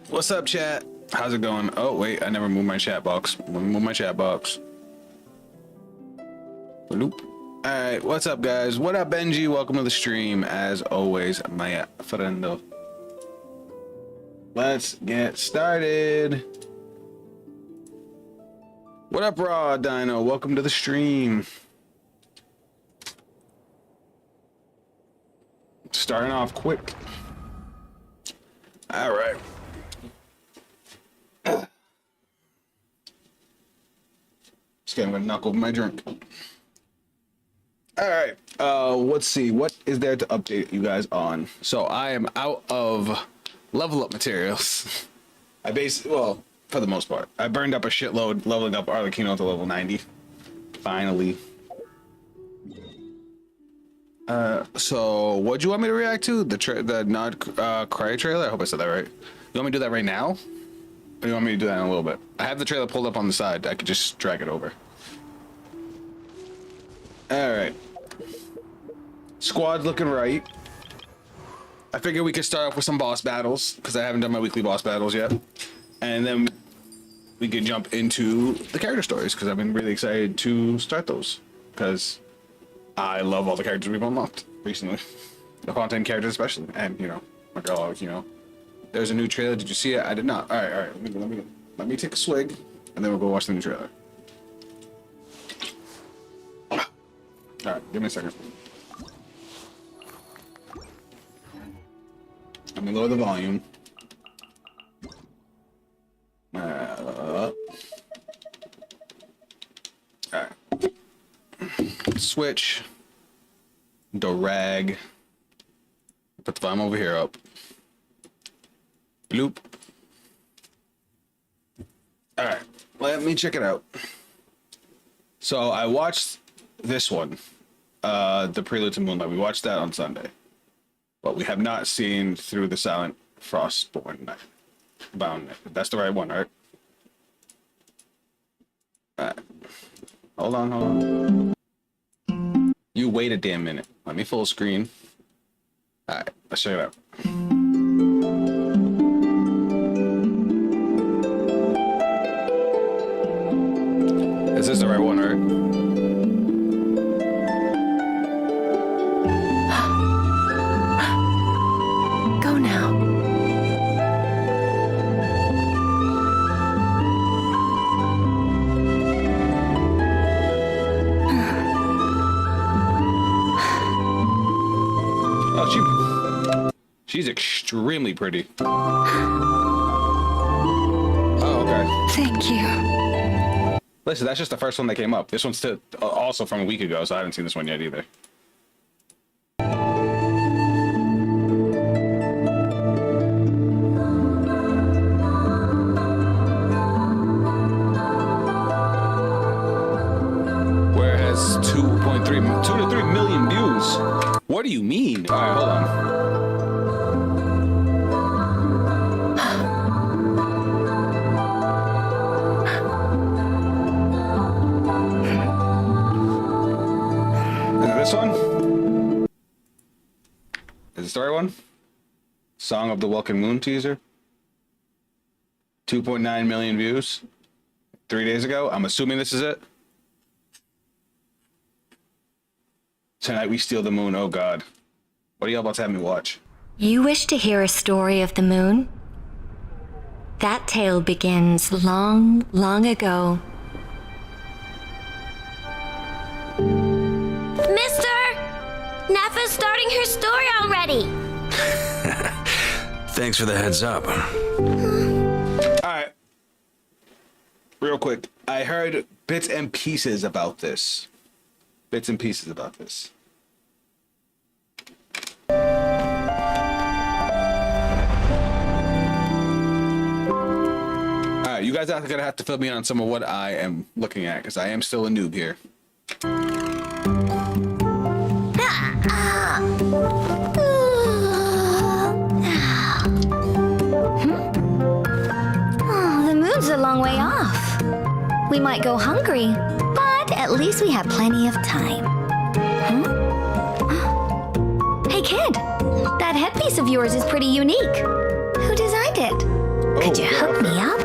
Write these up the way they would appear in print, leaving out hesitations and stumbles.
What's up, chat? How's it going? Oh, wait, I never moved my chat box. Let me move my chat box. Bloop. All right, what's up, guys? What up, Benji? Welcome to the stream. As always, my friendo. Let's get started. What up, Raw Dino? Welcome to the stream. Starting off quick. All right. Just kidding, I'm gonna knock over my drink. All right, let's see. What is there to update you guys on? So I am out of level up materials. Well, for the most part. I burned up a shitload leveling up Arlecchino to level 90. Finally. So what do you want me to react to? The Nod Cry trailer? I hope I said that right. You want me to do that right now? Or you want me to do that in a little bit? I have the trailer pulled up on the side. I could just drag it over. All right. Squad's looking right. I figure we could start off with some boss battles because I haven't done my weekly boss battles yet. And then we could jump into the character stories because I've been really excited to start those because I love all the characters we've unlocked recently. The Fontaine characters especially. And, you know, my girl, you know. There's a new trailer. Did you see it? I did not. All right. Let me take a swig, and then we'll go watch the new trailer. All right, give me a second. Let me lower the volume. All right. Switch. Drag. Put the volume over here up. Bloop. All right, let me check it out. So I watched this one, the Prelude to Moonlight. We watched that on Sunday, but we have not seen Through the Silent Frostborn Night. Bound Night. That's the right one, right? Alright. Hold on. You wait a damn minute. Let me full screen. Alright, let's check it out. Is this the right one, right? Go now. Oh, she's extremely pretty. Oh, okay. Thank you. Listen, that's just the first one that came up. This one's still also from a week ago, so I haven't seen this one yet either. Where it has 2 to 3 million views. What do you mean? All right, hold on. This one? Is this the right one? Song of the Welcome Moon teaser. 2.9 million views. 3 days ago. I'm assuming this is it. Tonight we steal the moon. Oh God. What are y'all about to have me watch? You wish to hear a story of the moon? That tale begins long, long ago. Nafa's starting her story already. Thanks for the heads up. Alright. Real quick. I heard bits and pieces about this. Alright, you guys are gonna have to fill me on some of what I am looking at, because I am still a noob here. The moon's a long way off. We might go hungry, but at least we have plenty of time. Hey kid, that headpiece of yours is pretty unique. Who designed it? Could you hook me up?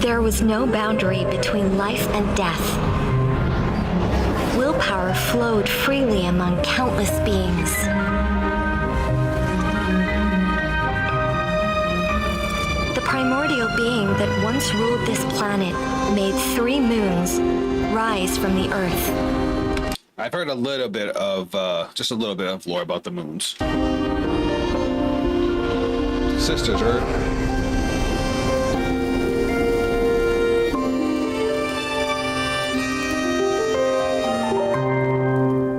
There was no boundary between life and death. Willpower flowed freely among countless beings. The primordial being that once ruled this planet made 3 moons rise from the earth. I've heard a little bit of, just a little bit of lore about the moons. Sisters, right?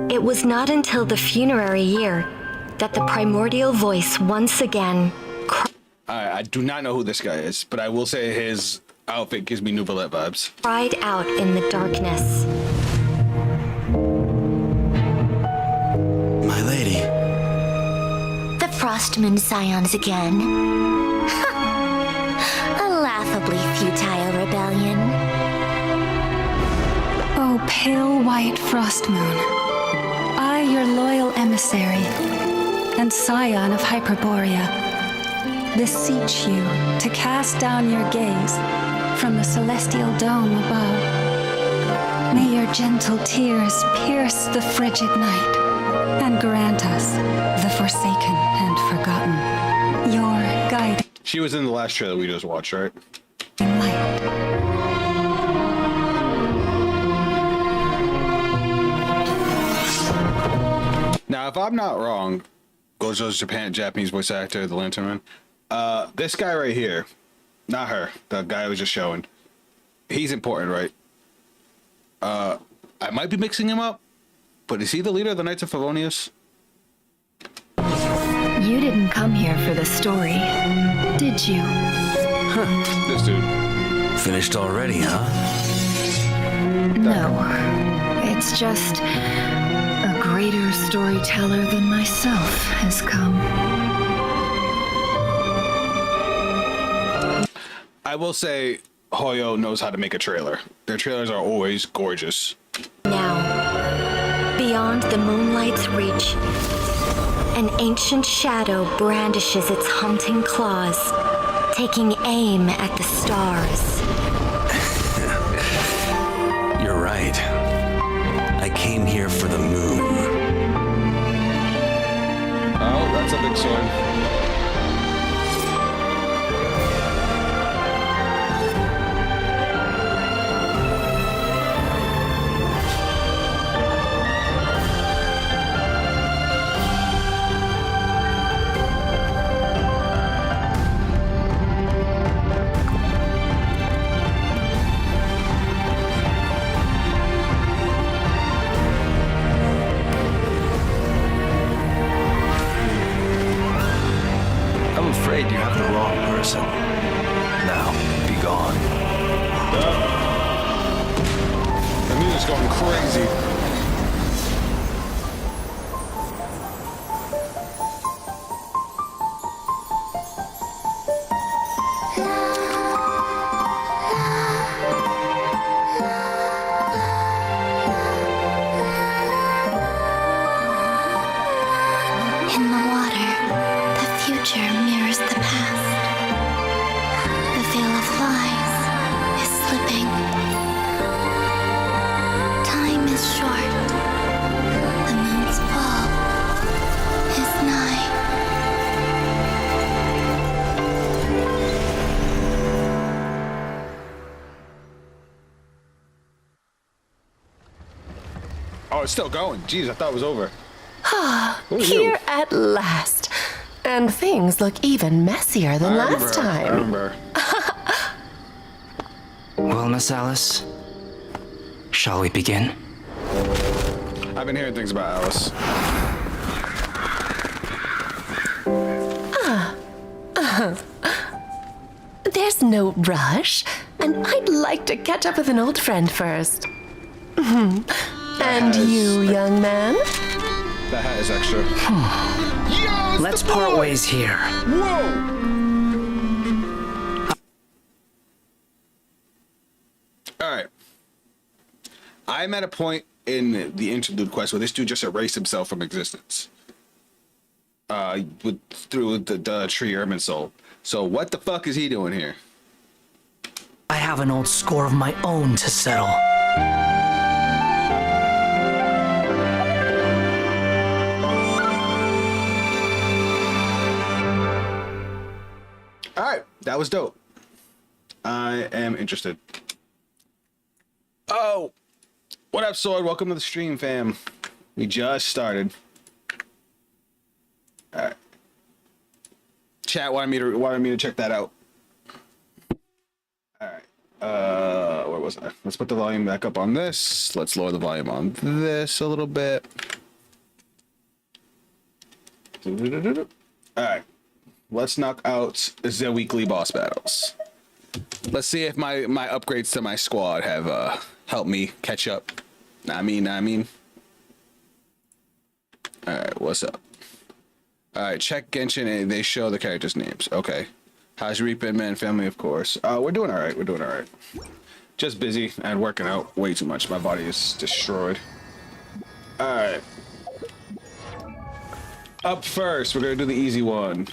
It was not until the funerary year that the primordial voice once again I do not know who this guy is, but I will say his outfit gives me Neuvillete vibes. cried out in the darkness. My lady. The Frostmoon Scions again. A laughably futile rebellion. Oh, pale white frost moon, I, your loyal emissary, and scion of Hyperborea, beseech you to cast down your gaze from the celestial dome above. May your gentle tears pierce the frigid night and grant us, the forsaken and forgotten, your guiding She was in the last trailer we just watched, right? light. Now, if I'm not wrong, Gojo's Japanese voice actor, the Lantern Man, this guy right here, not her, the guy I was just showing, he's important, right? I might be mixing him up, But is he the leader of the Knights of Favonius? You didn't come here for the story, did you? This dude. Finished already, huh? No. It's just a greater storyteller than myself has come. I will say Hoyo knows how to make a trailer. Their trailers are always gorgeous. Now, beyond the moonlight's reach, an ancient shadow brandishes its hunting claws, taking aim at the stars. You're right. I came here for the moon. Oh, that's a big sword. I'm afraid you have the wrong person. Now, be gone. The music's going crazy. In the water, the future mirrors the past. The veil of lies is slipping. Time is short. The moon's fall is nigh. Oh, it's still going. Jeez, I thought it was over. Who are you? Here at last. And things look even messier than last time. I remember. Well, Miss Alice, shall we begin? I've been hearing things about Alice. There's no rush, and I'd like to catch up with an old friend first. And you, young man? That hat is extra. Yo, Let's part ways here. Whoa! Alright. I'm at a point in the interlude quest where this dude just erased himself from existence. Through the tree Ermin soul. So what the fuck is he doing here? I have an old score of my own to settle. Alright, that was dope. I am interested. Oh! What up, Sword? Welcome to the stream, fam. We just started. Alright. Chat wanted me to check that out. Alright. Where was I? Let's put the volume back up on this. Let's lower the volume on this a little bit. Alright. Let's knock out the weekly boss battles. Let's see if my upgrades to my squad have helped me catch up. I mean. Alright, what's up? Alright, check Genshin and they show the characters' names. Okay. How's Reaper and Man family, of course. We're doing alright. Just busy and working out way too much. My body is destroyed. Alright. Up first, we're gonna do the easy one.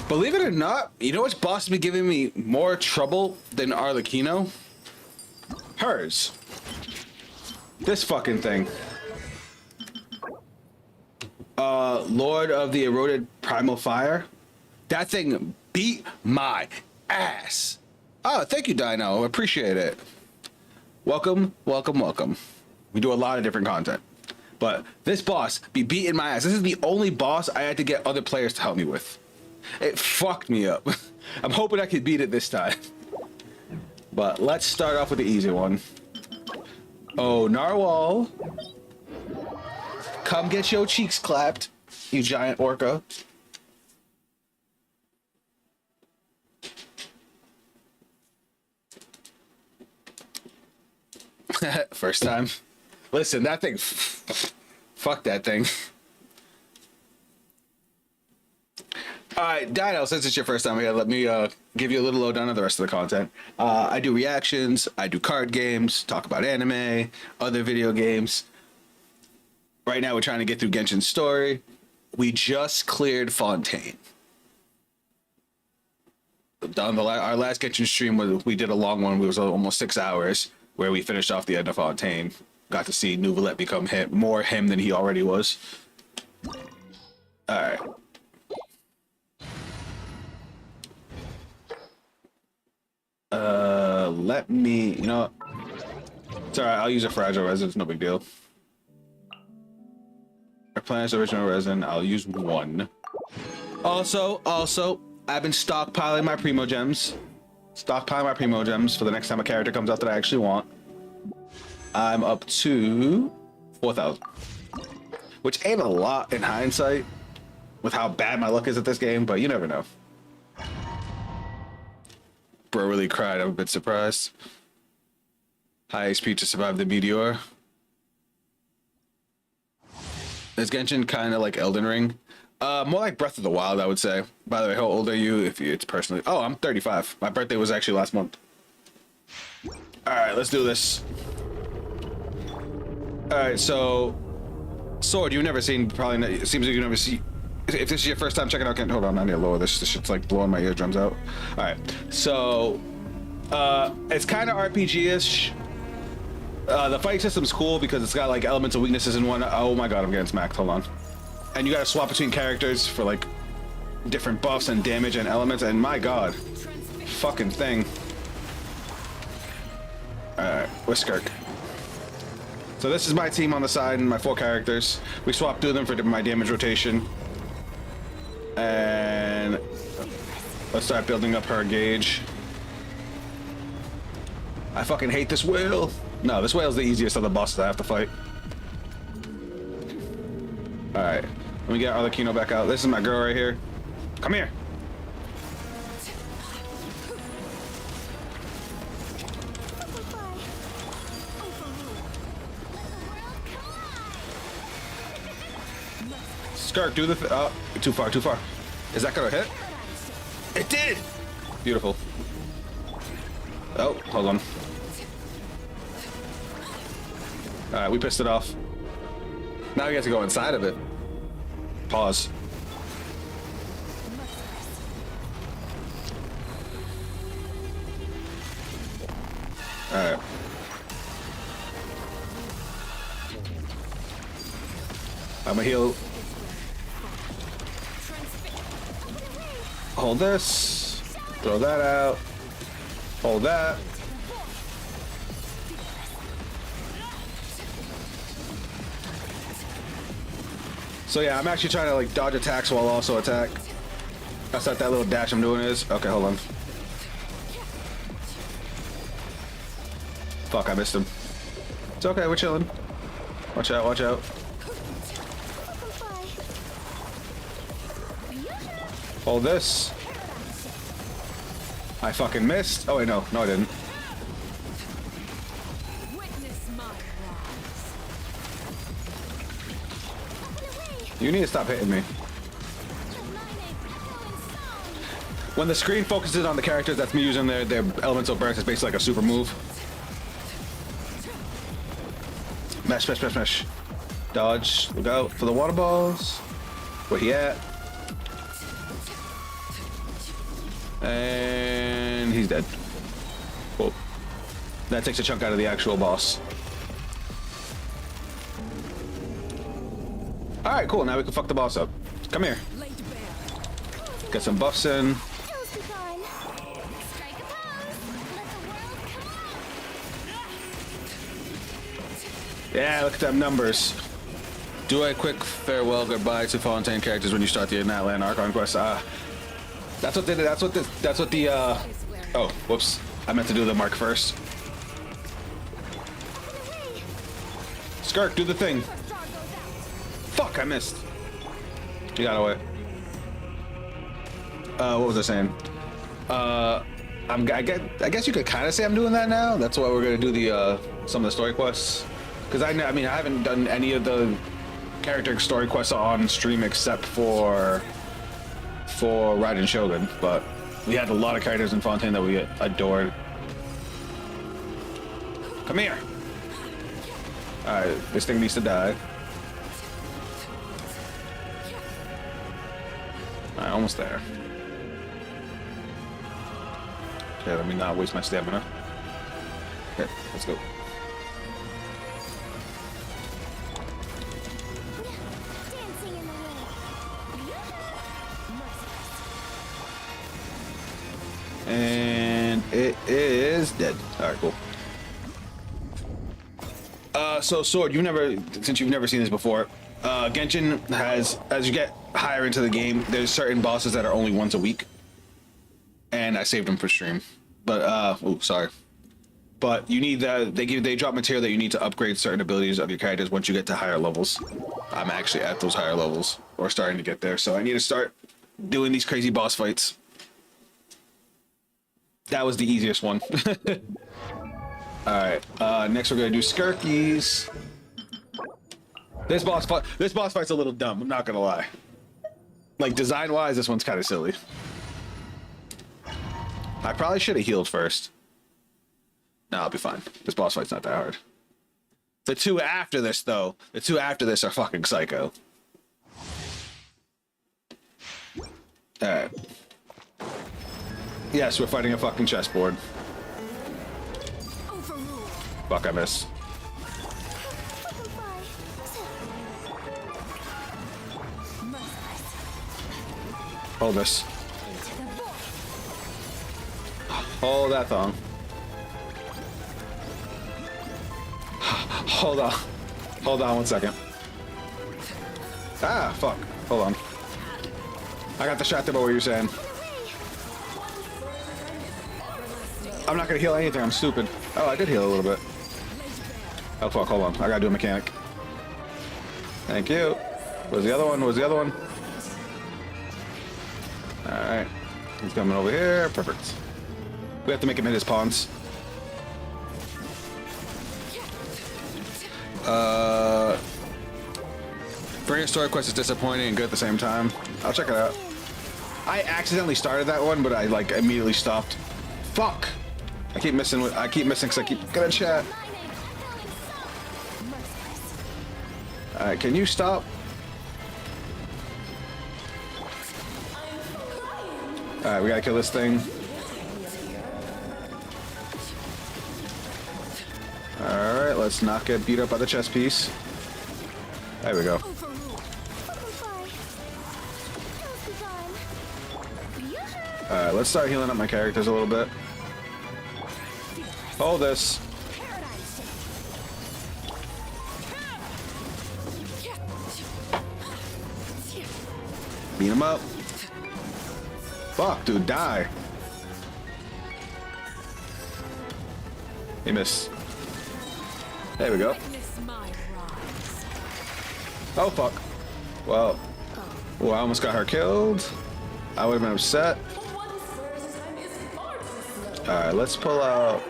Believe it or not, you know which boss has been giving me more trouble than Arlecchino? Hers. This fucking thing. Lord of the Eroded Primal Fire. That thing beat my ass. Oh, thank you, Dino. Appreciate it. Welcome. We do a lot of different content. But this boss be beating my ass. This is the only boss I had to get other players to help me with. It fucked me up. I'm hoping I can beat it this time. But let's start off with the easy one. Oh, Narwhal. Come get your cheeks clapped, you giant orca. First time. Listen, that thing. Fuck that thing. Alright, Dino, since it's your first time here, let me give you a little lowdown of the rest of the content. I do reactions, I do card games, talk about anime, other video games. Right now we're trying to get through Genshin's story. We just cleared Fontaine. Our last Genshin stream, we did a long one. It was almost 6 hours, where we finished off the end of Fontaine. Got to see Neuvillete become more him than he already was. Alright. Let me, you know, it's alright, I'll use a fragile resin, it's no big deal. Our planet's original resin, I'll use 1. Also, I've been stockpiling my primo gems. For the next time a character comes out that I actually want. I'm up to 4,000. Which ain't a lot in hindsight, with how bad my luck is at this game, but you never know. Bro really cried, I'm a bit surprised. High HP to survive the meteor. Is Genshin kind of like Elden Ring? More like Breath of the Wild, I would say. By the way, how old are you? It's personally... Oh, I'm 35. My birthday was actually last month. Alright, let's do this. Alright, so... Sword, you've never seen, probably... It seems like you've never seen... If this is your first time checking out... Hold on, I need to lower this. This shit's like blowing my eardrums out. Alright, so... it's kind of RPG-ish. The fight system's cool because it's got like elements of weaknesses in one. Oh my god, I'm getting smacked. Hold on. And you gotta swap between characters for like different buffs and damage and elements. And my god, fucking thing. Alright, where's Skirk? So this is my team on the side and my 4 characters. We swap through them for my damage rotation. And let's start building up her gauge. I fucking hate this whale. No, this whale's the easiest of the bosses I have to fight. Alright, let me get Arlecchino back out. This is my girl right here. Come here. Skirk, do the oh, too far, too far. Is that gonna hit? It did! Beautiful. Oh, hold on. Alright, we pissed it off. Now we get to go inside of it. Pause. Alright. I'ma heal. Hold this. Throw that out. Hold that. So yeah, I'm actually trying to like dodge attacks while also attack. That's what that little dash I'm doing is. Okay, hold on. Fuck, I missed him. It's okay, we're chilling. Watch out, watch out. Hold this. I fucking missed. Oh wait, no, I didn't. You need to stop hitting me. When the screen focuses on the characters, that's me using their elemental burst. It's basically like a super move. Mesh, mesh, mesh, mesh. Dodge. Look out for the water balls. Where he at? And he's dead. Cool. That takes a chunk out of the actual boss. Alright, cool. Now we can fuck the boss up. Come here. Get some buffs in. Yeah, look at them numbers. Do a quick farewell goodbye to Fontaine characters when you start the Natlan Archon quest. That's what the oh, whoops. I meant to do the mark first. Skirk, do the thing. Fuck, I missed. You got away. What was I saying? I guess you could kind of say I'm doing that now. That's why we're gonna do the some of the story quests. Because I mean, I haven't done any of the character story quests on stream except for Raiden Shogun, but we had a lot of characters in Fontaine that we adored. Come here. All right, this thing needs to die. All right, almost there. Okay, let me not waste my stamina. Okay, let's go. And it is dead. All right, cool. So Sword, since you've never seen this before, Genshin has, as you get higher into the game, there's certain bosses that are only once a week. And I saved them for stream. But, oh, sorry. But you need they drop material that you need to upgrade certain abilities of your characters once you get to higher levels. I'm actually at those higher levels, or starting to get there. So I need to start doing these crazy boss fights. That was the easiest one. Alright, next we're gonna do Skirkies. This boss fight's a little dumb, I'm not gonna lie. Like, design-wise, this one's kind of silly. I probably should have healed first. No, I'll be fine. This boss fight's not that hard. The two after this, though, are fucking psycho. Alright. Yes, we're fighting a fucking chessboard. Fuck, I missed. Hold this. Hold that thong. Hold on. Hold on 1 second. Ah, fuck. Hold on. I got distracted by what you're saying. I'm not gonna heal anything, I'm stupid. Oh, I did heal a little bit. Oh fuck, hold on. I gotta do a mechanic. Thank you. Where's the other one? Where's the other one? Alright. He's coming over here. Perfect. We have to make him hit his pawns. Furina story quest is disappointing and good at the same time. I'll check it out. I accidentally started that one, but I like immediately stopped. Fuck! I keep missing because I keep getting chat. Alright, can you stop? Alright, we gotta kill this thing. Alright, let's not get beat up by the chess piece. There we go. Alright, let's start healing up my characters a little bit. Hold this. Beat him up. Fuck, dude, die. He missed. There we go. Oh, fuck. Well, I almost got her killed. I would have been upset. Alright, let's pull out.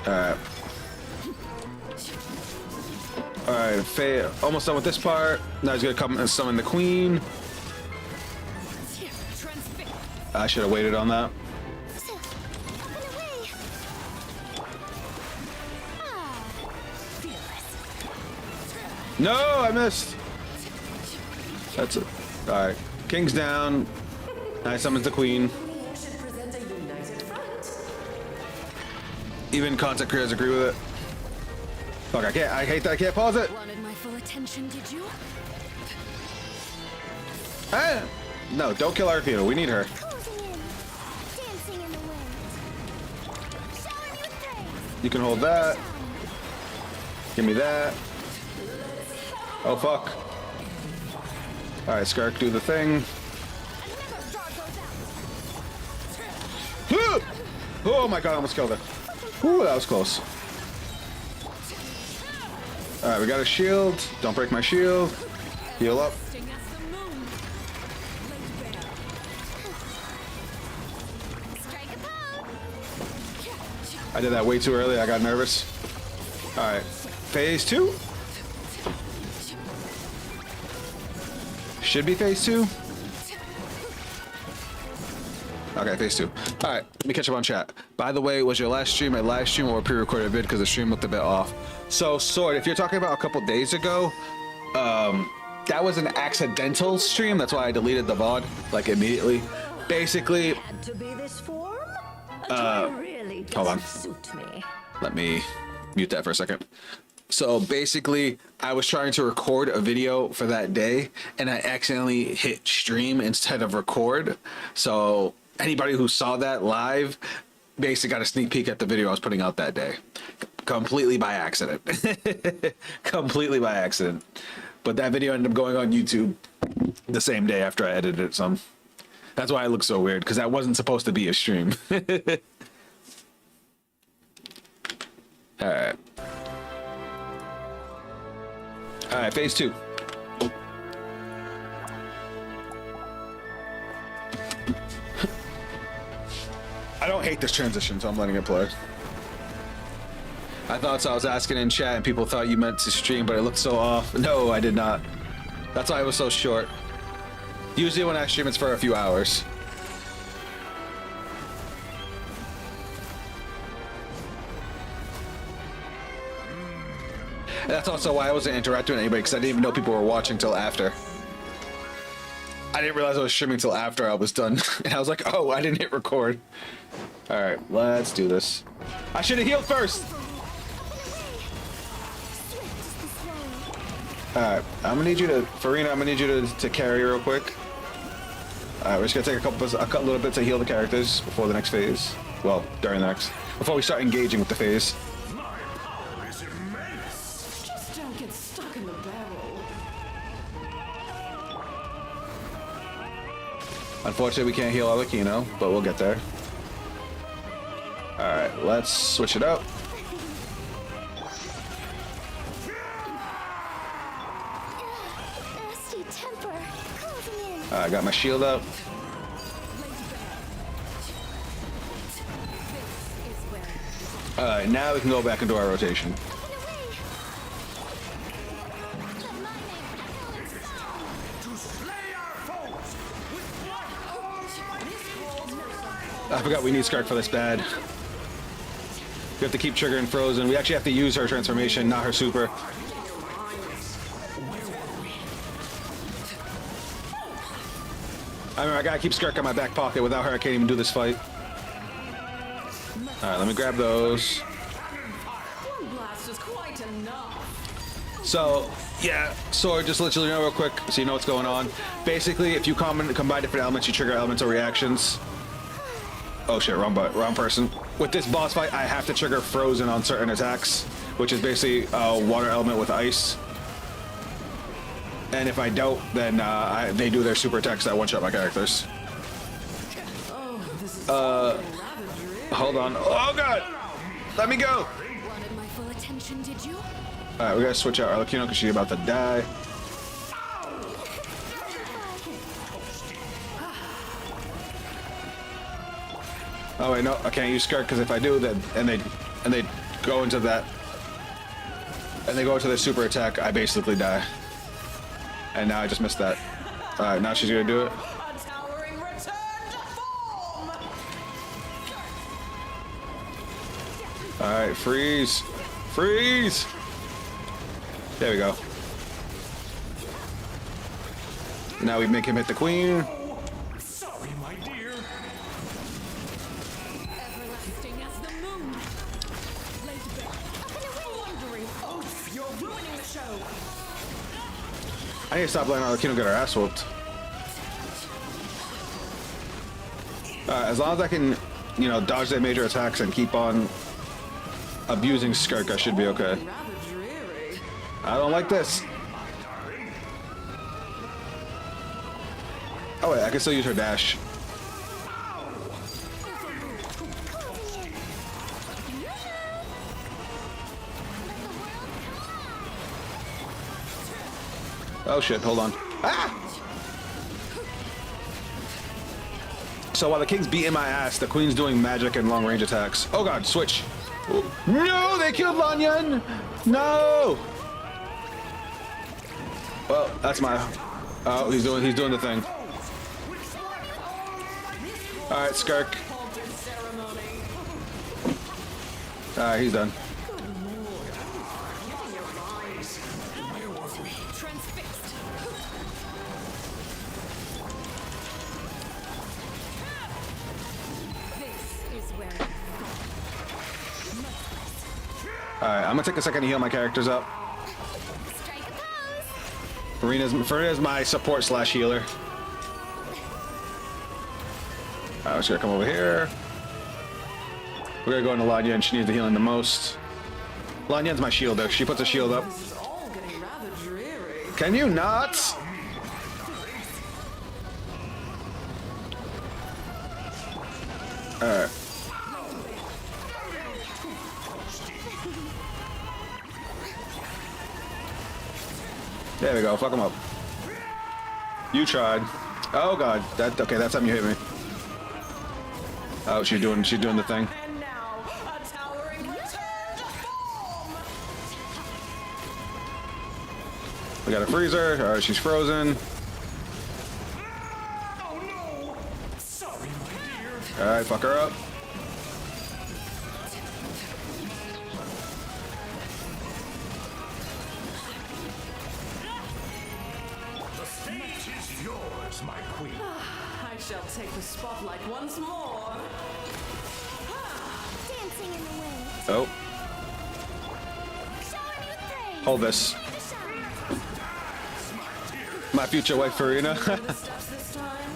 Alright. Alright, Faye, almost done with this part. Now he's gonna come and summon the queen. I should have waited on that. No, I missed. That's it. Alright, king's down. Now he summons the queen. Even content creators agree with it. Fuck, I hate that I can't pause it. Wanted my full attention, did you? Ah! No, don't kill Arlecchino. We need her. You can hold that. Give me that. Oh, fuck. Alright, Skark, do the thing. Oh my god, I almost killed her. Ooh, that was close. Alright, we got a shield. Don't break my shield. Heal up. I did that way too early. I got nervous. Alright. Phase 2? Should be phase 2. Okay, phase 2. Alright, let me catch up on chat. By the way, was your last stream a live stream or a pre-recorded vid? Because the stream looked a bit off. So, Sword, if you're talking about a couple days ago, that was an accidental stream. That's why I deleted the VOD, like, immediately. Basically, hold on. Let me mute that for a second. So basically, I was trying to record a video for that day, and I accidentally hit stream instead of record. So anybody who saw that live basically got a sneak peek at the video I was putting out that day. Completely by accident. Completely by accident. But that video ended up going on YouTube the same day after I edited it. So that's why it looks so weird, because that wasn't supposed to be a stream. Alright. Alright, phase 2. I don't hate this transition, so I'm letting it play. I thought so. I was asking in chat and people thought you meant to stream, but it looked so off. No, I did not. That's why it was so short. Usually when I stream, it's for a few hours. And that's also why I wasn't interacting with anybody, because I didn't even know people were watching till after. I didn't realize I was streaming till after I was done. And I was like, oh, I didn't hit record. Alright, let's do this. I should have healed first! Alright, I'm gonna need you to, Furina, I'm gonna need you to carry real quick. Alright, we're just gonna take a little bit to heal the characters before the next phase. Well, during the next, before we start engaging with the phase. Unfortunately, we can't heal Arlecchino, but we'll get there. Alright, let's switch it up. I got my shield up. Alright, now we can go back into our rotation. I forgot we need Skark for this bad. We have to keep triggering Frozen. We actually have to use her transformation, not her super. I remember I gotta keep Skark in my back pocket. Without her, I can't even do this fight. Alright, let me grab those. So, yeah, Sword, just to let you know real quick so you know what's going on. Basically, if you combine different elements, you trigger elemental reactions. Oh shit, wrong person. With this boss fight, I have to trigger Frozen on certain attacks, which is basically a water element with ice. And if I don't, then they do their super attacks that one-shot my characters. Hold on. Oh god! Let me go! Wanted my full attention, did you? Alright, we gotta switch out Arlecchino because she's about to die. Oh wait, no, I can't use Skark because if I do, then and they go into that, and they go into their super attack, I basically die. And now I just missed that. All right, now she's gonna do it. All right, freeze, freeze. There we go. Now we make him hit the queen. I need to stop letting Arlecchino get her ass whooped. As long as I can, you know, dodge their major attacks and keep on abusing Skark, I should be okay. I don't like this. Oh wait, I can still use her dash. Oh shit, hold on. Ah! So while the king's beating my ass, the queen's doing magic and long range attacks. Oh god, switch. No, they killed Lanyan! No! Well, that's my... Oh, he's doing the thing. Alright, Skirk. Alright, he's done. Alright, I'm gonna take a second to heal my characters up. Furina's my support slash healer. Alright, we're just gonna come over here. We're gonna go into Lanyan. She needs the healing the most. Lanyan's my shielder. She puts a shield up. Can you not? Alright. There we go. Fuck him up. You tried. Oh god. Okay. That's time you hit me. Oh, she's doing the thing. And now, a towering return to form. We got a freezer. All right, she's frozen. All right, fuck her up. The stage is yours, my queen. I shall take the spotlight once more. Dancing in the wind. Oh, Showering with praise. hold this. My future wife, Furina. Steps this time.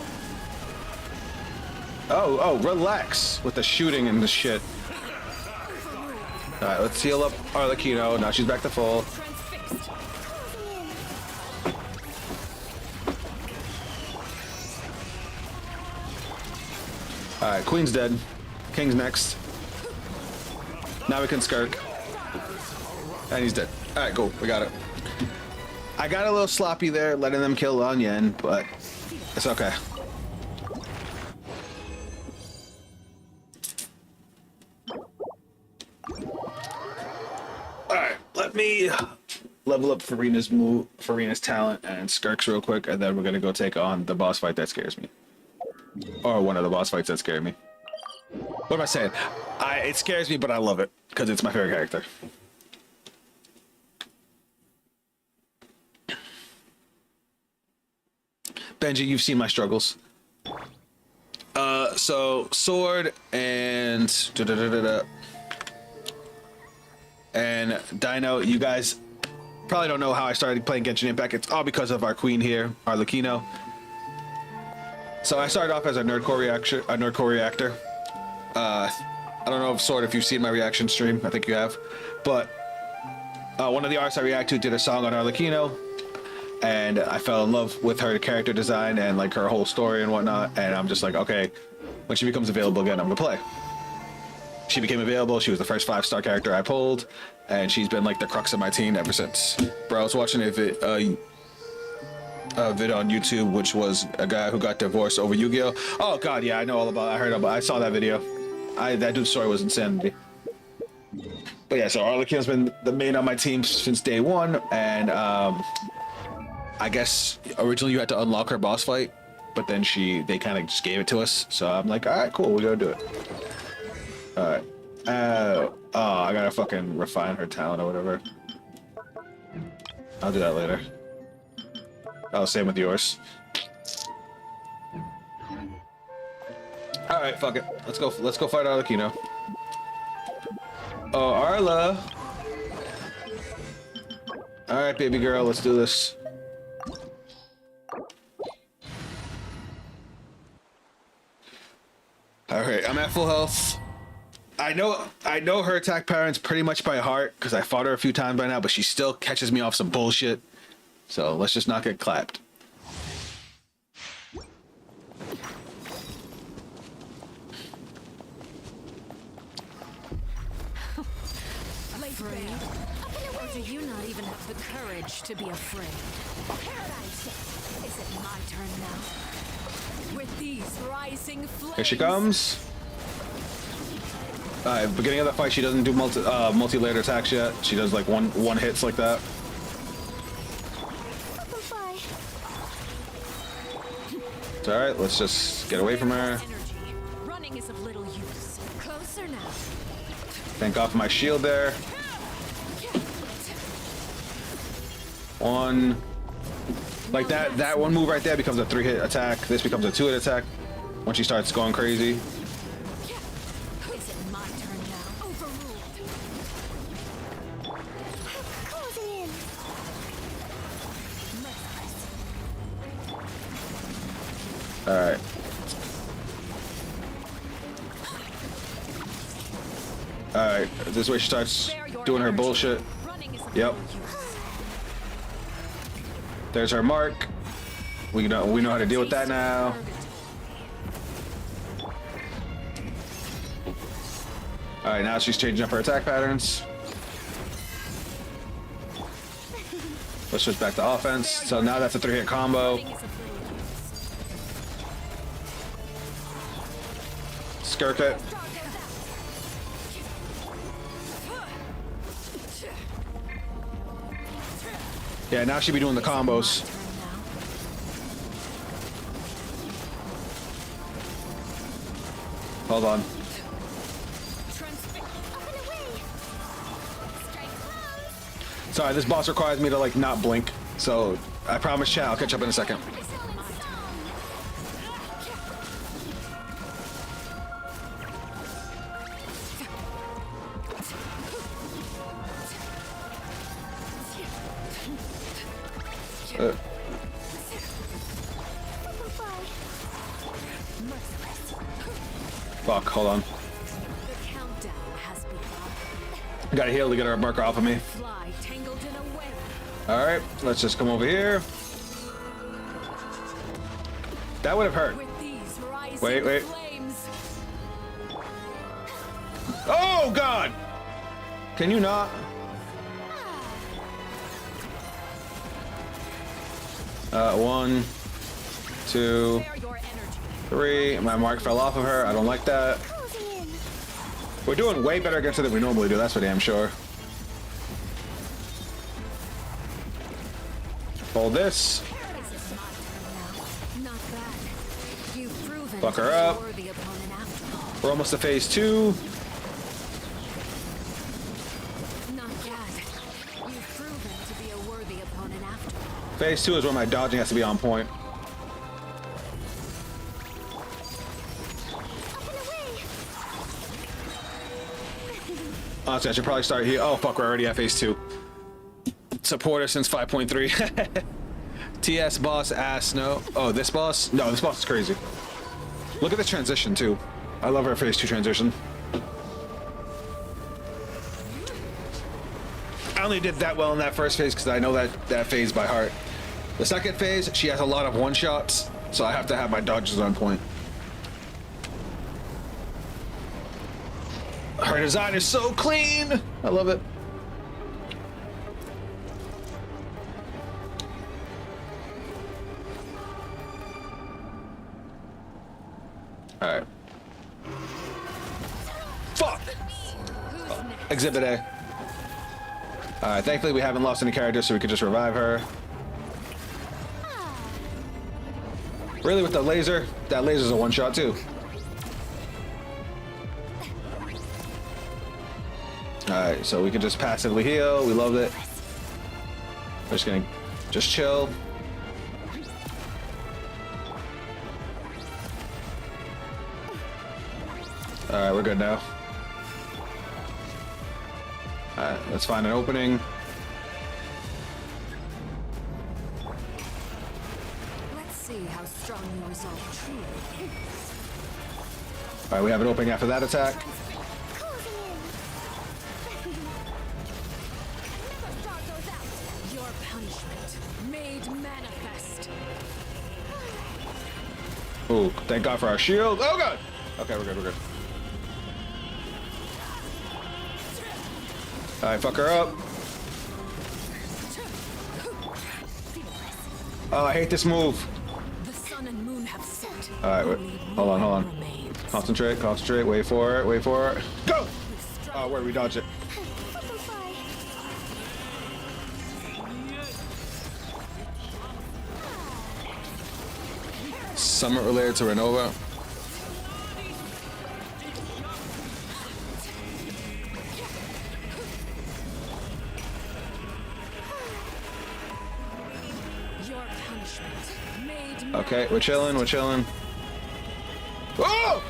Oh, relax with the shooting and the shit. All right, let's heal up Arlecchino. Now she's back to full. All right, Queen's dead. King's next. Now we can Skirk. And he's dead. All right, cool. We got it. I got a little sloppy there, letting them kill Lanyan, but it's okay. All right, let me level up Furina's talent and Skirk's real quick, and then we're gonna go take on the boss fight that scares me. Or one of the boss fights that scare me. What am I saying? It scares me, but I love it because it's my favorite character. Benji, you've seen my struggles. So sword and and Dino, you guys probably don't know how I started playing Genshin Impact. It's all because of our queen here, Arlecchino. So I started off as a nerdcore reactor. I don't know if you've seen my reaction stream. I think you have. But one of the artists I react to did a song on Arlecchino, and I fell in love with her character design and like her whole story and whatnot. And I'm just like, okay, when she becomes available again, I'm gonna play. She became available. She was the first 5-star character I pulled, and she's been like the crux of my team ever since. Bro, I was watching a vid on YouTube, which was a guy who got divorced over Yu-Gi-Oh. Oh god, yeah, I know all about it. I saw that video. That dude's story was insanity. But yeah, so Arlecchino's been the main on my team since day one, and I guess originally you had to unlock her boss fight, but then they kind of just gave it to us. So I'm like, all right, cool, we're gonna do it. All right. I gotta fucking refine her talent or whatever. I'll do that later. Oh, same with yours. All right, fuck it. Let's go fight Arlecchino. Oh, Arla. All right, baby girl, let's do this. All right, I'm at full health. I know her attack patterns pretty much by heart because I fought her a few times by now, but she still catches me off some bullshit. So let's just not get clapped. Afraid? Or do you not even have the courage to be afraid. Paradigm shift. Is it my turn now? With these rising flames. Here she comes. Alright, beginning of the fight, she doesn't do multi-layered attacks yet. She does like one hits like that. It's alright, let's just get away from her. Running is of little use. Closer now. Thank God for my shield there. One. Like that one move right there becomes a 3-hit attack. This becomes a 2-hit attack when she starts going crazy. Is it my turn now? Overruled. Closing in. Alright. Alright, this way she starts doing her bullshit. Yep. There's her mark. We know how to deal with that now. Alright, now she's changing up her attack patterns. Let's switch back to offense. So now that's a 3-hit combo. Skirk it. Yeah, now she'll be doing the combos. Hold on. Sorry, this boss requires me to like not blink. So I promise chat, I'll catch up in a second. Fuck, hold on. The countdown has begun. Gotta heal to get our marker off of me. Fly tangled in a web. Alright, let's just come over here. That would have hurt. With these rising Wait. flames. Oh god! Can you not? One, two, Share your energy. 3. My mark fell off of her. I don't like that. We're doing way better against her than we normally do. That's for damn sure. Hold this. Not bad. You've proven Fuck to her be up. a worthy opponent after all. We're almost to phase 2. Not bad. You've proven to be a worthy opponent after all. Phase 2 is where my dodging has to be on point. Honestly, I should probably start here. Oh, fuck, we're already at phase 2. Supporter since 5.3. TS boss ass, no. Oh, this boss? No, this boss is crazy. Look at the transition, too. I love our phase 2 transition. I only did that well in that first phase because I know that phase by heart. The second phase, she has a lot of one-shots, so I have to have my dodges on point. Her design is so clean! I love it. Alright. Fuck! Exhibit A. Alright, thankfully we haven't lost any characters, so we could just revive her. Really, with the laser? That laser's a one-shot, too. Alright, so we can just passively heal. We love it. We're just gonna just chill. Alright, we're good now. Alright, let's find an opening. Let's see how strong your resolve truly is. Alright, we have an opening after that attack. Your punishment made manifest. Ooh, thank God for our shield. Oh god! Okay, we're good, we're good. Alright, fuck her up. Oh, I hate this move. The sun and moon have set. All right, wait. Hold on, hold on. Concentrate, concentrate. Wait for it, wait for it. Go! Oh, where we dodge it. Summit related to Renova. Your punishment made Okay, we're chilling, we're chilling. Oh!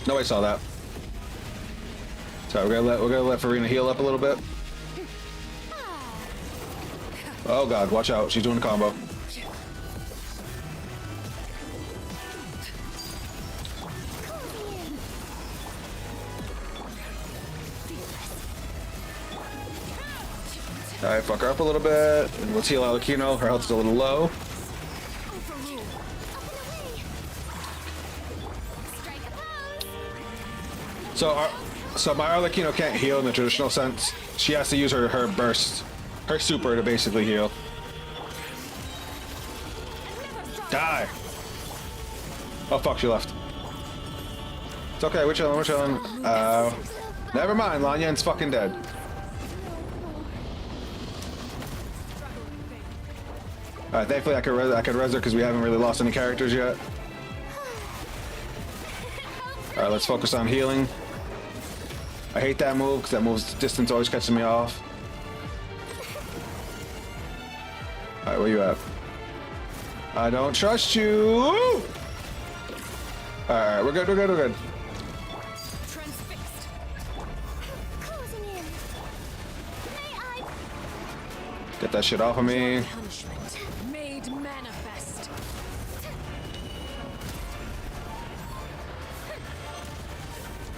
Nobody saw that. Sorry, we're gonna let Furina heal up a little bit. Oh god, watch out, she's doing a combo. Alright, fuck her up a little bit. And let's heal Arlecchino. Her health's a little low. So my Arlecchino can't heal in the traditional sense. She has to use her burst, her super to basically heal. Die! Oh fuck, she left. It's okay, we're chilling, we're chilling. Never mind, Lan Yan's fucking dead. Alright, thankfully I could res her because we haven't really lost any characters yet. Alright, let's focus on healing. I hate that move because that move's distance always catches me off. Alright, where you at? I don't trust you! Alright, we're good, we're good, we're good. transfixed. Closing in. May I? Get that shit off of me. Punishment made manifest.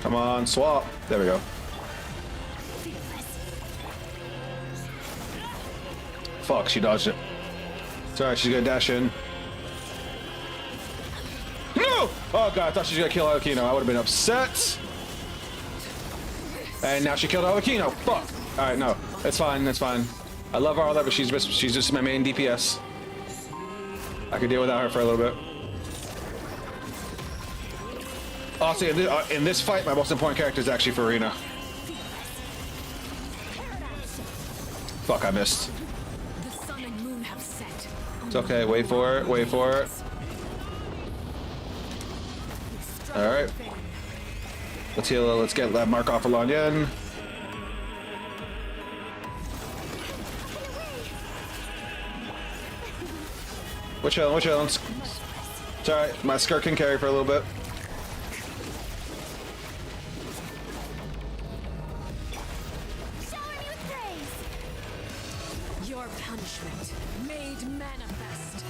Come on, swap. There we go. Fuck, she dodged it. It's alright, she's gonna dash in. No! Oh god, I thought she was gonna kill Arlecchino. I would have been upset. And now she killed Arlecchino. Fuck. Alright, no. It's fine, it's fine. I love Arla, but she's just my main DPS. I could deal without her for a little bit. Also, in this fight, my most important character is actually Furina. Fuck, I missed. The sun and moon have set. It's okay, wait for it, wait for it. Alright. Let's heal, let's get that mark off of Lan Yan. We're chilling, we're chilling. It's alright, my skirt can carry for a little bit. Your punishment made manifest.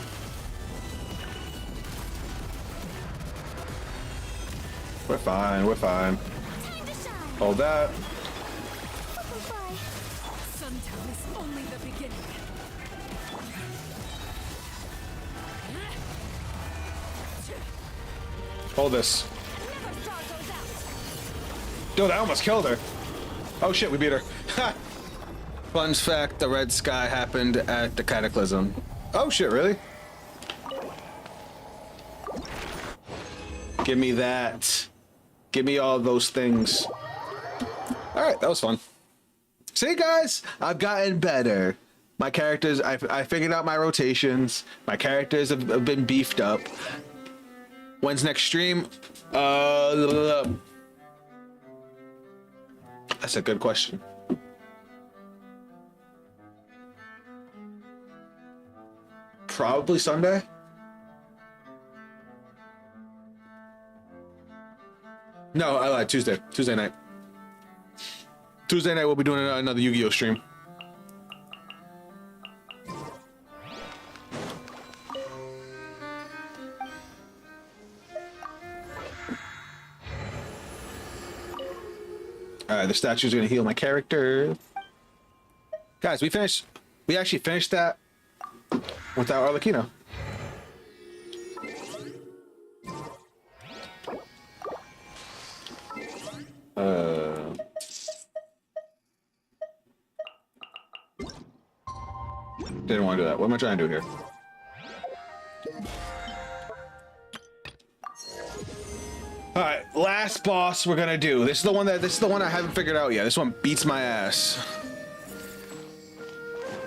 We're fine, we're fine. Hold that. Suntown is only the beginning. Hold this. Dude, I almost killed her. Oh shit, we beat her. Ha! Fun fact, the red sky happened at the Cataclysm. Oh shit, really? Give me that. Give me all those things. Alright, that was fun. See guys, I've gotten better. My characters, I figured out my rotations. My characters have been beefed up. When's next stream? That's a good question. Probably Sunday. No, I lied. Tuesday. Tuesday night. Tuesday night we'll be doing another Yu-Gi-Oh stream. Alright, the statue's gonna heal my character. Guys, we finished. We actually finished that without Arlecchino. Didn't want to do that. What am I trying to do here? All right, last boss we're gonna do. This is the one I haven't figured out yet. This one beats my ass.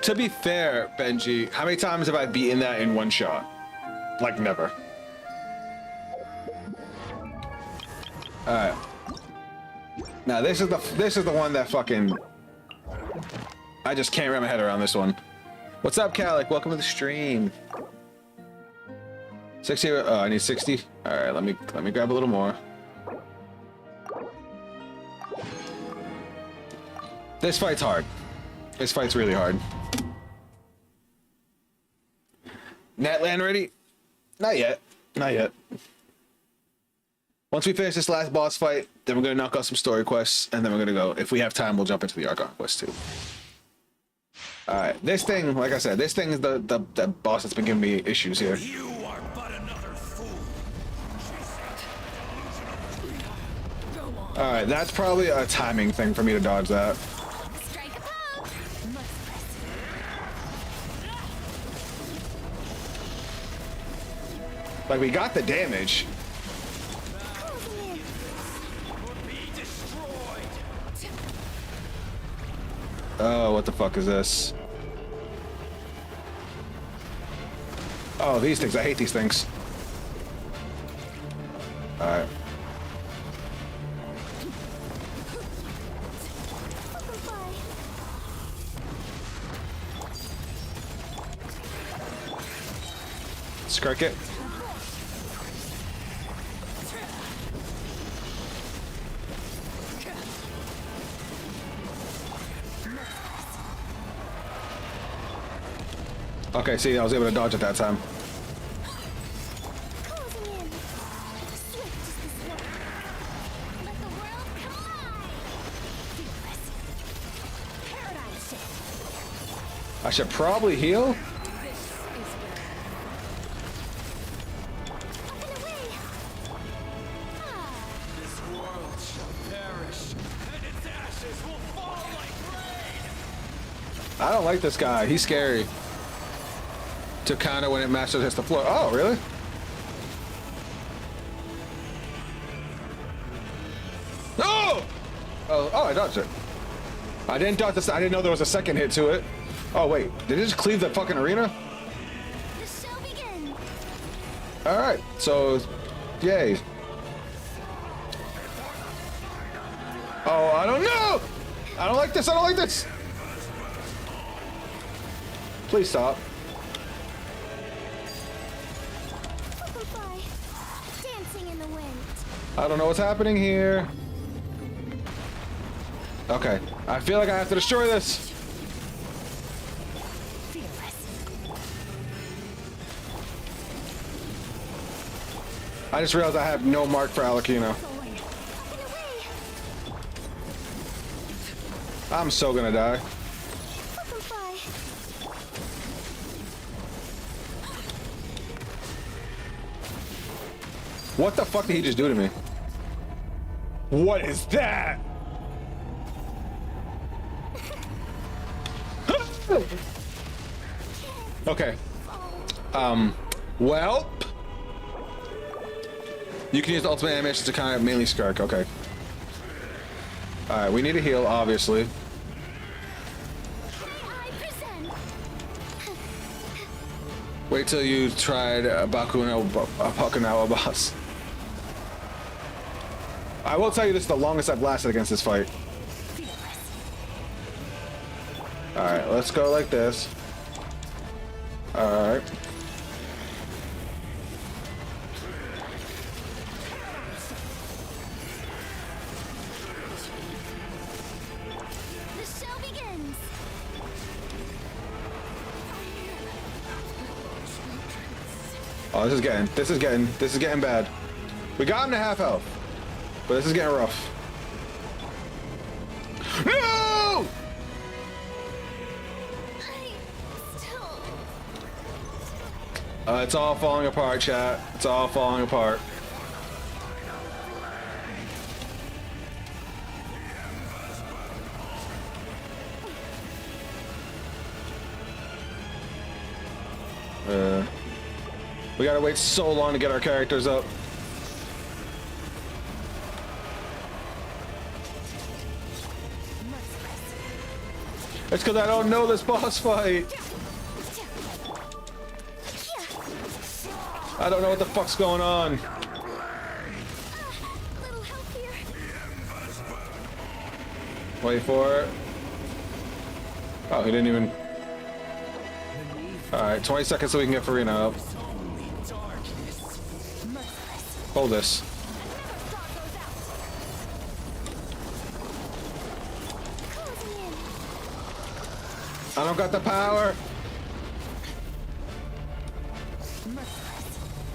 To be fair, Benji, how many times have I beaten that in one shot? Like never. All right. Now this is the one that fucking I just can't wrap my head around this one. What's up, Calic? Welcome to the stream. 60. Oh, I need 60. All right, let me grab a little more. This fight's hard. This fight's really hard. Netland ready? Not yet. Not yet. Once we finish this last boss fight, then we're gonna knock out some story quests, and then we're gonna go. If we have time, we'll jump into the Archon quest too. All right, this thing, like I said, this thing is the boss that's been giving me issues here. You are but another fool. All right, that's probably a timing thing for me to dodge that. Strike a pose. Like, we got the damage. Oh, what the fuck is this? Oh, these things. I hate these things. All right. Skirk it. Okay, see, I was able to dodge at that time. I should probably heal. This world shall perish, and its ashes will fall like rain. I don't like this guy. He's scary. To counter when it masters hits the floor. Oh, really? No! Oh, I dodged it. I didn't dodge this. I didn't know there was a second hit to it. Oh, wait. Did it just cleave the fucking arena? The show begins. All right. So, yay. Oh, I don't know. I don't like this. I don't like this. Please stop. Dancing in the wind. I don't know what's happening here. Okay. I feel like I have to destroy this. I just realized I have no mark for Arlecchino. I'm so gonna die. What the fuck did he just do to me? What is that? Okay. Well. You can use the ultimate animation to kind of mainly Skark. Okay. Alright, we need a heal, obviously. Wait till you tried Bakunawa boss. I will tell you this is the longest I've lasted against this fight. Alright, let's go like this. Alright. The show begins. Oh, this is getting bad. We got him to half health, but this is getting rough. No! It's all falling apart, chat. It's all falling apart. We gotta wait so long to get our characters up. It's because I don't know this boss fight. I don't know what the fuck's going on. Wait for it. Oh, he didn't even... Alright, 20 seconds so we can get Furina up. Hold this. I don't got the power.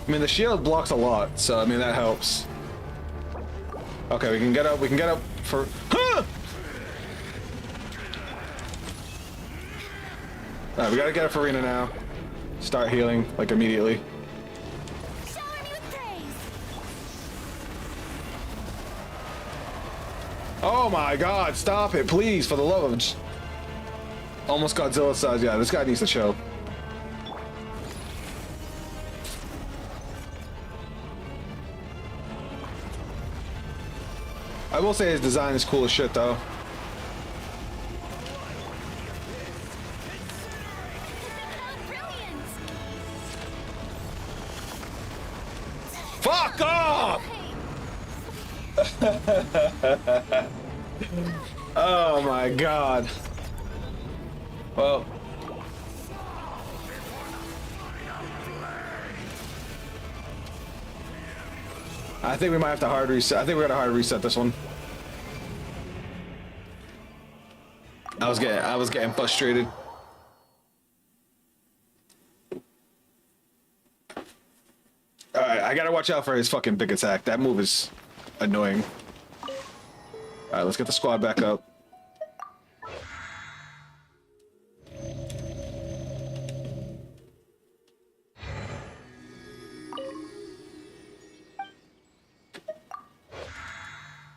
I mean, the shield blocks a lot, so I mean that helps. Okay, we can get up. We can get up for. Huh! All right, we gotta get a Furina now. Start healing like immediately. Oh my God! Stop it, please, for the love of. Almost Godzilla size. Yeah, this guy needs to chill. I will say his design is cool as shit, though. Fuck off! Oh my God. Well. I think we might have to hard reset. I think we're gonna hard reset this one. I was getting frustrated. Alright, I gotta watch out for his fucking big attack. That move is annoying. Alright, let's get the squad back up.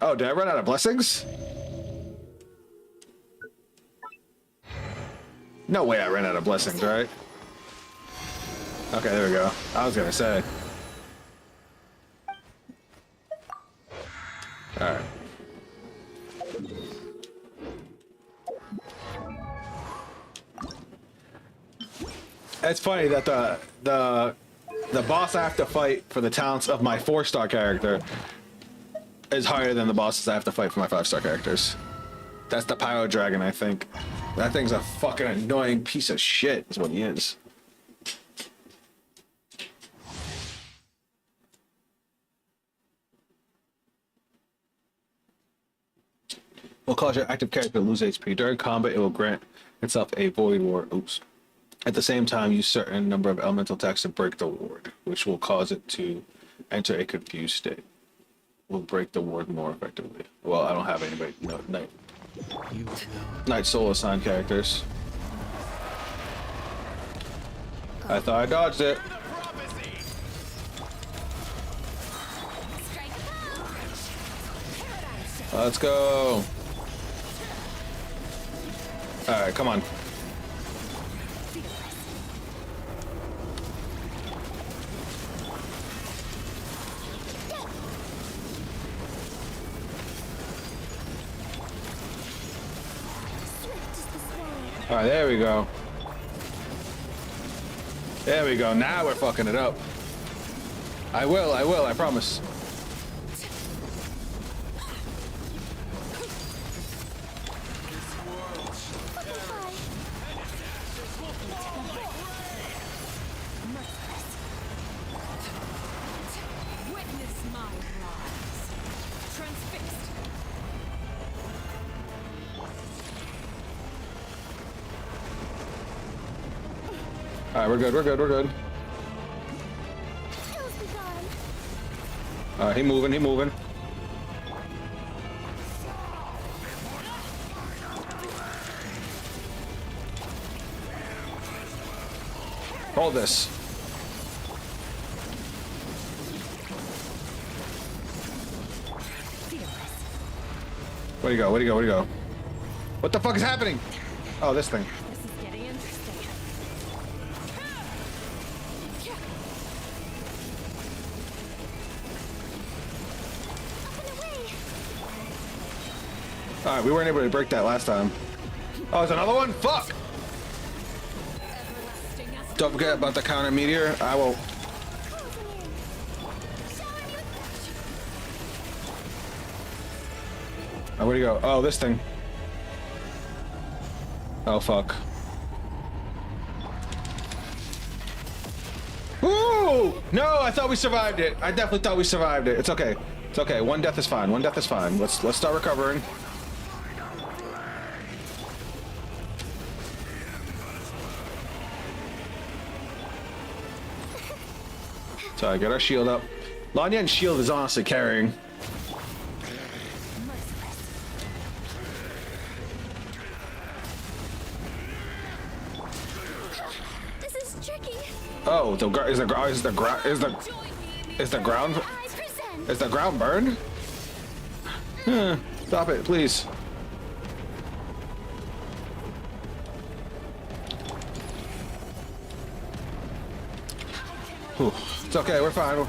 Oh, did I run out of blessings? No way I ran out of blessings, right? Okay, there we go. I was gonna say. Alright. It's funny that the boss I have to fight for the talents of my 4-star character is higher than the bosses I have to fight for my 5-star characters. That's the Pyro Dragon, I think. That thing's a fucking annoying piece of shit, is what he is. Will cause your active character to lose HP. During combat, it will grant itself a void ward. Oops. At the same time, use certain number of elemental attacks to break the ward, which will cause it to enter a confused state. Will break the ward more effectively. Well, I don't have anybody. No, Night Soul assigned characters. I thought I dodged it. Let's go. All right, come on. All right, there we go. There we go. Now we're fucking it up. I will, I promise. Alright, we're good, we're good, we're good. Alright, he moving, he moving. Hold this. Where'd he go? Where'd he go? Where'd he go? What the fuck is happening? Oh, this thing. All right, we weren't able to break that last time. Oh, there's another one? Fuck! Don't forget about the counter meteor. I will. Oh, where'd he go? Oh, this thing. Oh, fuck. Ooh! No, I thought we survived it. I definitely thought we survived it. It's okay. It's okay. One death is fine. One death is fine. Let's start recovering. So I get our shield up. Lanyan's shield is honestly carrying. This is tricky. Oh, is the ground burned? Stop it, please. Whew. It's okay, we're fine.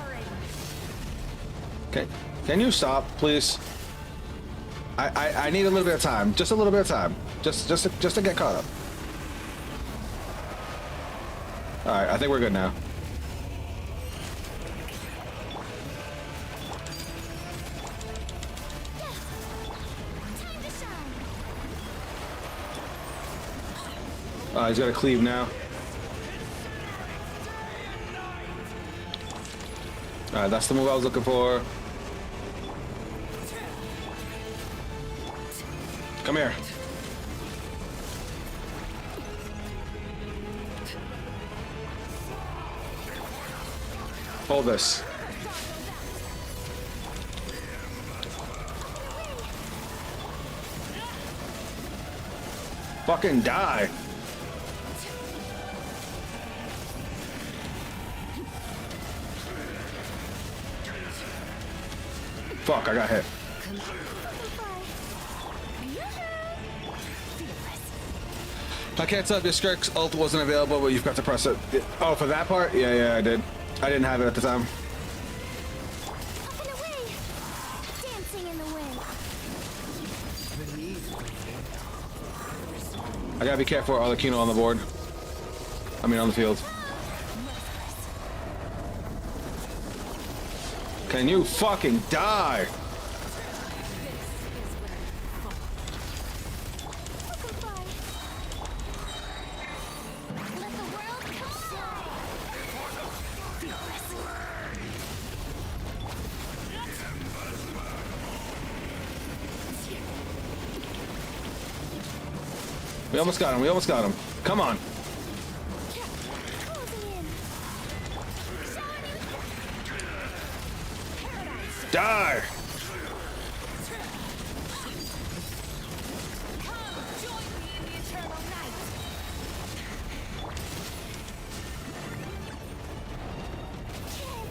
Okay, can you stop, please? I need a little bit of time, just a little bit of time, just to get caught up. All right, I think we're good now. He's got to cleave now. Alright, that's the move I was looking for. Come here. Hold this. Fucking die. Fuck, I got hit. I can't tell if your Skirk's ult wasn't available, but you've got to press it. Oh, for that part? Yeah, I did. I didn't have it at the time. Up and away. Dancing in the wind. I gotta be careful, Arlecchino on the board. I mean, on the field. Can you fucking die? We almost got him. We almost got him. Come on. Die.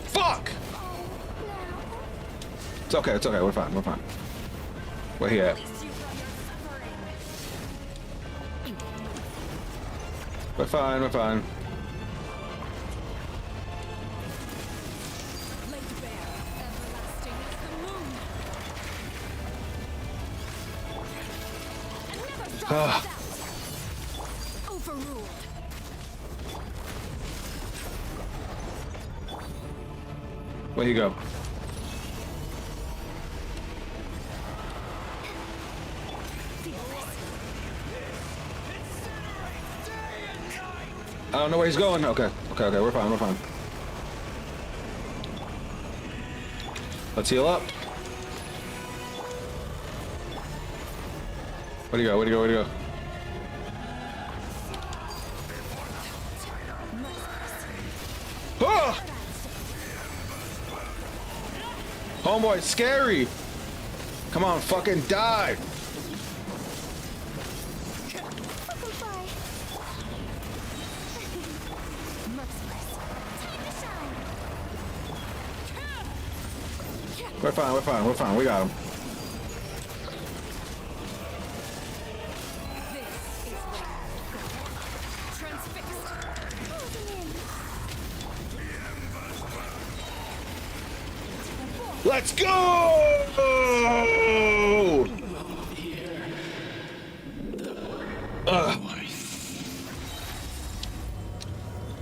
Fuck. It's okay. It's okay. We're fine. We're fine. Where he at? We're fine, we're fine. Overruled. Where you go? I don't know where he's going. Okay, we're fine, we're fine. Let's heal up. Where'd he go? Where'd he go? Where'd he go? Ah! Homeboy, scary! Come on, fucking die! We're fine, we're fine, we're fine. We got him. Let's go!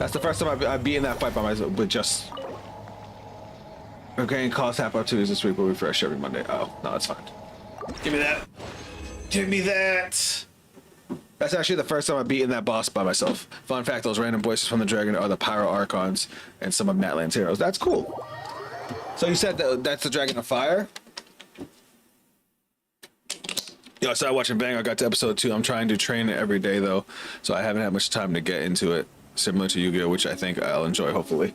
That's the first time I've been in that fight by myself, but just... We're getting cost half opportunities this week, but we refresh every Monday. Oh, no, that's fine. Give me that. Give me that. That's actually the first time I've beaten that boss by myself. Fun fact, those random voices from the dragon are the Pyro Archons and some of Natlan's heroes. That's cool. So you said that's the Dragon of Fire? Yo, I started watching Bang. I got to episode 2. I'm trying to train it every day, though, so I haven't had much time to get into it. Similar to Yu-Gi-Oh!, which I think I'll enjoy, hopefully.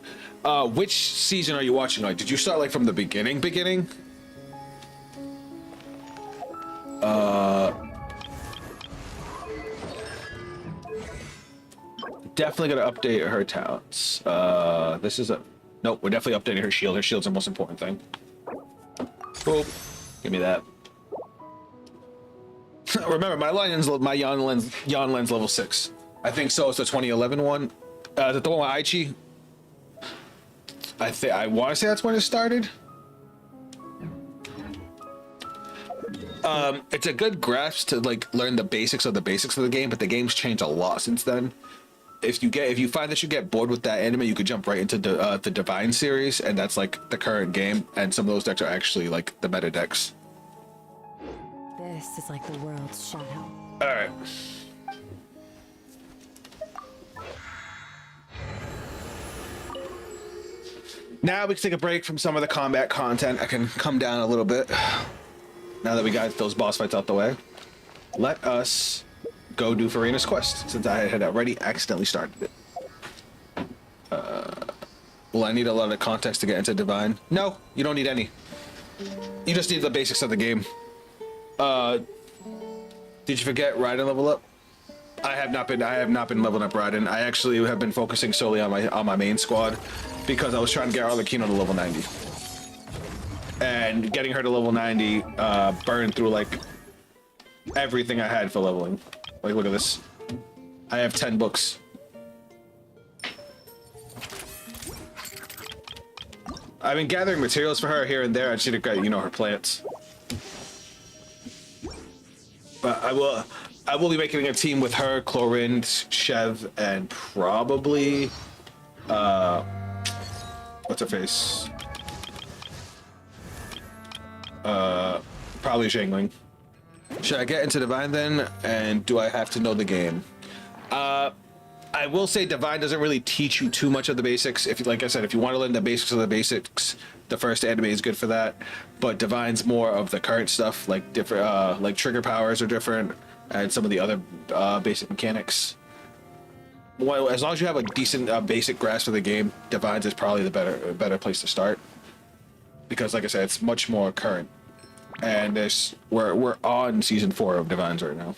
Which season are you watching? Like, did you start, like, from the beginning? Definitely gonna update her talents. This is a... Nope, we're definitely updating her shield. Her shield's the most important thing. Boop. Give me that. Remember, my Yan Len's level 6. I think so. It's the 2011 one. Is it the one with Aichi? I want to say that's when it started. It's a good grasp to like learn the basics of the game, but the game's changed a lot since then. If you find that you get bored with that anime, you could jump right into the Divine series, and that's like the current game. And some of those decks are actually like the meta decks. This is like the world's shadow. All right. Now we can take a break from some of the combat content. I can come down a little bit. Now that we got those boss fights out the way, let us go do Furina's quest, since I had already accidentally started it. Will I need a lot of context to get into Divine? No, you don't need any. You just need the basics of the game. Did you forget Raiden level up? I have not been leveling up Raiden. I actually have been focusing solely on my main squad because I was trying to get Arlecchino to level 90. And getting her to level 90 burned through like everything I had for leveling. Like, look at this. I have 10 books. I've been gathering materials for her here and there. I just need to get, you know, her plants. But I will be making a team with her, Chlorinde, Chev, and probably what's her face? Probably Zhangling. Should I get into Divine then? And do I have to know the game? I will say Divine doesn't really teach you too much of the basics. If, like I said, if you want to learn the basics of the basics, the first anime is good for that. But Divine's more of the current stuff, like different, like trigger powers are different, and some of the other basic mechanics. Well, as long as you have a decent basic grasp of the game, Divine's is probably the better place to start. Because, like I said, it's much more current. And we're on season 4 of Divines right now.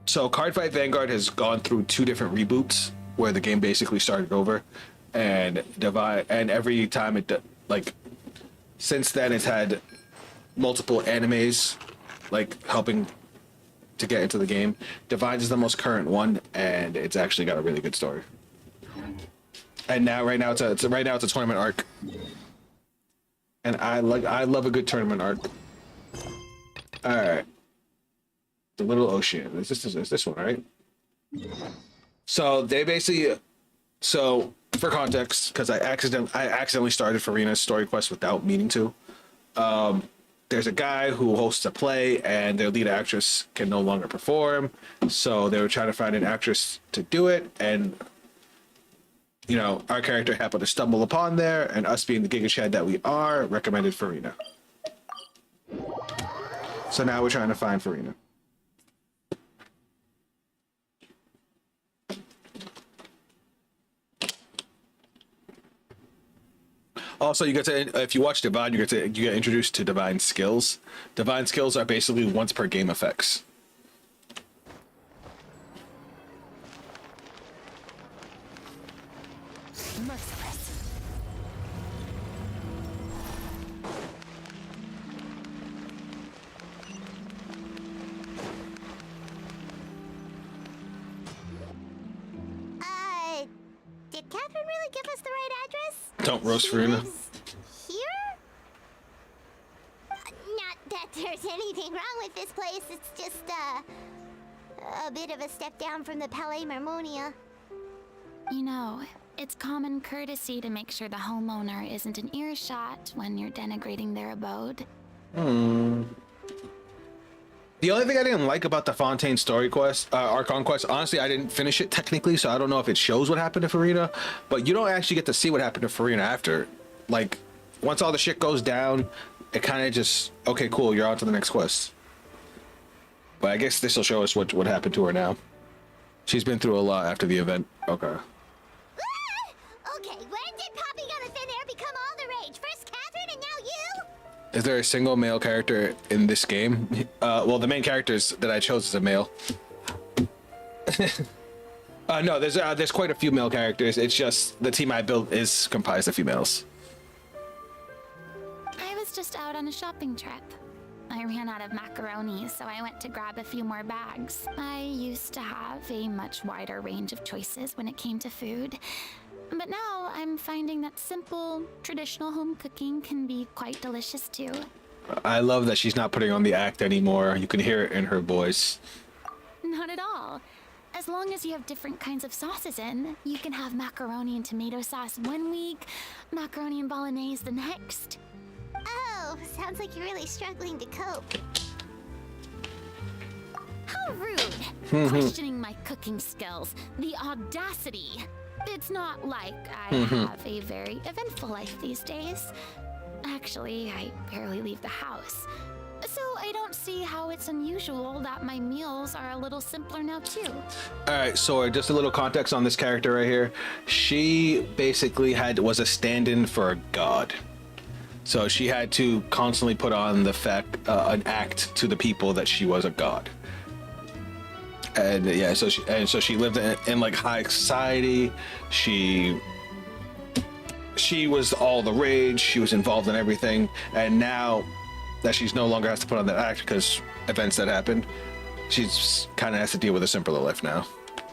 So Cardfight Vanguard has gone through 2 different reboots where the game basically started over, and Divine, and every time it like since then it's had multiple animes like helping to get into the game. Divines is the most current one, and it's actually got a really good story. And now right now it's a tournament arc. And I love a good tournament arc. All right, the Little Ocean. Is this one, right? So they basically, so for context, because I accidentally started Furina's story quest without meaning to. There's a guy who hosts a play, and their lead actress can no longer perform, so they were trying to find an actress to do it, and you know, our character happened to stumble upon there, and us being the Giga Chad that we are, recommended Furina. So now we're trying to find Furina. Also, you get to, if you watch Divine, you get introduced to Divine skills. Divine skills are basically once per game effects. Did Catherine really give us the right address? Don't roast Furina. Here? Not that there's anything wrong with this place. It's just a bit of a step down from the Palais Marmonia. You know, it's common courtesy to make sure the homeowner isn't in earshot when you're denigrating their abode. The only thing I didn't like about the Fontaine story quest, Archon quest, honestly, I didn't finish it technically, so I don't know if it shows what happened to Furina, but you don't actually get to see what happened to Furina after. Like, once all the shit goes down, it kind of just, okay, cool, you're on to the next quest. But I guess this will show us what happened to her now. She's been through a lot after the event. Okay. Okay, when did popping on a thin air become all the rage? First Catherine and now you? Is there a single male character in this game? Well, the main characters that I chose is a male. No, there's quite a few male characters. It's just the team I built is comprised of females. I was just out on a shopping trip. I ran out of macaroni, so I went to grab a few more bags. I used to have a much wider range of choices when it came to food. But now I'm finding that simple, traditional home cooking can be quite delicious too. I love that she's not putting on the act anymore. You can hear it in her voice. Not at all. As long as you have different kinds of sauces in, you can have macaroni and tomato sauce one week, macaroni and bolognese the next. Oh, sounds like you're really struggling to cope. How rude! Questioning my cooking skills. The audacity! It's not like I have a very eventful life these days. Actually, I barely leave the house. So I don't see how it's unusual that my meals are a little simpler now too. Alright, so just a little context on this character right here. She basically was a stand-in for a god. So she had to constantly put on an act to the people that she was a god. And yeah, so she lived in like high society. She was all the rage. She was involved in everything. And now that she's no longer has to put on that act because events that happened, she's kind of has to deal with a simpler life now.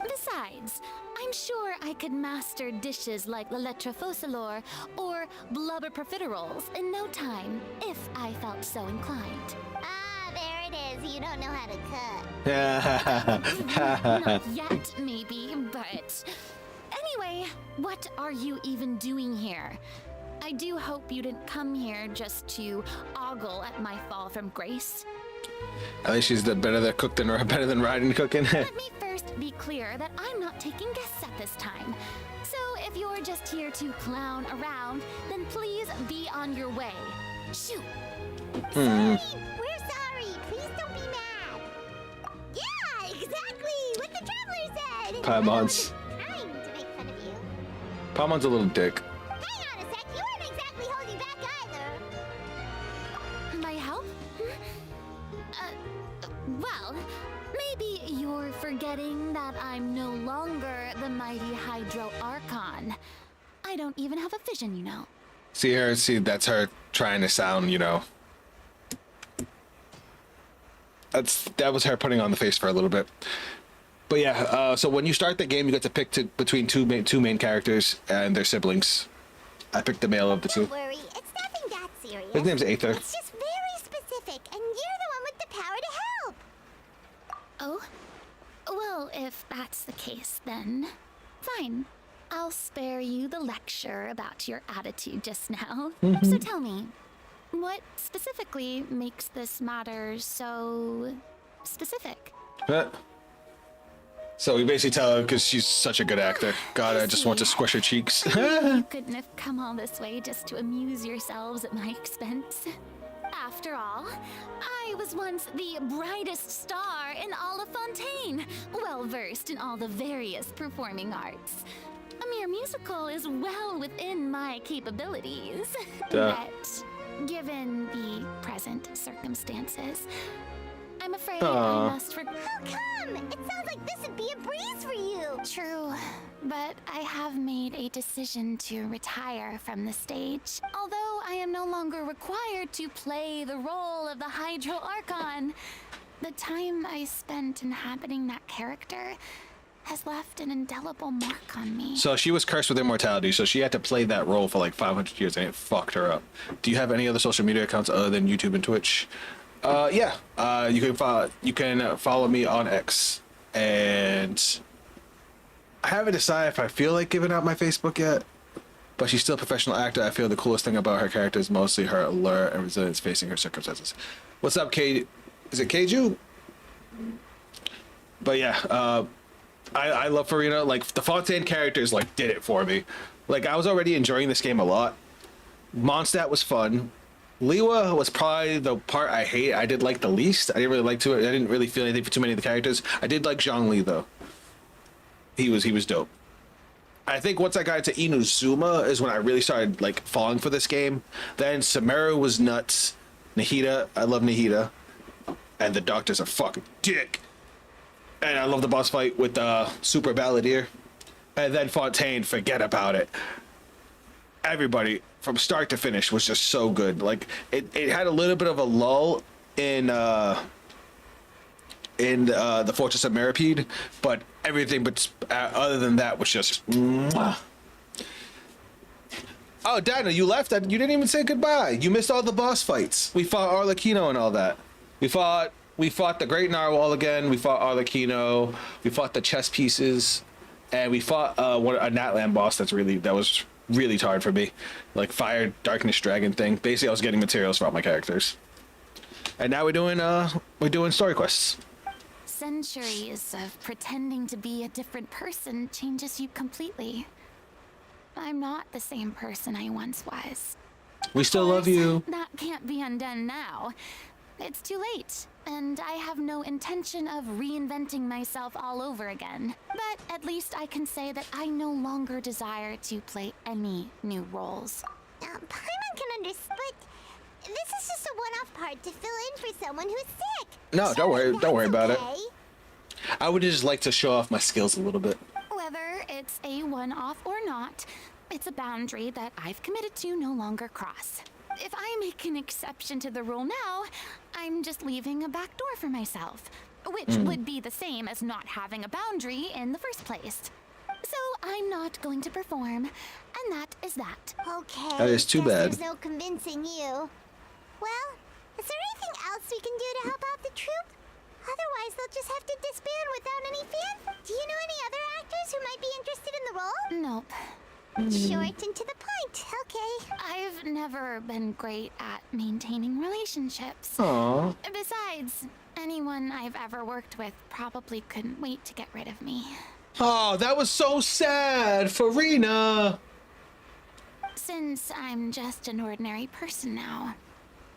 Besides, I'm sure I could master dishes like la lettre focilor or blubber profiteroles in no time if I felt so inclined. Ah, there it is. You don't know how to cook. Not yet, maybe, but... Anyway, what are you even doing here? I do hope you didn't come here just to ogle at my fall from grace. At least she's better than riding cooking. Let me first be clear that I'm not taking guests at this time. So if you're just here to clown around, then please be on your way. Shoot! Sorry, we're sorry. Please don't be mad. Yeah, exactly what the traveler said. Paimon's. Trying to make fun of you. Paimon's a little dick. Hang on a sec. You weren't exactly holding back either. My help? Well, maybe you're forgetting that I'm no longer the mighty Hydro Archon. I don't even have a vision, you know. See, that's her trying to sound, you know. That was her putting on the face for a little bit. But yeah, so when you start the game, you get to pick between two main characters and their siblings. I picked the male of the two. Don't worry, it's nothing that serious. His name's Aether. It's just very specific, and you're the one with the power to help. Oh? Well, if that's the case, then fine. I'll spare you the lecture about your attitude just now. So tell me, what specifically makes this matter so specific? So we basically tell her because she's such a good actor. God, I just want to squish her cheeks. You couldn't have come all this way just to amuse yourselves at my expense. After all, I was once the brightest star in all of Fontaine, well versed in all the various performing arts. A mere musical is well within my capabilities. But given the present circumstances, I'm afraid I must How come? It sounds like this would be a breeze for you. True, but I have made a decision to retire from the stage. Although I am no longer required to play the role of the Hydro Archon, the time I spent inhabiting that character has left an indelible mark on me. So she was cursed with immortality, so she had to play that role for like 500 years, and it fucked her up. Do you have any other social media accounts other than YouTube and Twitch? Yeah. You can follow me on X, and I haven't decided if I feel like giving out my Facebook yet, but she's still a professional actor. I feel the coolest thing about her character is mostly her allure and resilience facing her circumstances. What's up, K? Is it Keiju? But yeah, I love Furina. Like, the Fontaine characters, like, did it for me. Like, I was already enjoying this game a lot. Mondstadt was fun. Liwa was probably the part I hate. I did like the least. I didn't really like to it. I didn't really feel anything for too many of the characters. I did like Zhongli though. He was dope. I think once I got into Inuzuma is when I really started like falling for this game. Then Sumeru was nuts. Nahida, I love Nahida. And the doctor's a fucking dick. And I love the boss fight with the Super Balladeer. And then Fontaine, forget about it. Everybody from start to finish was just so good. Like it had a little bit of a lull in the Fortress of Meripede, but everything but other than that was just mwah. Oh, Dana, you left. You didn't even say goodbye. You missed all the boss fights. We fought Arlecchino and all that. We fought the Great Narwhal again. We fought Arlecchino. We fought the chess pieces, and we fought a Natlan boss that was really hard for me, like Fire Darkness Dragon thing. Basically, I was getting materials for all my characters, and now we're doing story quests. Centuries of pretending to be a different person changes you completely. I'm not the same person I once was. We still love you. That can't be undone now. It's too late, and I have no intention of reinventing myself all over again. But at least I can say that I no longer desire to play any new roles. Paimon can understand, but this is just a one-off part to fill in for someone who's sick. No, don't worry about it. Okay. I would just like to show off my skills a little bit. Whether it's a one-off or not, it's a boundary that I've committed to no longer cross. If I make an exception to the rule now, I'm just leaving a back door for myself, which would be the same as not having a boundary in the first place. So I'm not going to perform, and that is that. Okay. That is too guess bad. There's no convincing you. Well, is there anything else we can do to help out the troupe? Otherwise, they'll just have to disband without any fans. Do you know any other actors who might be interested in the role? Nope. Short and to the point. Okay. I've never been great at maintaining relationships. Aww. Besides, anyone I've ever worked with probably couldn't wait to get rid of me. Oh, that was so sad, Furina. Since I'm just an ordinary person now,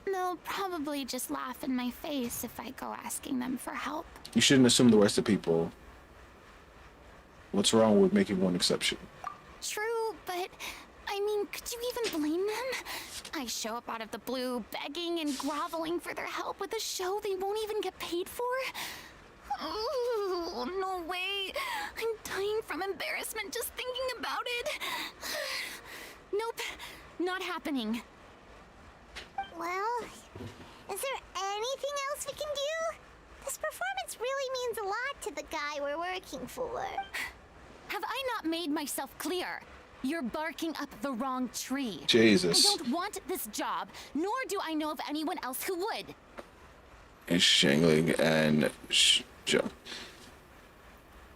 they'll probably just laugh in my face if I go asking them for help. You shouldn't assume the worst of people. What's wrong with making one exception? True, but I mean, could you even blame them? I show up out of the blue, begging and groveling for their help with a show they won't even get paid for? Oh, no way. I'm dying from embarrassment just thinking about it. Nope, not happening. Well, is there anything else we can do? This performance really means a lot to the guy we're working for. Have I not made myself clear? You're barking up the wrong tree. Jesus. I don't want this job, nor do I know of anyone else who would. And Shangling and Joe.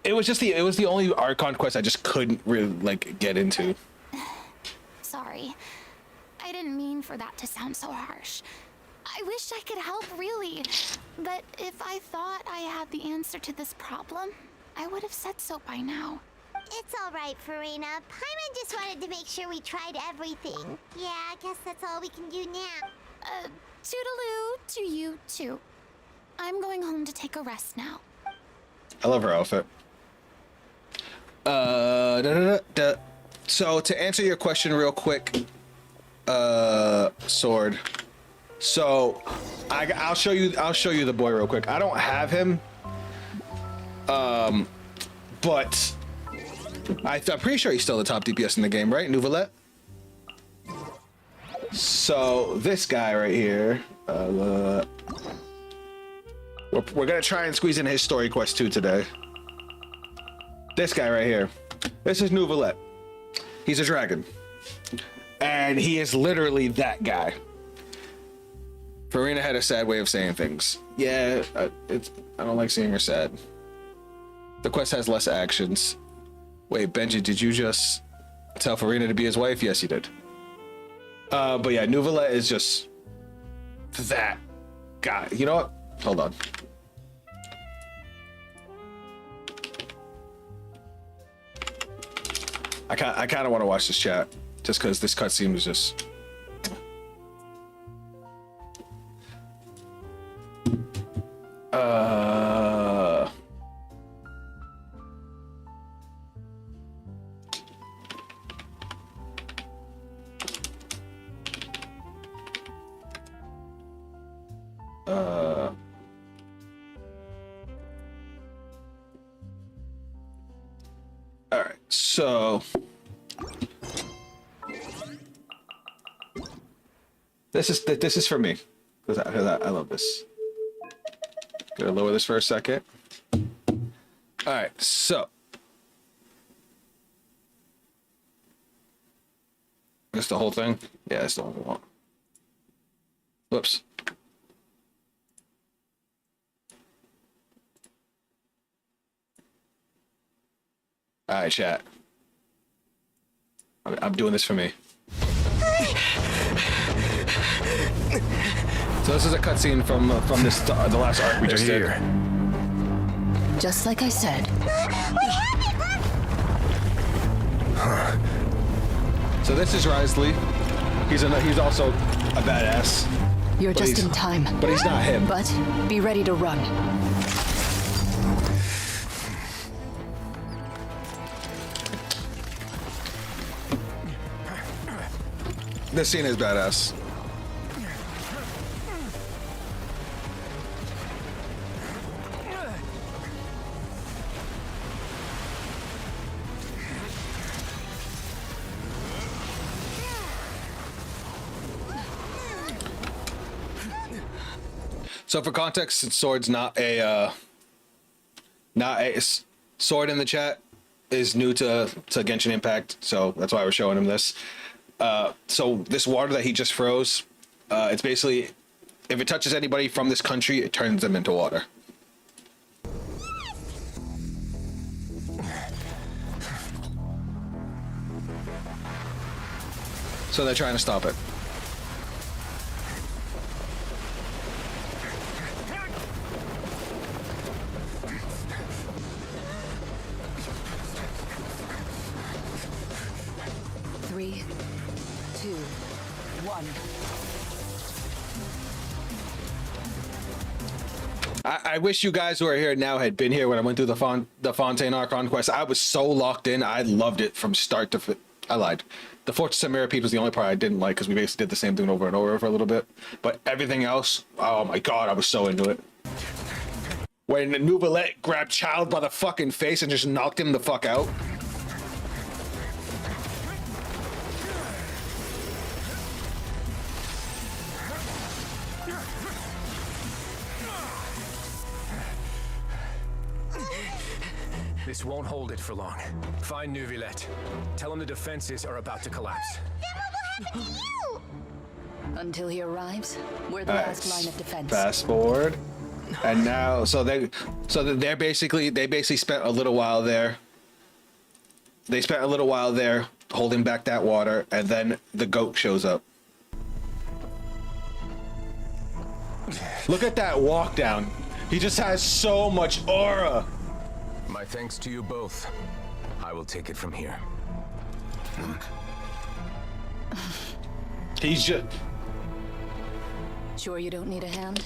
It was the only Archon quest I just couldn't really like get into. Sorry. I didn't mean for that to sound so harsh. I wish I could help, really. But if I thought I had the answer to this problem, I would have said so by now. It's all right, Furina. Paimon just wanted to make sure we tried everything. Yeah, I guess that's all we can do now. Toodaloo to you, too. I'm going home to take a rest now. I love her outfit. So to answer your question real quick, Sword. So I'll show you the boy real quick. I don't have him. But I'm pretty sure he's still the top DPS in the game, right? Neuvillete? So this guy right here, we're gonna try and squeeze in his story quest too today. This guy right here, this is Neuvillete. He's a dragon, and he is literally that guy. Furina had a sad way of saying things. Yeah, I don't like seeing her sad. The quest has less actions. Wait, Benji, did you just tell Furina to be his wife? Yes, he did. But yeah, Neuvillete is just that guy. You know what? Hold on. I kind of want to watch this chat just because this cutscene was just. All right, so this is for me because I love this. Gonna lower this for a second. All right, so that's the whole thing. Yeah, that's the whole one. Whoops. All right, chat. I'm doing this for me. So this is a cutscene from this the last arc we just did. Just like I said. So this is Risley. He's also a badass. You're just in time. But he's not him. But be ready to run. This scene is badass. So for context, Sword's not a Sword in the chat is new to Genshin Impact, so that's why we're showing him this. So this water that he just froze, it's basically, if it touches anybody from this country, it turns them into water. So they're trying to stop it. Three, two, one. I wish you guys who are here now had been here when I went through the Fontaine Archon quest. I was so locked in. I loved it from start to finish. I lied. The Fortress of Mirror was the only part I didn't like because we basically did the same thing over and over for a little bit. But everything else, oh my god, I was so into it. When Neuvillete grabbed Child by the fucking face and just knocked him the fuck out. This won't hold it for long. Find Neuvillete. Tell him the defenses are about to collapse. Then what will happen to you? Until he arrives, we're the last line of defense. Fast forward, and now they basically spent a little while there. They spent a little while there holding back that water, and then the goat shows up. Look at that walk down. He just has so much aura. My thanks to you both. I will take it from here. He's just... Sure you don't need a hand?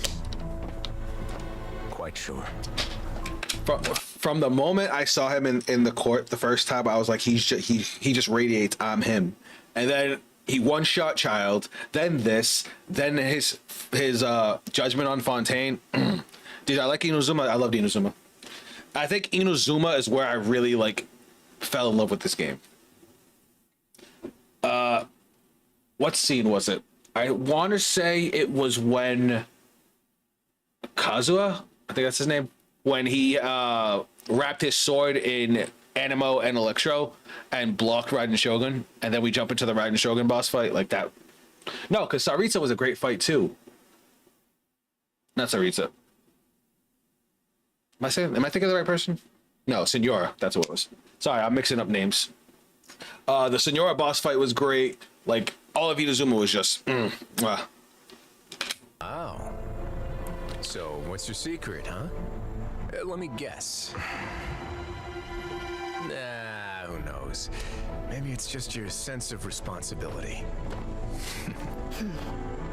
Quite sure. From the moment I saw him in the court the first time, I was like, he just radiates, I'm him. And then he one-shot Child, then this, then his judgment on Fontaine. Dude, I like Inazuma. I loved Inazuma. I think Inazuma is where I really fell in love with this game. What scene was it? I want to say it was when Kazuha, I think that's his name, when he wrapped his sword in Animo and Electro and blocked Raiden Shogun, and then we jump into the Raiden Shogun boss fight like that. No, because Saritsa was a great fight too. Not Saritsa. Am I thinking of the right person? No, Senora. That's what it was. Sorry, I'm mixing up names. The Senora boss fight was great. Like, all of Itazuma was just... Oh. So, what's your secret, huh? Let me guess. Nah, who knows? Maybe it's just your sense of responsibility.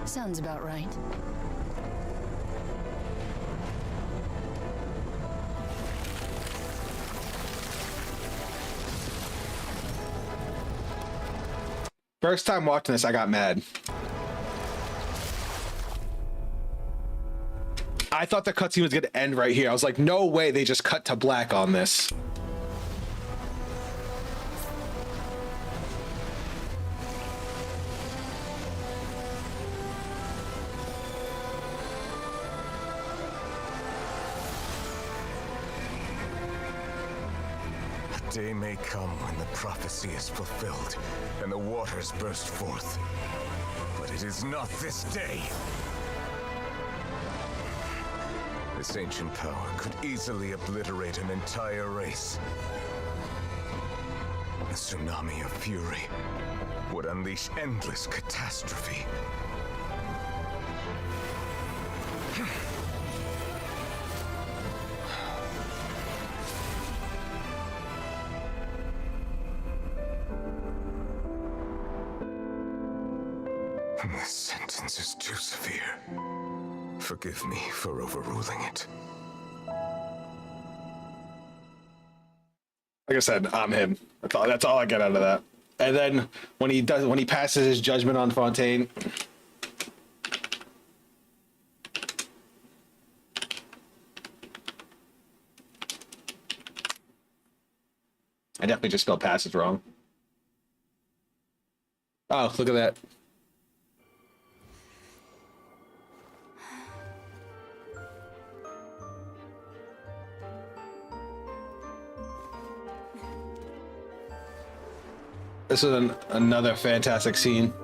Sounds about right. First time watching this, I got mad. I thought the cutscene was gonna end right here. I was like, no way they just cut to black on this. A day may come when the prophecy is fulfilled and the waters burst forth. But it is not this day. This ancient power could easily obliterate an entire race. A tsunami of fury would unleash endless catastrophe. This sentence is too severe. Forgive me for overruling it. Like I said, I'm him. That's all I get out of that. And then when he passes his judgment on Fontaine, I definitely just spelled passes wrong. Oh, look at that. This is another fantastic scene.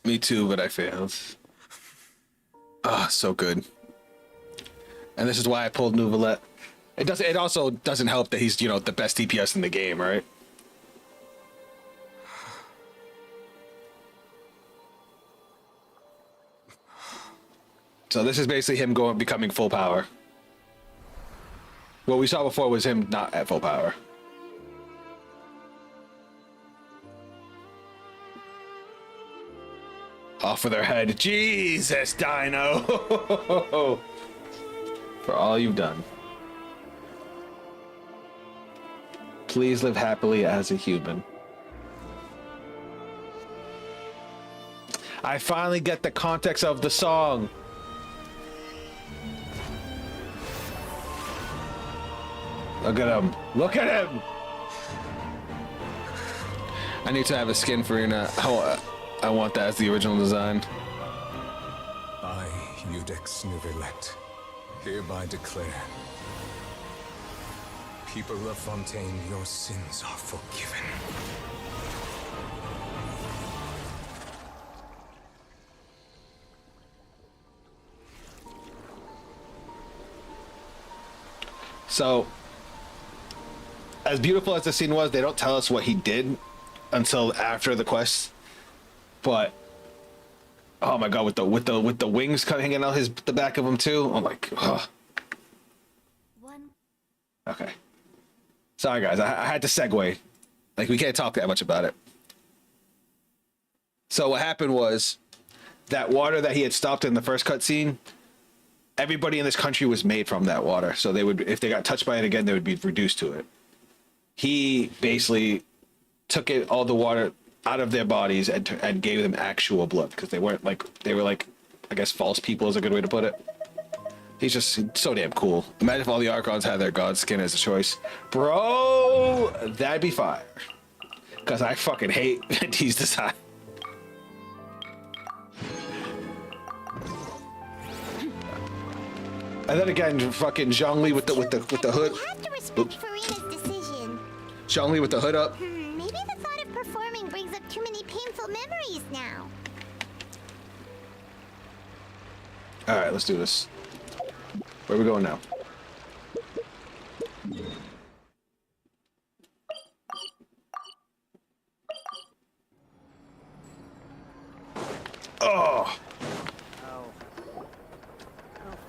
Me too, but I failed. Ah, so good. And this is why I pulled Neuvillete. It also doesn't help that he's, the best DPS in the game, right? So this is basically him becoming full power. What we saw before was him not at full power. Off of their head. Jesus, Dino! For all you've done. Please live happily as a human. I finally get the context of the song. Look at him. Look at him! I need to have a skin for Furina. I want that as the original design. I, Iudex Neuvillete, hereby declare, people of Fontaine, your sins are forgiven. So, as beautiful as the scene was, they don't tell us what he did until after the quest. But oh my god, with the wings hanging out the back of him too. I'm like, oh. Okay. Sorry guys, I had to segue. Like, we can't talk that much about it. So what happened was that water that he had stopped in the first cutscene, everybody in this country was made from that water. So they would, if they got touched by it again, they would be reduced to it. He basically took all the water out of their bodies and gave them actual blood, because they were like, I guess false people is a good way to put it. He's just so damn cool. Imagine if all the Archons had their god skin as a choice. Bro, that'd be fire. Because I fucking hate Venti's design. And then again, fucking Zhongli with the hood. We have to respect Furina's decision. Zhongli with the hood up. Maybe the thought of performing brings up too many painful memories now. All right, let's do this. Where are we going now? Oh. I'll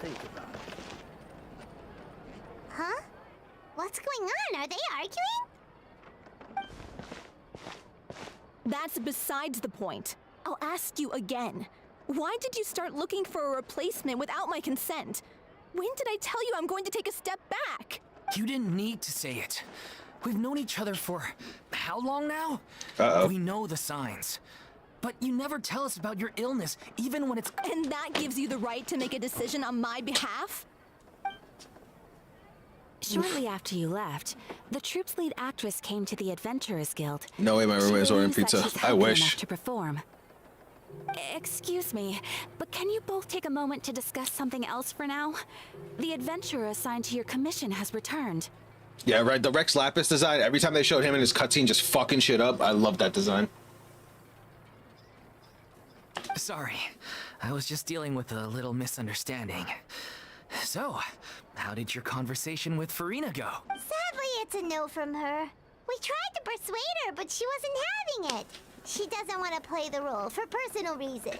think about it. Huh? What's going on? Are they arguing? That's besides the point. I'll ask you again. Why did you start looking for a replacement without my consent? When did I tell you I'm going to take a step back? You didn't need to say it. We've known each other for how long now? Uh-oh. We know the signs. But you never tell us about your illness, even when it's... And that gives you the right to make a decision on my behalf? Shortly after you left, the troop's lead actress came to the Adventurers Guild. No way my roommate's ordering She believes that pizza. she's I healthy wish. enough to perform. Excuse me, but can you both take a moment to discuss something else for now? The adventurer assigned to your commission has returned. Yeah, right. The Rex Lapis design, every time they showed him in his cutscene just fucking shit up, I love that design. Sorry, I was just dealing with a little misunderstanding. So, how did your conversation with Furina go? Sadly, it's a no from her. We tried to persuade her, but she wasn't having it. She doesn't want to play the role for personal reasons.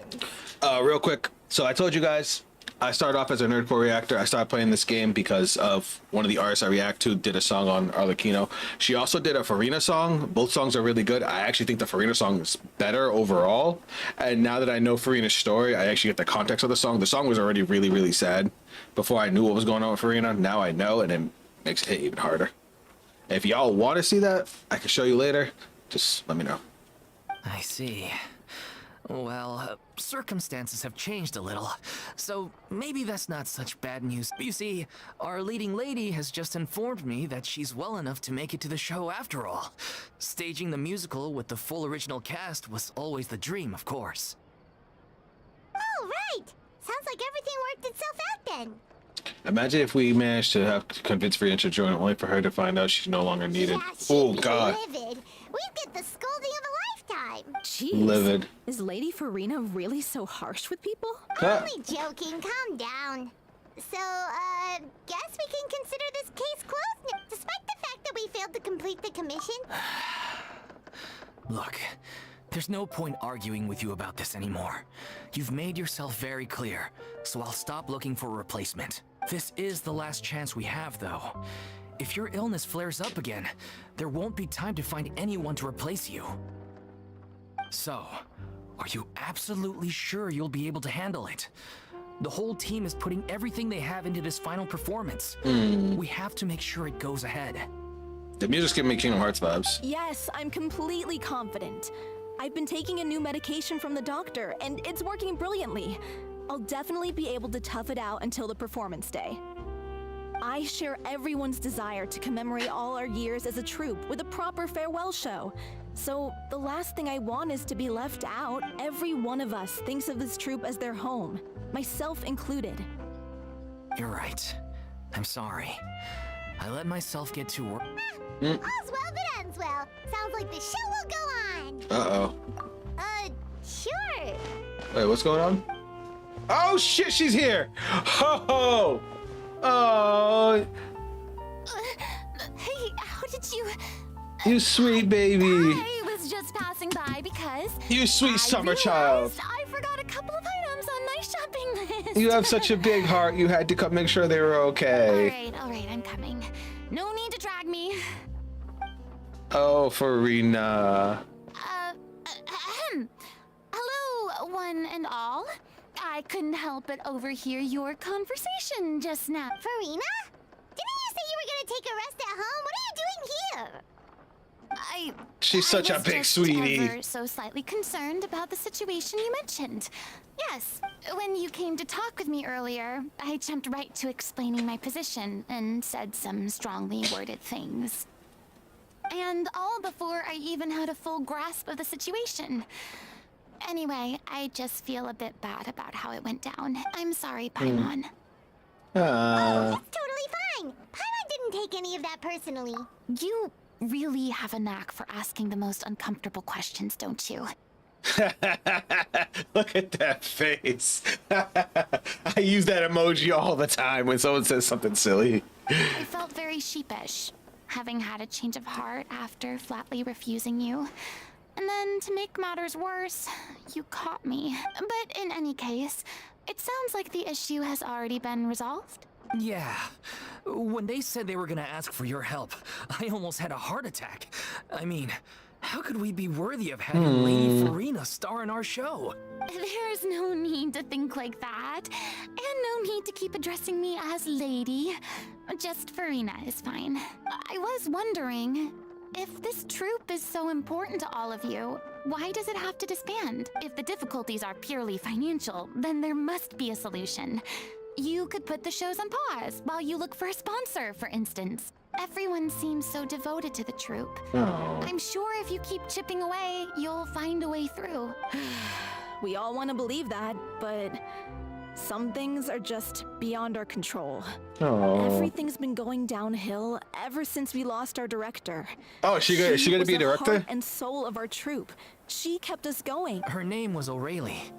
Real quick. So I told you guys, I started off as a nerdcore reactor. I started playing this game because of one of the artists I react to did a song on Arlecchino. She also did a Furina song. Both songs are really good. I actually think the Furina song is better overall. And now that I know Furina's story, I actually get the context of the song. The song was already really, really sad before I knew what was going on with Furina. Now I know, and it makes it hit even harder. If y'all want to see that, I can show you later. Just let me know. I see. Well, circumstances have changed a little, so maybe that's not such bad news. You see, our leading lady has just informed me that she's well enough to make it to the show after all. Staging the musical with the full original cast was always the dream, of course. Oh, right! Sounds like everything worked itself out then. Imagine if we managed to have convince Furina to join, only for her to find out she's no longer needed. Yeah, Oh God! Livid. We'd get the scolding of a lifetime. Jeez. Livid. Is Lady Furina really so harsh with people? Only joking. Calm down. So, guess we can consider this case closed, despite the fact that we failed to complete the commission. Look, there's no point arguing with you about this anymore. You've made yourself very clear, so I'll stop looking for a replacement. This is the last chance we have, though. If your illness flares up again, there won't be time to find anyone to replace you. So, are you absolutely sure you'll be able to handle it? The whole team is putting everything they have into this final performance. We have to make sure it goes ahead. The music's giving me Kingdom Hearts vibes. Yes, I'm completely confident. I've been taking a new medication from the doctor, and it's working brilliantly. I'll definitely be able to tough it out until the performance day. I share everyone's desire to commemorate all our years as a troupe with a proper farewell show. So, the last thing I want is to be left out. Every one of us thinks of this troupe as their home, myself included. You're right. I'm sorry. I let myself get too work. All's well that ends well. Sounds like the show will go on. Uh-oh. Sure. Wait, what's going on? Oh shit, she's here! Ho ho! Oh, Hey, how did you... you sweet baby. I was just passing by because... You sweet I summer child. realized I forgot a couple of items on my shopping list. You have such a big heart, you had to come make sure they were okay. All right, I'm coming. No need to drag me. Oh, Furina. Hello, one and all. I couldn't help but overhear your conversation just now. Furina? Didn't you say you were gonna take a rest at home? What are you doing here? She's such a was big just sweetie. ever so slightly concerned about the situation you mentioned. Yes, when you came to talk with me earlier, I jumped right to explaining my position and said some strongly worded things. And all before I even had a full grasp of the situation. Anyway, I just feel a bit bad about how it went down. I'm sorry, Paimon. Oh, that's totally fine. Paimon didn't take any of that personally. You really have a knack for asking the most uncomfortable questions, don't you? Look at that face. I use that emoji all the time when someone says something silly. I felt very sheepish, having had a change of heart after flatly refusing you. And then, to make matters worse, you caught me. But in any case, it sounds like the issue has already been resolved. Yeah. When they said they were gonna ask for your help, I almost had a heart attack. I mean, how could we be worthy of having Lady Furina star in our show? There's no need to think like that. And no need to keep addressing me as lady. Just Furina is fine. I was wondering, if this troupe is so important to all of you, why does it have to disband? If the difficulties are purely financial, then there must be a solution. You could put the shows on pause while you look for a sponsor, for instance. Everyone seems so devoted to the troupe. I'm sure if you keep chipping away, you'll find a way through. We all want to believe that, but some things are just beyond our control. Everything's been going downhill ever since we lost our director. Oh, she gonna be a director? Heart and soul of our troupe. She kept us going. Her name was O'Reilly,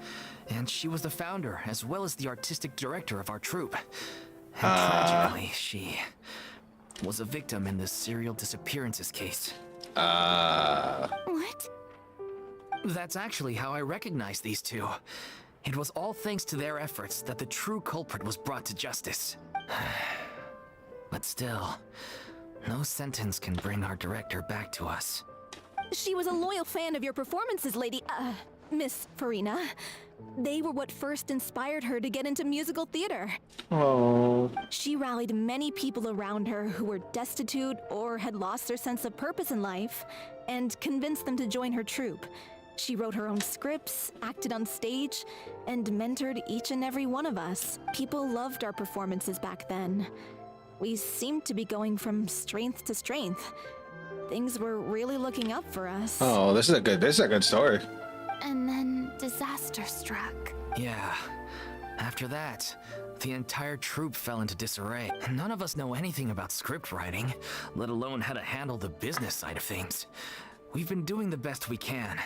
and she was the founder as well as the artistic director of our troupe. And tragically, she was a victim in this serial disappearances case. What? That's actually how I recognized these two. It was all thanks to their efforts that the true culprit was brought to justice. But still, no sentence can bring our director back to us. She was a loyal fan of your performances, Miss Furina. They were what first inspired her to get into musical theater. She rallied many people around her who were destitute or had lost their sense of purpose in life, and convinced them to join her troupe. She wrote her own scripts, acted on stage, and mentored each and every one of us. People loved our performances back then. We seemed to be going from strength to strength. Things were really looking up for us. Oh, this is a good story. And then disaster struck. Yeah. After that, the entire troupe fell into disarray. None of us know anything about script writing, let alone how to handle the business side of things. We've been doing the best we can,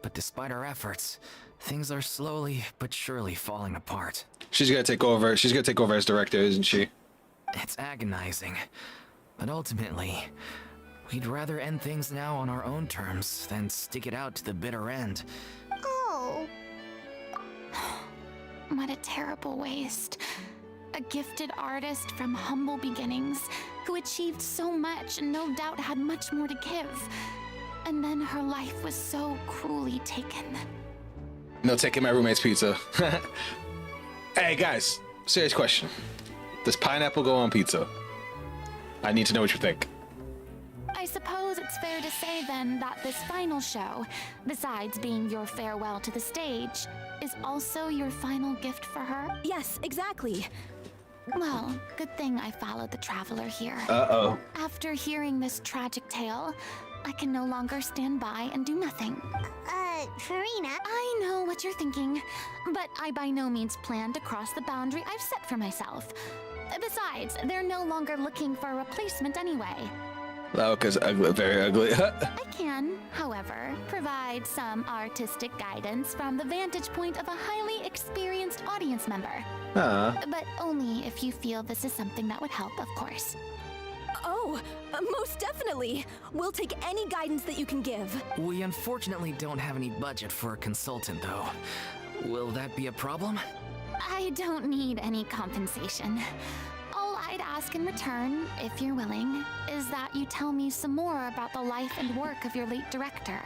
but despite our efforts, things are slowly but surely falling apart. She's gonna take over. She's gonna take over as director, isn't she? It's agonizing, but ultimately, we'd rather end things now on our own terms than stick it out to the bitter end. Oh. What a terrible waste. A gifted artist from humble beginnings who achieved so much and no doubt had much more to give. And then her life was so cruelly taken. No taking my roommate's pizza. Hey guys, serious question. Does pineapple go on pizza? I need to know what you think. I suppose it's fair to say then that this final show, besides being your farewell to the stage, is also your final gift for her? Yes, exactly. Well, good thing I followed the traveler here. Uh-oh. After hearing this tragic tale, I can no longer stand by and do nothing. Furina? I know what you're thinking, but I by no means plan to cross the boundary I've set for myself. Besides, they're no longer looking for a replacement anyway. Laoka's ugly, very ugly. I can, however, provide some artistic guidance from the vantage point of a highly experienced audience member. But only if you feel this is something that would help, of course. Oh, most definitely. We'll take any guidance that you can give. We unfortunately don't have any budget for a consultant, though. Will that be a problem? I don't need any compensation. All I'd ask in return, if you're willing, is that you tell me some more about the life and work of your late director.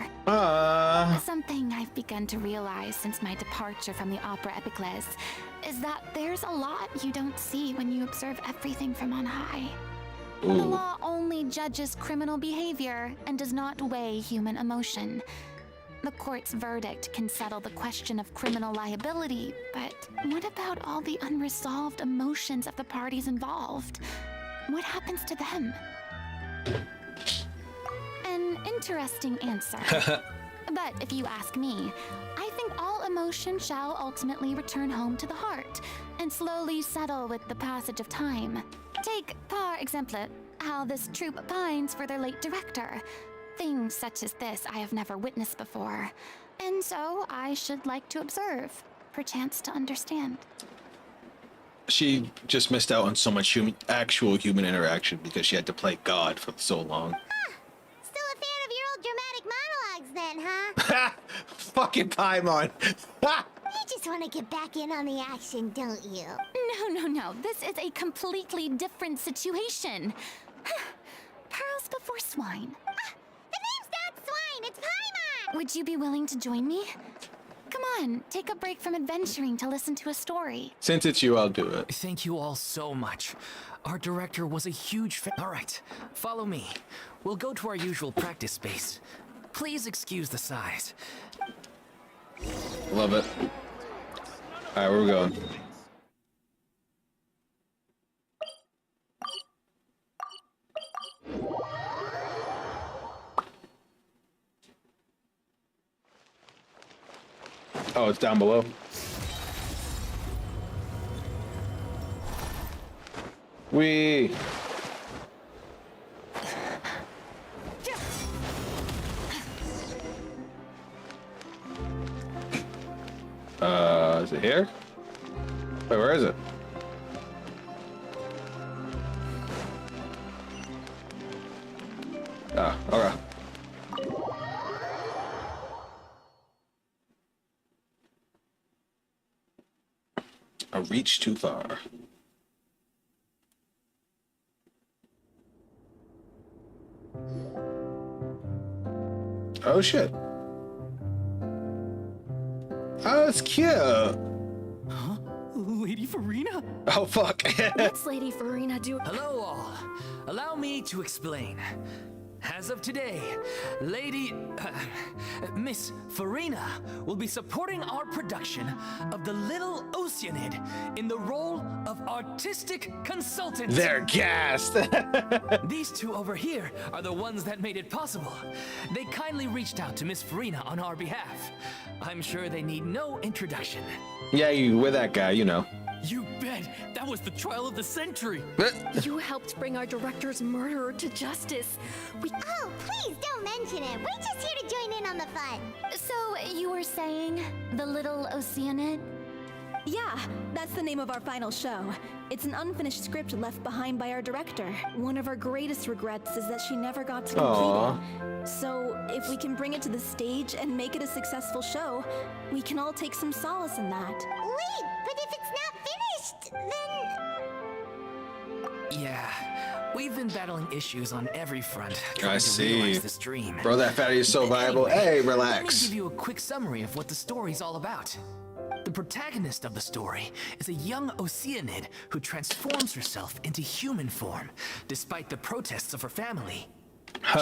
Something I've begun to realize since my departure from the Opera Epiclese is that there's a lot you don't see when you observe everything from on high. The law only judges criminal behavior and does not weigh human emotion. The court's verdict can settle the question of criminal liability, but what about all the unresolved emotions of the parties involved? What happens to them? An interesting answer. But if you ask me, I think all emotion shall ultimately return home to the heart and slowly settle with the passage of time. Take, par exemple, how this troupe pines for their late director. Things such as this I have never witnessed before, and so I should like to observe, perchance to understand. She just missed out on so much actual human interaction because she had to play God for so long. Still a fan of your old dramatic monologues then, huh? Fucking Paimon. You just want to get back in on the action, don't you? No. This is a completely different situation. Pearls before swine. The name's not Swine, it's Paimon! Would you be willing to join me? Come on, take a break from adventuring to listen to a story. Since it's you, I'll do it. Thank you all so much. Our director was a huge fan. All right, follow me. We'll go to our usual practice space. Please excuse the size. Love it. Alright, where we going? Oh, it's down below. Wee. Is it here? Wait, where is it? Ah, alright. I reached too far. Oh shit. Oh, it's cute. Huh? Lady Furina? Oh fuck. What's Lady Furina do? Hello all. Allow me to explain. As of today, Miss Furina will be supporting our production of The Little Oceanid in the role of artistic consultant. They're gassed. These two over here are the ones that made it possible. They kindly reached out to Miss Furina on our behalf. I'm sure they need no introduction. Yeah, we're that guy, you know. You bet! That was the trial of the century! You helped bring our director's murderer to justice. Oh, please don't mention it. We're just here to join in on the fun. So, you were saying The Little Oceanid? Yeah, that's the name of our final show. It's an unfinished script left behind by our director. One of our greatest regrets is that she never got to complete it. So, if we can bring it to the stage and make it a successful show, we can all take some solace in that. Wait, but if it's not finished, then... Yeah, we've been battling issues on every front. I trying to see. realize this dream. Bro, that fatty is so viable. Hey, Let me relax. give you a quick summary of what the story's all about. The protagonist of the story is a young Oceanid who transforms herself into human form, despite the protests of her family.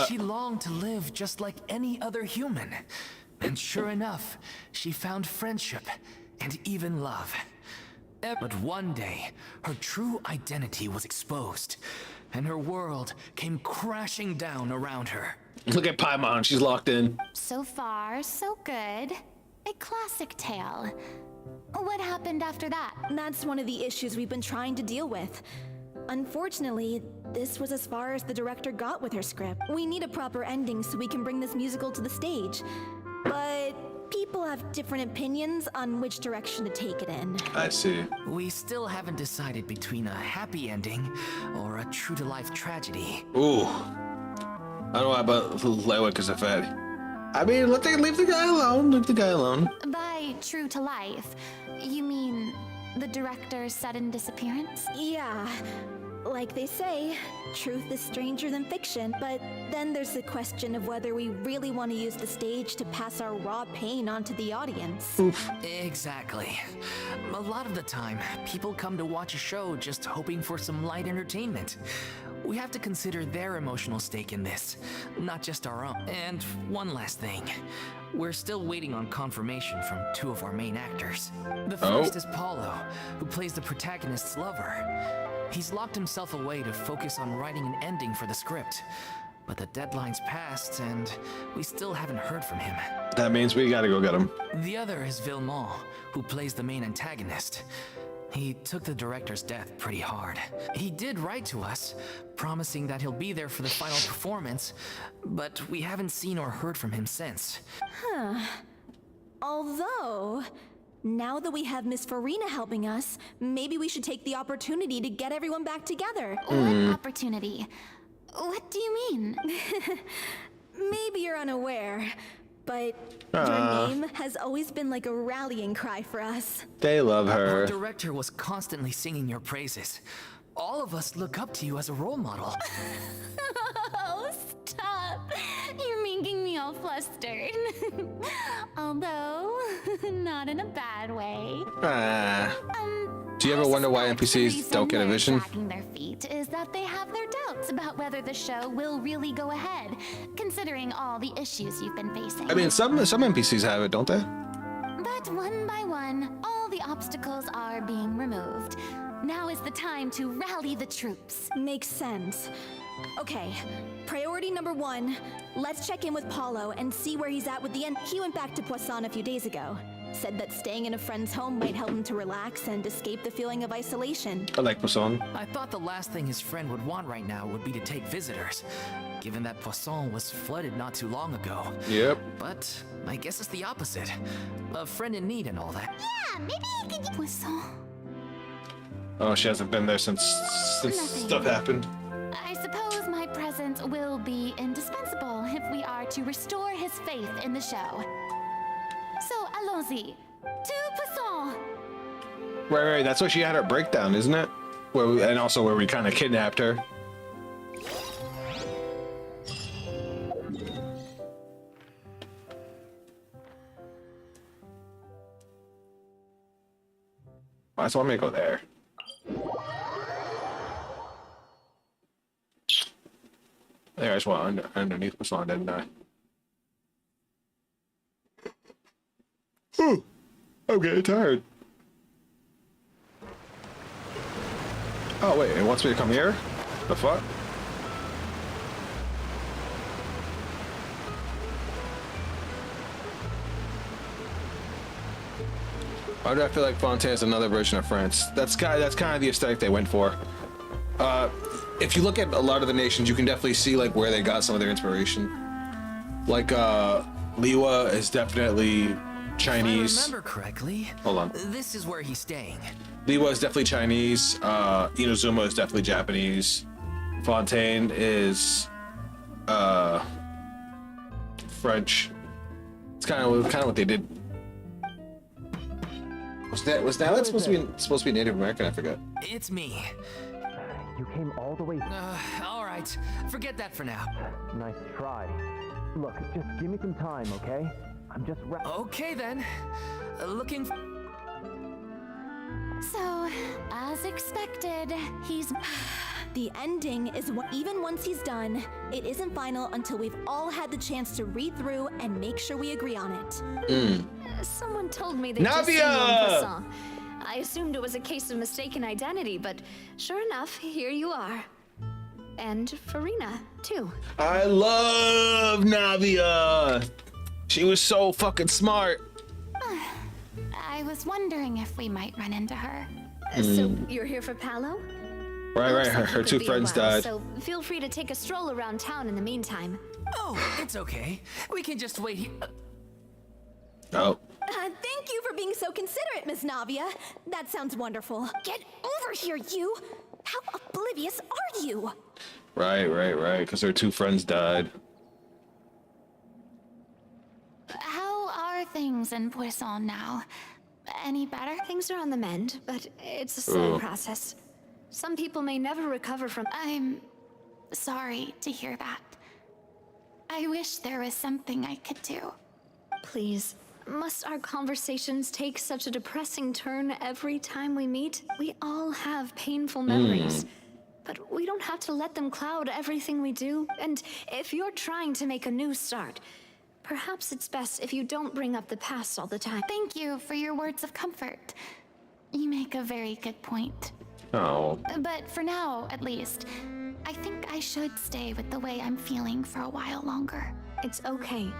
She longed to live just like any other human. And sure enough, she found friendship and even love. But one day, her true identity was exposed, and her world came crashing down around her. Look at Paimon, she's locked in. So far, so good. A classic tale. What happened after that? That's one of the issues we've been trying to deal with. Unfortunately, this was as far as the director got with her script. We need a proper ending so we can bring this musical to the stage. But people have different opinions on which direction to take it in. I see. We still haven't decided between a happy ending or a true-to-life tragedy. Ooh. I don't know about Lewick as a fatty. I mean, leave the guy alone. Leave the guy alone. By true to life, you mean the director's sudden disappearance? Yeah. Like they say, truth is stranger than fiction, but then there's the question of whether we really want to use the stage to pass our raw pain onto the audience. Exactly. A lot of the time, people come to watch a show just hoping for some light entertainment. We have to consider their emotional stake in this, not just our own. And one last thing. We're still waiting on confirmation from 2 of our main actors. The first is Paulo, who plays the protagonist's lover. He's locked himself away to focus on writing an ending for the script. But the deadline's passed, and we still haven't heard from him. That means we gotta go get him. The other is Villemont, who plays the main antagonist. He took the director's death pretty hard. He did write to us, promising that he'll be there for the final performance, but we haven't seen or heard from him since. Although, now that we have Miss Furina helping us, maybe we should take the opportunity to get everyone back together. What opportunity? What do you mean? Maybe you're unaware, but your name has always been like a rallying cry for us. They love Our her. director was constantly singing your praises. All of us look up to you as a role model. Oh, stop! You're making me all flustered. Although, not in a bad way. Do you ever wonder why NPCs don't get a vision? Dragging their feet is that they have their doubts about whether the show will really go ahead, considering all the issues you've been facing. I mean, some NPCs have it, don't they? But one by one, all the obstacles are being removed. Now is the time to rally the troops. Makes sense. Okay, priority number 1, let's check in with Paulo and see where he's at with the end. He went back to Poisson a few days ago. Said that staying in a friend's home might help him to relax and escape the feeling of isolation. I like Poisson. I thought the last thing his friend would want right now would be to take visitors, given that Poisson was flooded not too long ago. Yep. But I guess it's the opposite. A friend in need and all that. Yeah, maybe you could do Poisson. Oh, she hasn't been there since stuff happened. I suppose my presence will be indispensable if we are to restore his faith in the show. So, allons-y. To Poisson! Right. That's where she had her breakdown, isn't it? And also where we kind of kidnapped her. I just want me to go there. There, I just went underneath Poisson, didn't I? Ooh, I'm getting tired. Oh wait, it wants me to come here? The fuck? Why do I feel like Fontaine is another version of France? That's kind of the aesthetic they went for. If you look at a lot of the nations, you can definitely see like where they got some of their inspiration. Like Liwa is definitely Chinese. If I remember correctly, hold on. This is where he's staying. Liwa is definitely Chinese. Inazuma is definitely Japanese. Fontaine is French. It's kind of what they did. Was that supposed to be Native American? I forgot. It's me. You came all the way. All right. Forget that for now. Nice try. Look, just give me some time, okay? I'm just Okay then. Looking. So, as expected, he's. The ending is even once he's done, it isn't final until we've all had the chance to read through and make sure we agree on it. Someone told me they just seen one Poisson. I assumed it was a case of mistaken identity, but sure enough, here you are. And Furina, too. I love Navia. She was so fucking smart. I was wondering if we might run into her. So you're here for Paolo? Right. Her two friends died. So feel free to take a stroll around town in the meantime. Oh, it's okay. We can just wait here. Oh. Thank you for being so considerate, Miss Navia. That sounds wonderful. Get over here, you! How oblivious are you? Right. Because her two friends died. How are things in Poisson now? Any better? Things are on the mend, but it's a slow process. Some people may never recover from. I'm sorry to hear that. I wish there was something I could do. Please, must our conversations take such a depressing turn every time we meet? We all have painful memories, but we don't have to let them cloud everything we do. And if you're trying to make a new start, perhaps it's best if you don't bring up the past all the time. Thank you for your words of comfort. You make a very good point. Oh. But for now, at least, I think I should stay with the way I'm feeling for a while longer. It's okay.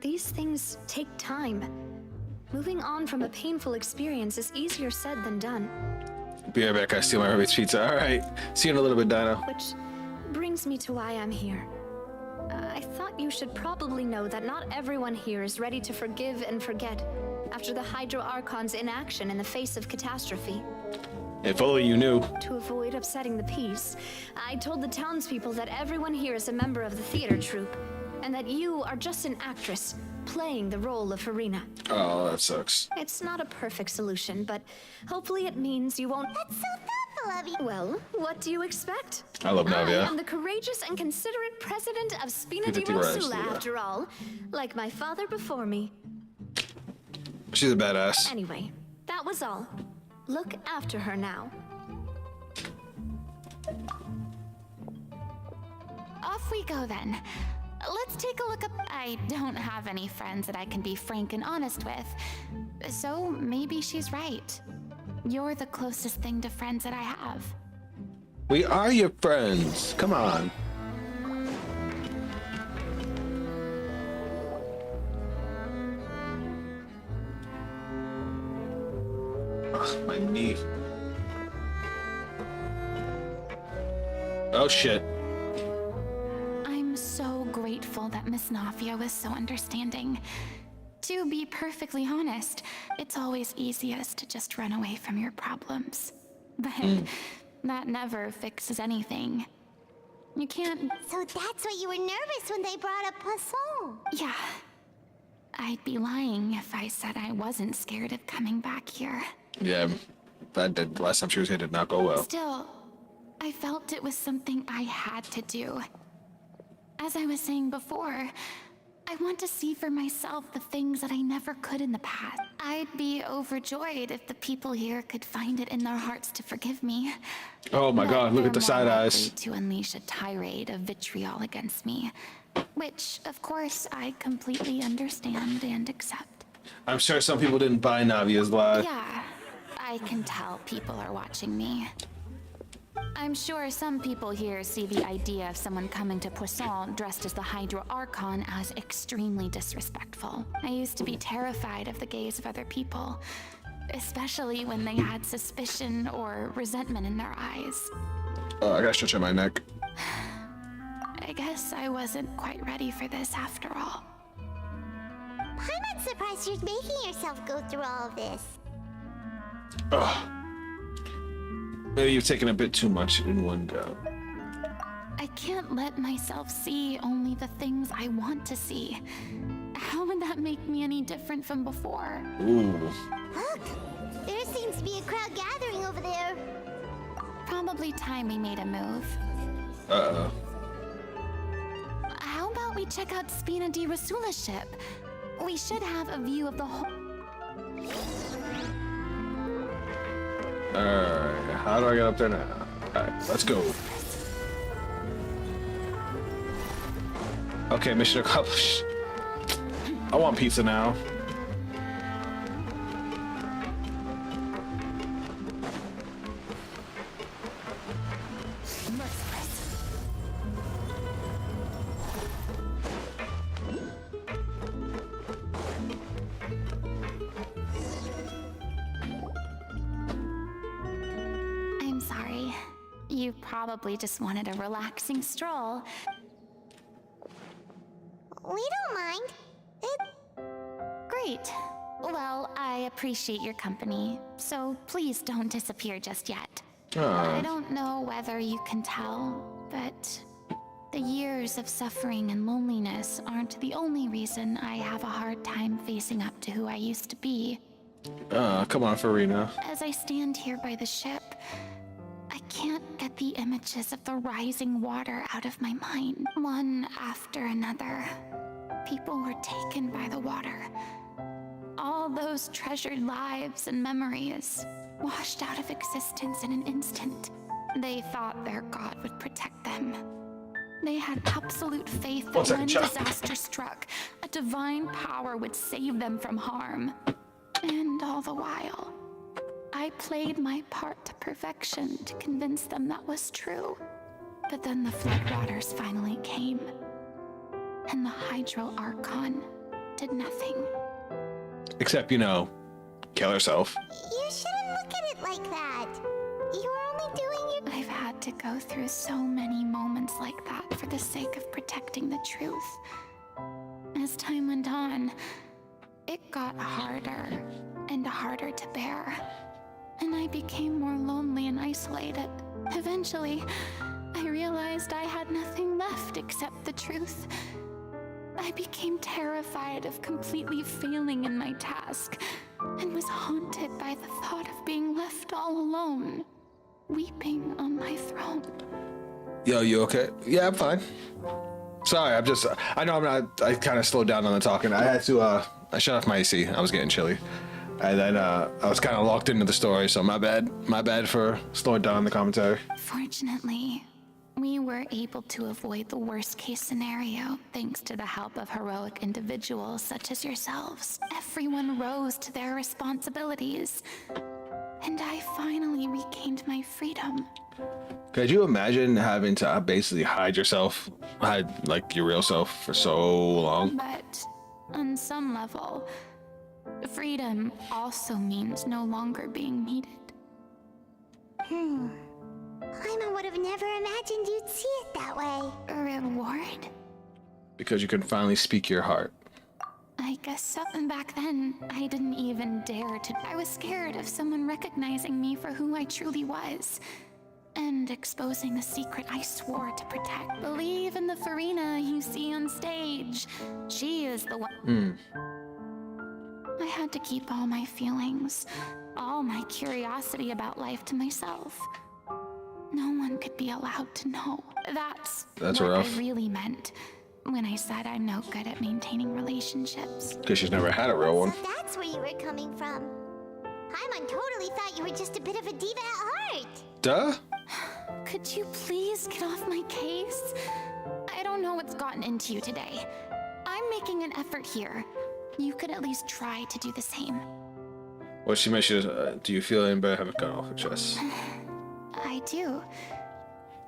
These things take time. Moving on from a painful experience is easier said than done. Be right back. I steal my Hermes pizza. All right. See you in a little bit, Dino. Which brings me to why I'm here. I thought you should probably know that not everyone here is ready to forgive and forget after the Hydro Archon's inaction in the face of catastrophe. If only you knew. To avoid upsetting the peace, I told the townspeople that everyone here is a member of the theater troupe, and that you are just an actress playing the role of Furina. Oh, that sucks. It's not a perfect solution, but hopefully it means you won't. That's so thoughtful of you. Well, what do you expect? I love Navia. I am the courageous and considerate president of Spina di Rosula. Rosula, after all, like my father before me. She's a badass. Anyway, that was all. Look after her now. Off we go then. Let's take a look up. I don't have any friends that I can be frank and honest with. So maybe she's right. You're the closest thing to friends that I have. We are your friends. Come on. Ugh, my knee. Oh shit. I'm so grateful that Miss Nafia was so understanding. To be perfectly honest, it's always easiest to just run away from your problems. But that never fixes anything. You can't... So that's why you were nervous when they brought up Poisson. Yeah. I'd be lying if I said I wasn't scared of coming back here. Yeah, that did. Last time she was here did not go well. Still, I felt it was something I had to do. As I was saying before, I want to see for myself the things that I never could in the past. I'd be overjoyed if the people here could find it in their hearts to forgive me. Oh my god, look at the side eyes. To unleash a tirade of vitriol against me, which, of course, I completely understand and accept. I'm sure some people didn't buy Navia's lie. Yeah, I can tell people are watching me. I'm sure some people here see the idea of someone coming to Poisson dressed as the Hydro Archon as extremely disrespectful. I used to be terrified of the gaze of other people, especially when they had suspicion or resentment in their eyes. Oh, I gotta stretch out my neck. I guess I wasn't quite ready for this after all. I'm not surprised you're making yourself go through all of this. Ugh. Maybe you've taken a bit too much in one go. I can't let myself see only the things I want to see. How would that make me any different from before? Ooh. Look! There seems to be a crowd gathering over there. Probably time we made a move. Uh-oh. How about we check out Spina di Rosula's ship? We should have a view of the whole... Alright, how do I get up there now? Alright, let's go. Okay, mission accomplished. I want pizza now. I'm sorry. You probably just wanted a relaxing stroll. We don't mind. Great. Well, I appreciate your company, so please don't disappear just yet. I don't know whether you can tell, but the years of suffering and loneliness aren't the only reason I have a hard time facing up to who I used to be. Come on, Furina. As I stand here by the ship, I can't get the images of the rising water out of my mind. One after another, people were taken by the water. All those treasured lives and memories washed out of existence in an instant. They thought their god would protect them. They had absolute faith that when disaster struck, a divine power would save them from harm. And all the while, I played my part to perfection to convince them that was true. But then the floodwaters finally came, and the Hydro Archon did nothing. Except, you know, kill herself. You shouldn't look at it like that. You were only doing your... I've had to go through so many moments like that for the sake of protecting the truth. As time went on, it got harder and harder to bear. And I became more lonely and isolated. Eventually, I realized I had nothing left except the truth. I became terrified of completely failing in my task, and was haunted by the thought of being left all alone, weeping on my throne. Yo, you okay? Yeah, I'm fine. Sorry, I know I'm not, I kind of slowed down on the talking. I had to, I shut off my AC. I was getting chilly. And then, I was kind of locked into the story, so my bad for slowing down the commentary. Fortunately, we were able to avoid the worst case scenario thanks to the help of heroic individuals such as yourselves. Everyone rose to their responsibilities, and I finally regained my freedom. Could you imagine having to basically hide like your real self for so long? But on some level, freedom also means no longer being needed. Paimon would have never imagined you'd see it that way. A reward? Because you can finally speak your heart. I guess so. And back then, I didn't even dare to. I was scared of someone recognizing me for who I truly was. And exposing a secret I swore to protect. Believe in the Furina you see on stage. She is the one. I had to keep all my feelings, all my curiosity about life to myself. No one could be allowed to know. That's what rough. I really meant when I said I'm no good at maintaining relationships. Because she's never had a real one. So that's where you were coming from. Paimon totally thought you were just a bit of a diva at heart. Duh? Could you please get off my case? I don't know what's gotten into you today. I'm making an effort here. You could at least try to do the same. Well, she mentioned, do you feel any better having cut off her chest? I do.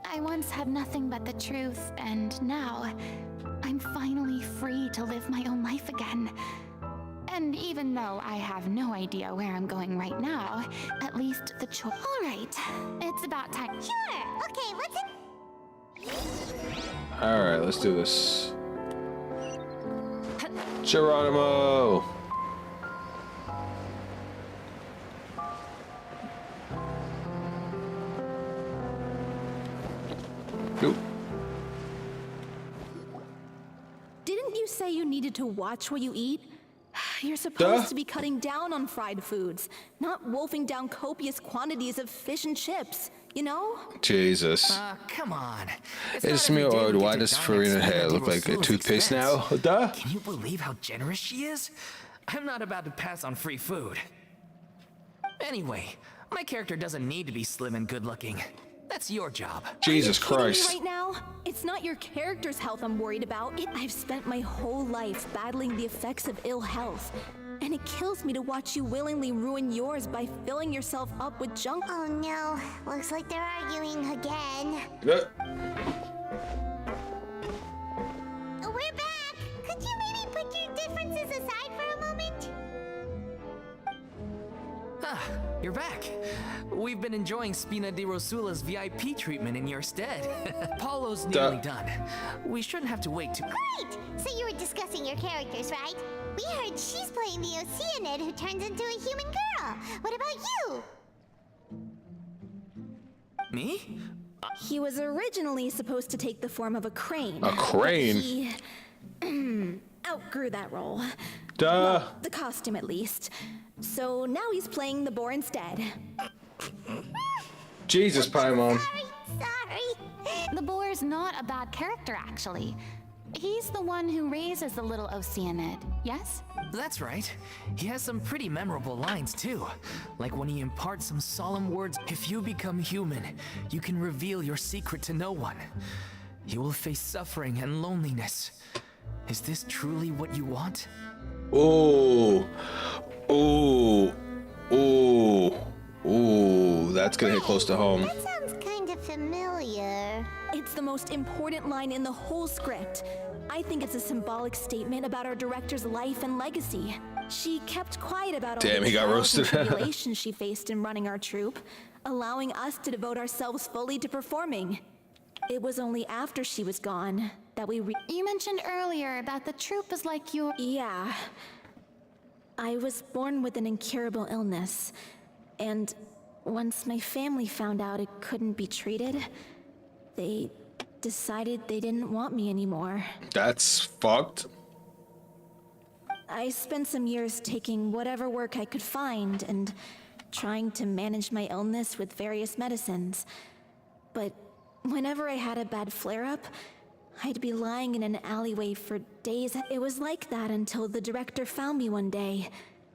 I once had nothing but the truth, and now I'm finally free to live my own life again. And even though I have no idea where I'm going right now, at least the choice. All right, it's about time. Sure. Okay, let's. All right, let's do this. Geronimo. Nope. Didn't you say you needed to watch what you eat? You're supposed to be cutting down on fried foods, not wolfing down copious quantities of fish and chips, you know? Jesus. Come on. It's me, or why does Furina hair look like a toothpaste now? Duh. Can you believe how generous she is? I'm not about to pass on free food. Anyway, my character doesn't need to be slim and good looking. That's your job. Jesus Are you kidding me Christ. right now? It's not your character's health I'm worried about. I've spent my whole life battling the effects of ill health. And it kills me to watch you willingly ruin yours by filling yourself up with junk. Oh no, looks like they're arguing again. We're back! Could you maybe put your differences aside for a moment? Ah, you're back. We've been enjoying Spina di Rosula's VIP treatment in your stead. Paulo's nearly done. We shouldn't have to wait too. Great! So you were discussing your characters, right? We heard she's playing the Oceanid who turns into a human girl. What about you? Me? He was originally supposed to take the form of a crane. A crane? He outgrew that role. Duh. Well, the costume at least. So now he's playing the boar instead. Jesus, Paimon. Sorry. The boar's not a bad character, actually. He's the one who raises the little Oceanid, yes? That's right. He has some pretty memorable lines, too. Like when he imparts some solemn words, if you become human, you can reveal your secret to no one. You will face suffering and loneliness. Is this truly what you want? Oh, oh, oh, oh, that's gonna hit close to home. That sounds kind of familiar. It's the most important line in the whole script. I think it's a symbolic statement about our director's life and legacy. She kept quiet about all Damn, the he got trials and roasted. tribulations she faced in running our troupe, allowing us to devote ourselves fully to performing. It was only after she was gone that You mentioned earlier about the troupe is like your... Yeah. I was born with an incurable illness, and once my family found out it couldn't be treated, they decided they didn't want me anymore. That's fucked. I spent some years taking whatever work I could find and trying to manage my illness with various medicines. But whenever I had a bad flare-up, I'd be lying in an alleyway for days. It was like that until the director found me one day.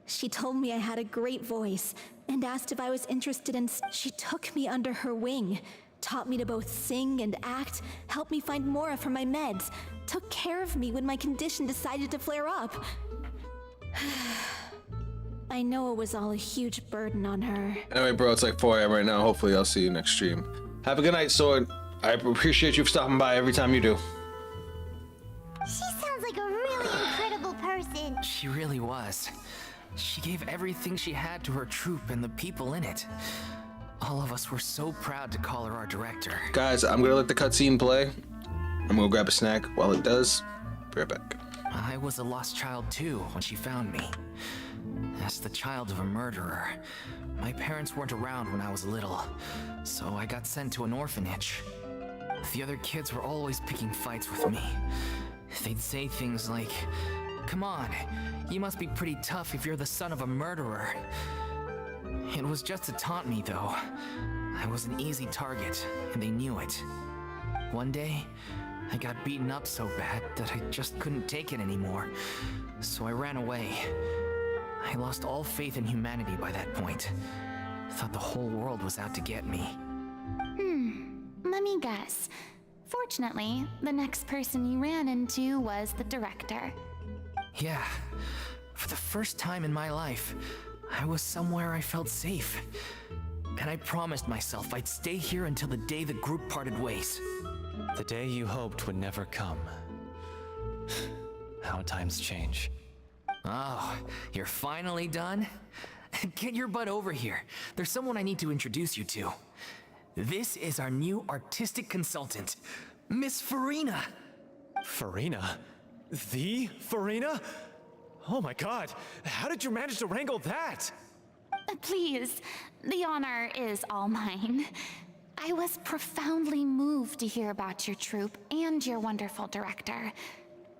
She told me I had a great voice and asked if I was interested in... She took me under her wing, taught me to both sing and act, helped me find Mora for my meds, took care of me when my condition decided to flare up. I know it was all a huge burden on her. Anyway, bro, it's like 4 a.m. right now. Hopefully I'll see you next stream. Have a good night, Sword. I appreciate you stopping by every time you do. She sounds like a really incredible person. She really was. She gave everything she had to her troupe and the people in it. All of us were so proud to call her our director. Guys, I'm gonna let the cutscene play. I'm gonna grab a snack while it does. Be right back. I was a lost child too when she found me. As the child of a murderer, my parents weren't around when I was little, so I got sent to an orphanage. The other kids were always picking fights with me. They'd say things like, "Come on, you must be pretty tough if you're the son of a murderer." It was just to taunt me, though. I was an easy target, and they knew it. One day, I got beaten up so bad that I just couldn't take it anymore, so I ran away. I lost all faith in humanity by that point. Thought the whole world was out to get me. Let me guess. Fortunately, the next person you ran into was the director. Yeah, for the first time in my life, I was somewhere I felt safe. And I promised myself I'd stay here until the day the group parted ways. The day you hoped would never come. How times change. Oh, you're finally done? Get your butt over here. There's someone I need to introduce you to. This is our new artistic consultant, Miss Furina. Furina? The Furina? Oh my god, how did you manage to wrangle that? Please, the honor is all mine. I was profoundly moved to hear about your troupe and your wonderful director.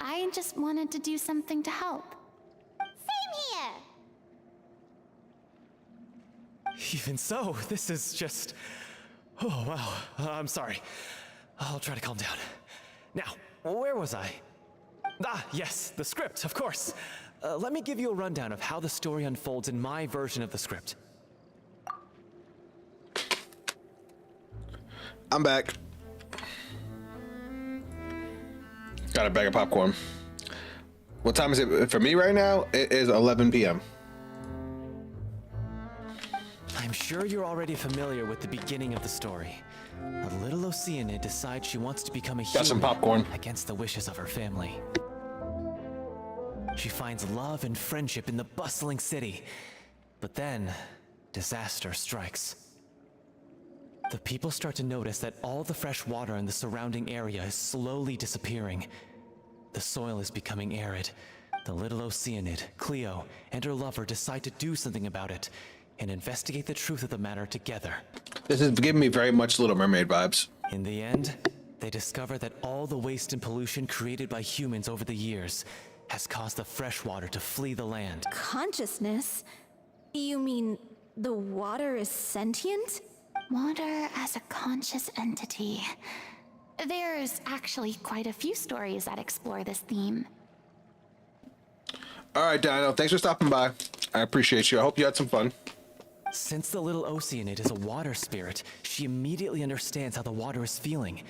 I just wanted to do something to help. Same here. Even so, this is just... Oh, wow. I'm sorry. I'll try to calm down. Now, where was I? Ah, yes, the script, of course. Let me give you a rundown of how the story unfolds in my version of the script. I'm back. Got a bag of popcorn. What time is it for me right now? It is 11 p.m. I'm sure you're already familiar with the beginning of the story. A little Oceanid decides she wants to become a human. Got some popcorn. Against the wishes of her family. She finds love and friendship in the bustling city. But then, disaster strikes. The people start to notice that all the fresh water in the surrounding area is slowly disappearing. The soil is becoming arid. The little Oceanid, Cleo, and her lover decide to do something about it and investigate the truth of the matter together. This is giving me very much Little Mermaid vibes. In the end, they discover that all the waste and pollution created by humans over the years has caused the fresh water to flee the land. Consciousness? You mean the water is sentient? Water as a conscious entity. There's actually quite a few stories that explore this theme. All right, Dino, thanks for stopping by. I appreciate you. I hope you had some fun. Since the little Oceanid is a water spirit, she immediately understands how the water is feeling.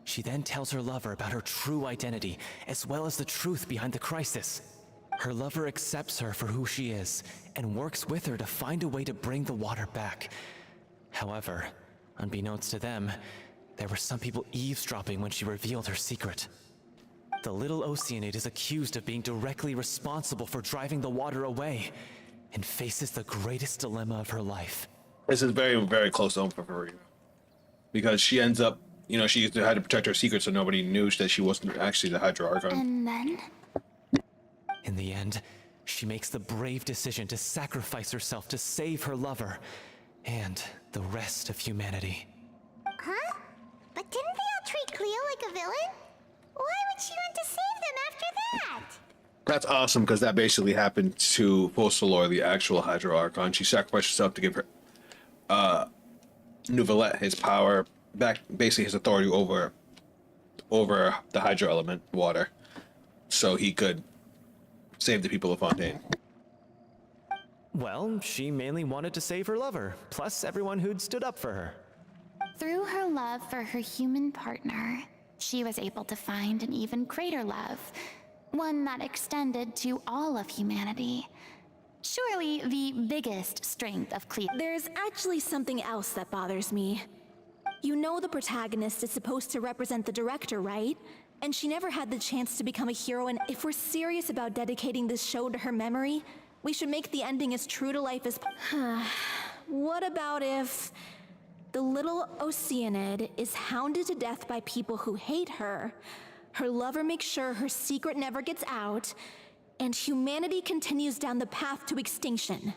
She then tells her lover about her true identity, as well as the truth behind the crisis. Her lover accepts her for who she is, and works with her to find a way to bring the water back. However, unbeknownst to them, there were some people eavesdropping when she revealed her secret. The little Oceanid is accused of being directly responsible for driving the water away, and faces the greatest dilemma of her life. This is very, very close to home for Furina. Because she ends up, you know, she had to protect her secret so nobody knew that she wasn't actually the Hydra Archon. And then? In the end, she makes the brave decision to sacrifice herself to save her lover and the rest of humanity. Huh? But didn't they all treat Cleo like a villain? Why would she want to save them after that? That's awesome, because that basically happened to Focalor, the actual Hydra Archon. She sacrificed herself to give her Neuvillete his power back, basically his authority over the Hydra element, water, so he could save the people of Fontaine. Well, she mainly wanted to save her lover, plus everyone who'd stood up for her. Through her love for her human partner, she was able to find an even greater love, one that extended to all of humanity. Surely the biggest strength of Cleo. There's actually something else that bothers me. You know the protagonist is supposed to represent the director, right? And she never had the chance to become a hero, and if we're serious about dedicating this show to her memory, we should make the ending as true to life as What about if the little Oceanid is hounded to death by people who hate her, her lover makes sure her secret never gets out, and humanity continues down the path to extinction?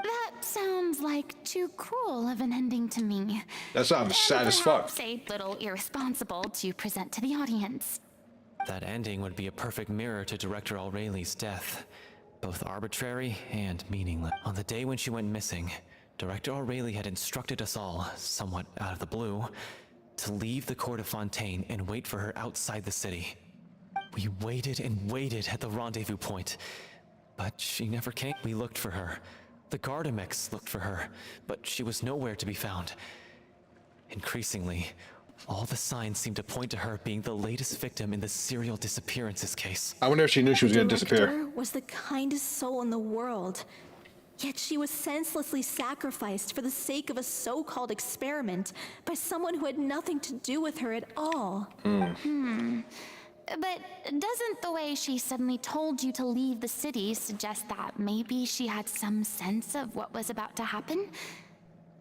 That sounds like too cruel of an ending to me. That sounds sad as fuck. Perhaps a little irresponsible to present to the audience. That ending would be a perfect mirror to Director Aureli's death, both arbitrary and meaningless. On the day when she went missing, Director Aurelie had instructed us all, somewhat out of the blue, to leave the court of Fontaine and wait for her outside the city. We waited and waited at the rendezvous point, but she never came. We looked for her. The Gardamex looked for her, but she was nowhere to be found. Increasingly, all the signs seemed to point to her being the latest victim in the serial disappearances case. I wonder if she knew she was going to disappear. Director was the kindest soul in the world, yet she was senselessly sacrificed for the sake of a so-called experiment by someone who had nothing to do with her at all. But doesn't the way she suddenly told you to leave the city suggest that maybe she had some sense of what was about to happen?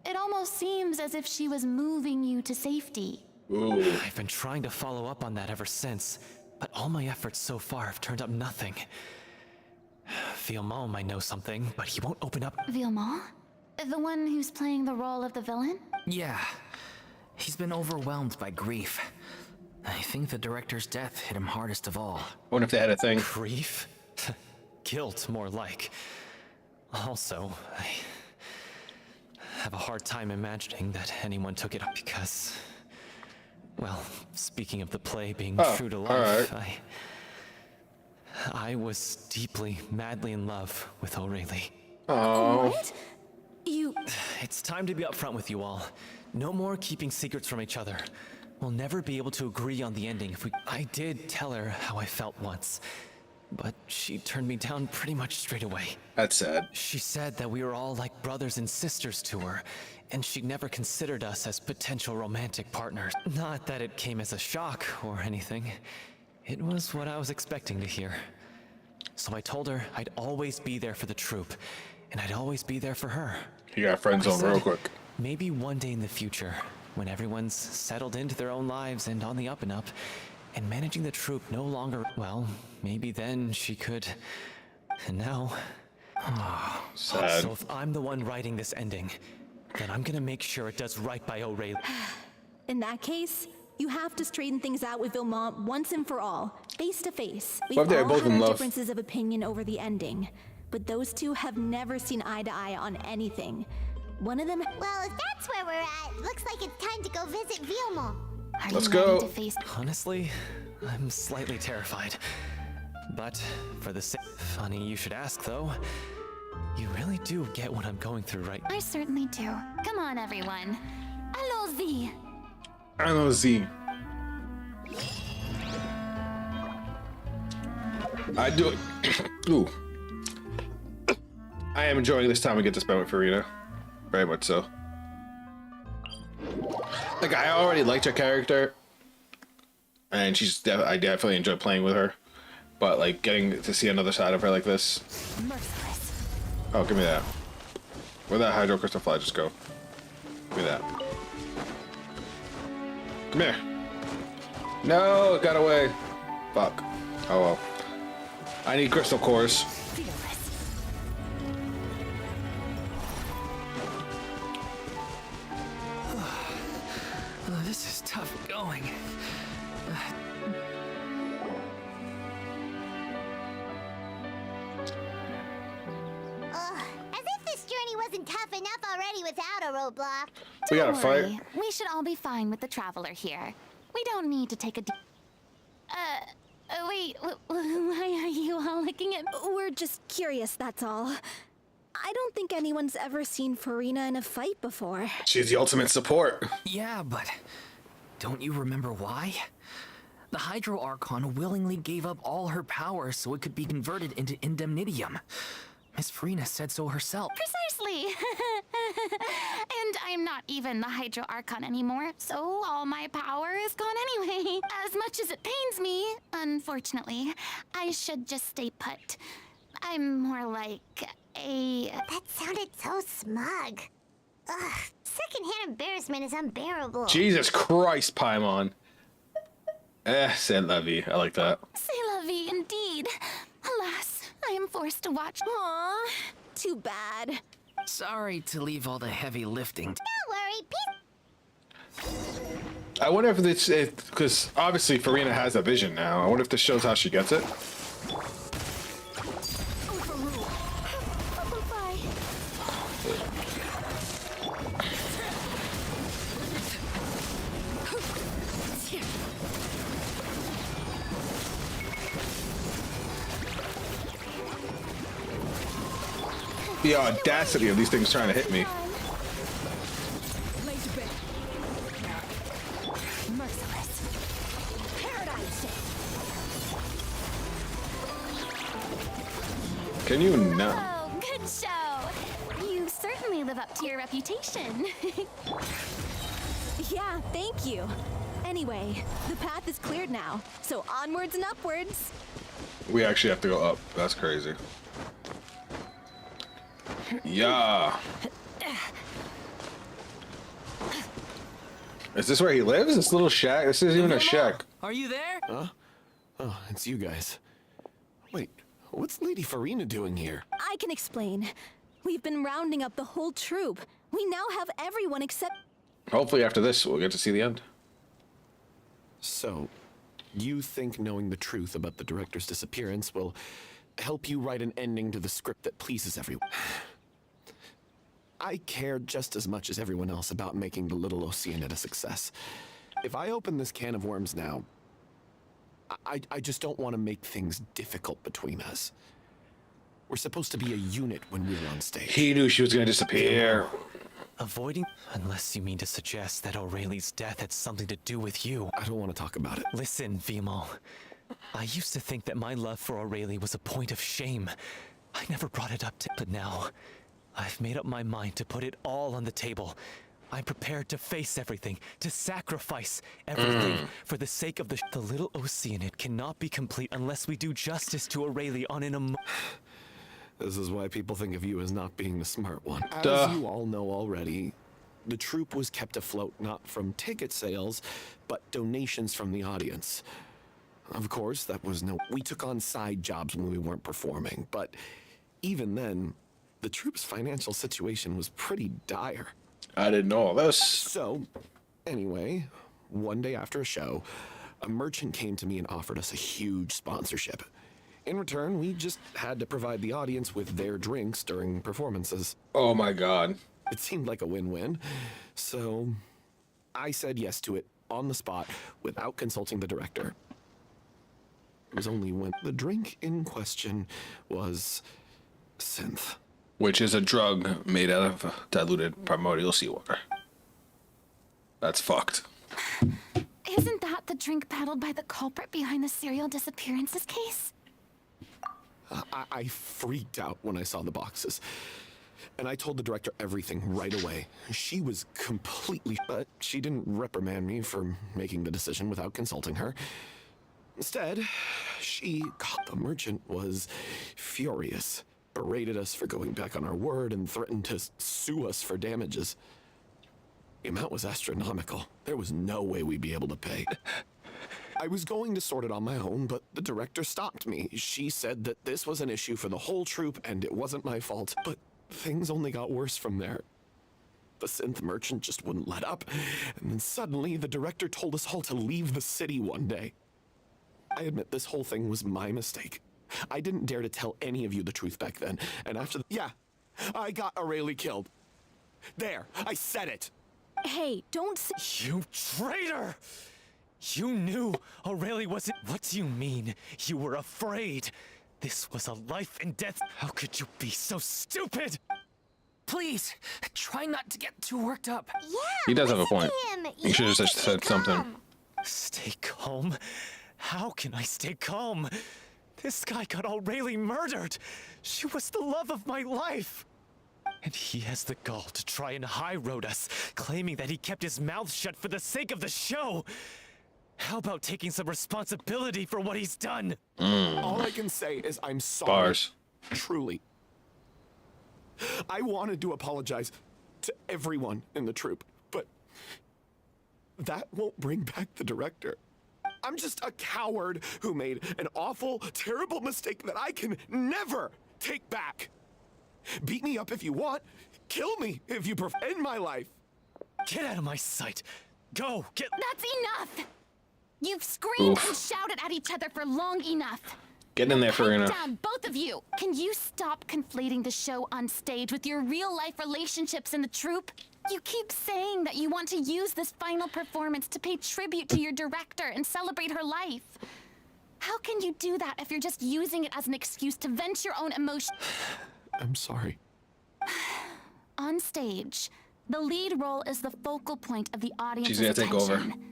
It almost seems as if she was moving you to safety. Ooh. I've been trying to follow up on that ever since, but all my efforts so far have turned up nothing. Villemont might know something, but he won't open up. Villemont? The one who's playing the role of the villain? Yeah. He's been overwhelmed by grief. I think the director's death hit him hardest of all. Wonder if they had a thing. Grief? Guilt, more like. Also, I have a hard time imagining that anyone took it up because, well, speaking of the play being true to life, I was deeply, madly in love with Aurelie. Oh. What? You... It's time to be upfront with you all. No more keeping secrets from each other. We'll never be able to agree on the ending if we... I did tell her how I felt once, but she turned me down pretty much straight away. That's sad. She said that we were all like brothers and sisters to her, and she never considered us as potential romantic partners. Not that it came as a shock or anything. It was what I was expecting to hear. So I told her I'd always be there for the troupe, and I'd always be there for her. You got friend zone real quick. Maybe one day in the future, when everyone's settled into their own lives and on the up and up, and managing the troupe no longer, well, maybe then she could... And now... Sad. So if I'm the one writing this ending, then I'm gonna make sure it does right by Aurelie. In that case, you have to straighten things out with Villemont once and for all, face to face. We've What if they're all both had in our love? differences of opinion over the ending, but those two have never seen eye to eye on anything. One of them. Well, if that's where we're at, looks like it's time to go visit Vilmo. Let's go. Honestly, I'm slightly terrified. But for the sake. Funny you should ask, though. You really do get what I'm going through, right? I certainly do. Come on, everyone. Allons-y. Allons-y. I do it. Ooh. I am enjoying this time we get to spend with Furina. Very much so. Like, I already liked her character. And I definitely enjoy playing with her. But, like, getting to see another side of her like this. Merciless. Oh, give me that. Where'd that Hydro Crystal Fly just go? Give me that. Come here. No, it got away. Fuck. Oh well. I need crystal cores. This is tough going. As if this journey wasn't tough enough already without a roadblock. We gotta Don't fight. worry. We should all be fine with the traveler here. We don't need to take a wait, why are you all looking at me? We're just curious, that's all. I don't think anyone's ever seen Furina in a fight before. She's the ultimate support. Yeah, but don't you remember why? The Hydro Archon willingly gave up all her power so it could be converted into indemnitium. Miss Furina said so herself. Precisely. And I'm not even the Hydro Archon anymore, so all my power is gone anyway. As much as it pains me, unfortunately, I should just stay put. I'm more like a... That sounded so smug. Ugh, secondhand embarrassment is unbearable. Jesus Christ, Paimon. C'est la vie. I like that. C'est la vie indeed. Alas, I am forced to watch. Aw, too bad. Sorry to leave all the heavy lifting. Don't worry, I wonder if it's because obviously Furina has a vision now. I wonder if this shows how she gets it. The audacity of these things trying to hit me. Can you not? Oh, good show. You certainly live up to your reputation. Yeah, thank you. Anyway, the path is cleared now, so onwards and upwards. We actually have to go up. That's crazy. Yeah. Is this where he lives? This little shack? This isn't even a shack. Are you there? Huh? Oh, it's you guys. Wait, what's Lady Furina doing here? I can explain. We've been rounding up the whole troop. We now have everyone except... Hopefully after this, we'll get to see the end. So, you think knowing the truth about the director's disappearance will help you write an ending to the script that pleases everyone? I care just as much as everyone else about making the Little Oceanid a success. If I open this can of worms now, I just don't want to make things difficult between us. We're supposed to be a unit when we're on stage. He knew she was going to disappear. Avoiding... Unless you mean to suggest that Aurelie's death had something to do with you. I don't want to talk about it. Listen, Vimo. I used to think that my love for Aurelie was a point of shame. I never brought it up but now, I've made up my mind to put it all on the table. I'm prepared to face everything, to sacrifice everything for the sake of the Little Oceanid cannot be complete unless we do justice to Aurelie on an This is why people think of you as not being the smart one. Duh. As you all know already, the troupe was kept afloat not from ticket sales, but donations from the audience. Of course, that was we took on side jobs when we weren't performing, but even then, the troupe's financial situation was pretty dire. I didn't know all this. So, anyway, one day after a show, a merchant came to me and offered us a huge sponsorship. In return, we just had to provide the audience with their drinks during performances. Oh my god. It seemed like a win-win, so I said yes to it on the spot without consulting the director. It was only when the drink in question was synth. Which is a drug made out of diluted primordial seawater. That's fucked. Isn't that the drink peddled by the culprit behind the serial disappearances case? I freaked out when I saw the boxes. And I told the director everything right away. She was completely... But she didn't reprimand me for making the decision without consulting her. Instead, the merchant was furious, berated us for going back on our word, and threatened to sue us for damages. The amount was astronomical. There was no way we'd be able to pay. I was going to sort it on my own, but the director stopped me. She said that this was an issue for the whole troupe, and it wasn't my fault. But things only got worse from there. The synth merchant just wouldn't let up, and then suddenly the director told us all to leave the city one day. I admit this whole thing was my mistake. I didn't dare to tell any of you the truth back then, and after yeah, I got Aurelie killed. There, I said it. Hey, don't say— You traitor! You knew Aurelie wasn't— What do you mean? You were afraid? This was a life and death— How could you be so stupid? Please, try not to get too worked up. Yeah, He does have a point. You should have just Stay said something. calm. Stay calm? How can I stay calm? This guy got Aurelie murdered. She was the love of my life. And he has the gall to try and high-road us, claiming that he kept his mouth shut for the sake of the show. How about taking some responsibility for what he's done? All I can say is I'm sorry. Bars. Truly. I wanted to apologize to everyone in the troupe, but that won't bring back the director. I'm just a coward who made an awful, terrible mistake that I can never take back. Beat me up if you want. Kill me if you prefer. End my life. Get out of my sight. Go, get— That's enough! You've screamed Oof. and shouted at each other for long enough. Get in there, Furina. Down, both of you! Can you stop conflating the show on stage with your real-life relationships in the troupe? You keep saying that you want to use this final performance to pay tribute to your director and celebrate her life. How can you do that if you're just using it as an excuse to vent your own emotions? I'm sorry. On stage, the lead role is the focal point of the audience's She's gonna take over. attention.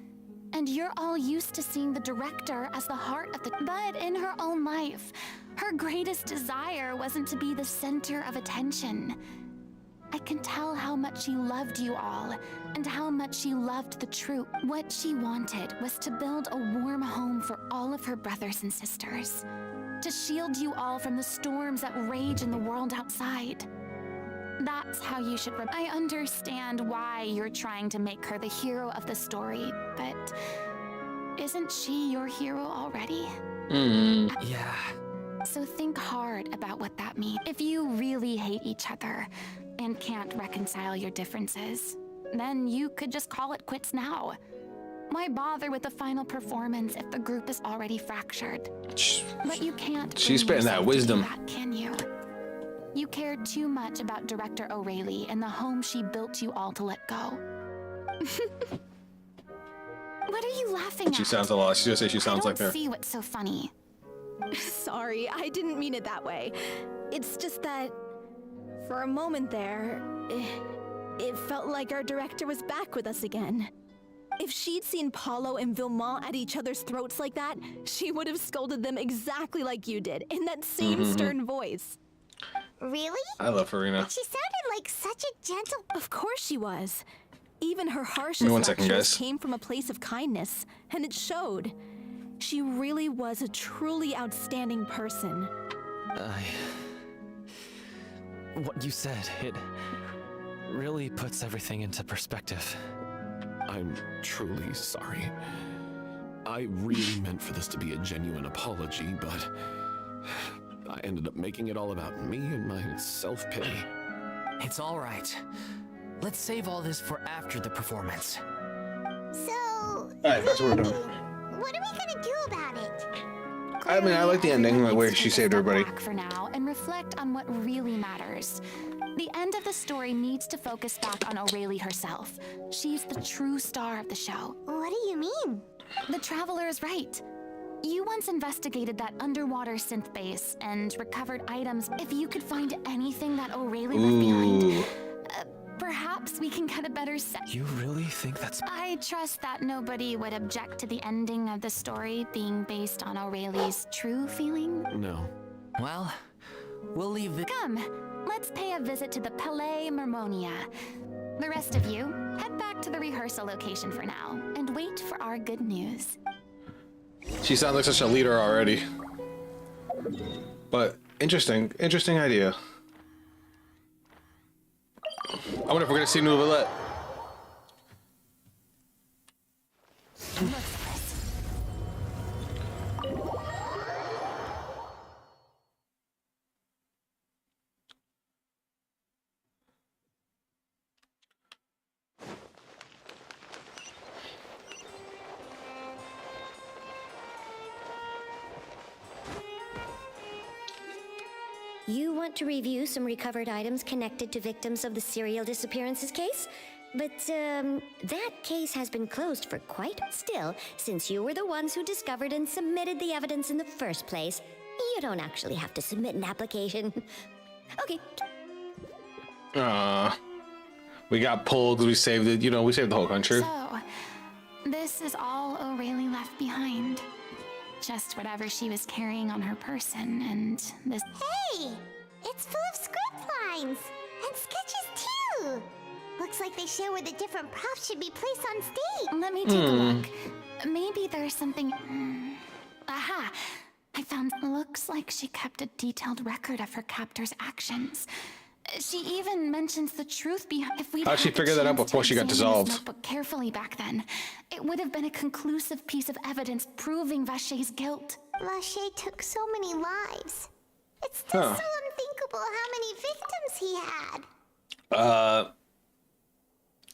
And you're all used to seeing the director as the heart of the— But in her own life, her greatest desire wasn't to be the center of attention. I can tell how much she loved you all, and how much she loved the troupe. What she wanted was to build a warm home for all of her brothers and sisters, to shield you all from the storms that rage in the world outside. That's how you should— I understand why you're trying to make her the hero of the story, but isn't she your hero already? Yeah. So think hard about what that means. If you really hate each other and can't reconcile your differences, then you could just call it quits now. Why bother with the final performance if the group is already fractured? But you can't— She's bring spitting that yourself to do wisdom. that, can you? You care too much about Director Aurelie and the home she built you all to let go. What are you laughing at? She sounds a lot. She's gonna say she sounds like I her. don't see what's so funny. Sorry, I didn't mean it that way. It's just that for a moment there, it felt like our director was back with us again. If she'd seen Paulo and Vilmont at each other's throats like that, she would have scolded them exactly like you did, in that same stern voice. Really? I love Furina. She sounded like such a gentle— Of course she was. Even her Give me harshest 1 second, lectures guys. came from a place of kindness, and it showed. She really was a truly outstanding person. What you said, it really puts everything into perspective. I'm truly sorry. I really meant for this to be a genuine apology, but I ended up making it all about me and my self-pity. It's all right. Let's save all this for after the performance. So, Alright, that's what we're doing. what are we gonna do about it? I mean, I like the ending, like where she saved everybody. Back for now and reflect on what really matters. The end of the story needs to focus back on Aurelie herself. She's the true star of the show. What do you mean? The Traveler is right. You once investigated that underwater synth base and recovered items. If you could find anything that Aurelie left behind, perhaps we can get a better set. You really think that's... I trust that nobody would object to the ending of the story being based on Aurelie's true feeling. No. Well, we'll leave the... Come, let's pay a visit to the Palais Mermonia. The rest of you, head back to the rehearsal location for now, and wait for our good news. She sounds like such a leader already. But interesting idea. I wonder if we're gonna see Neuvillete. You want to review some recovered items connected to victims of the serial disappearances case? But, that case has been closed for quite still, since you were the ones who discovered and submitted the evidence in the first place. You don't actually have to submit an application. Okay. We got pulled because we saved it. You know, we saved the whole country. So, this is all Aurelie left behind. Just whatever she was carrying on her person, and this... Hey! It's full of script lines! And sketches, too! Looks like they show where the different props should be placed on stage. Let me take a look. Maybe there's something... Aha! I found... Looks like she kept a detailed record of her captor's actions. She even mentions the truth behind... If we'd How'd she figure that out before she got dissolved? Notebook carefully back then, it would have been a conclusive piece of evidence proving Vacher's guilt. Vacher took so many lives. It's still so unthinkable how many victims he had.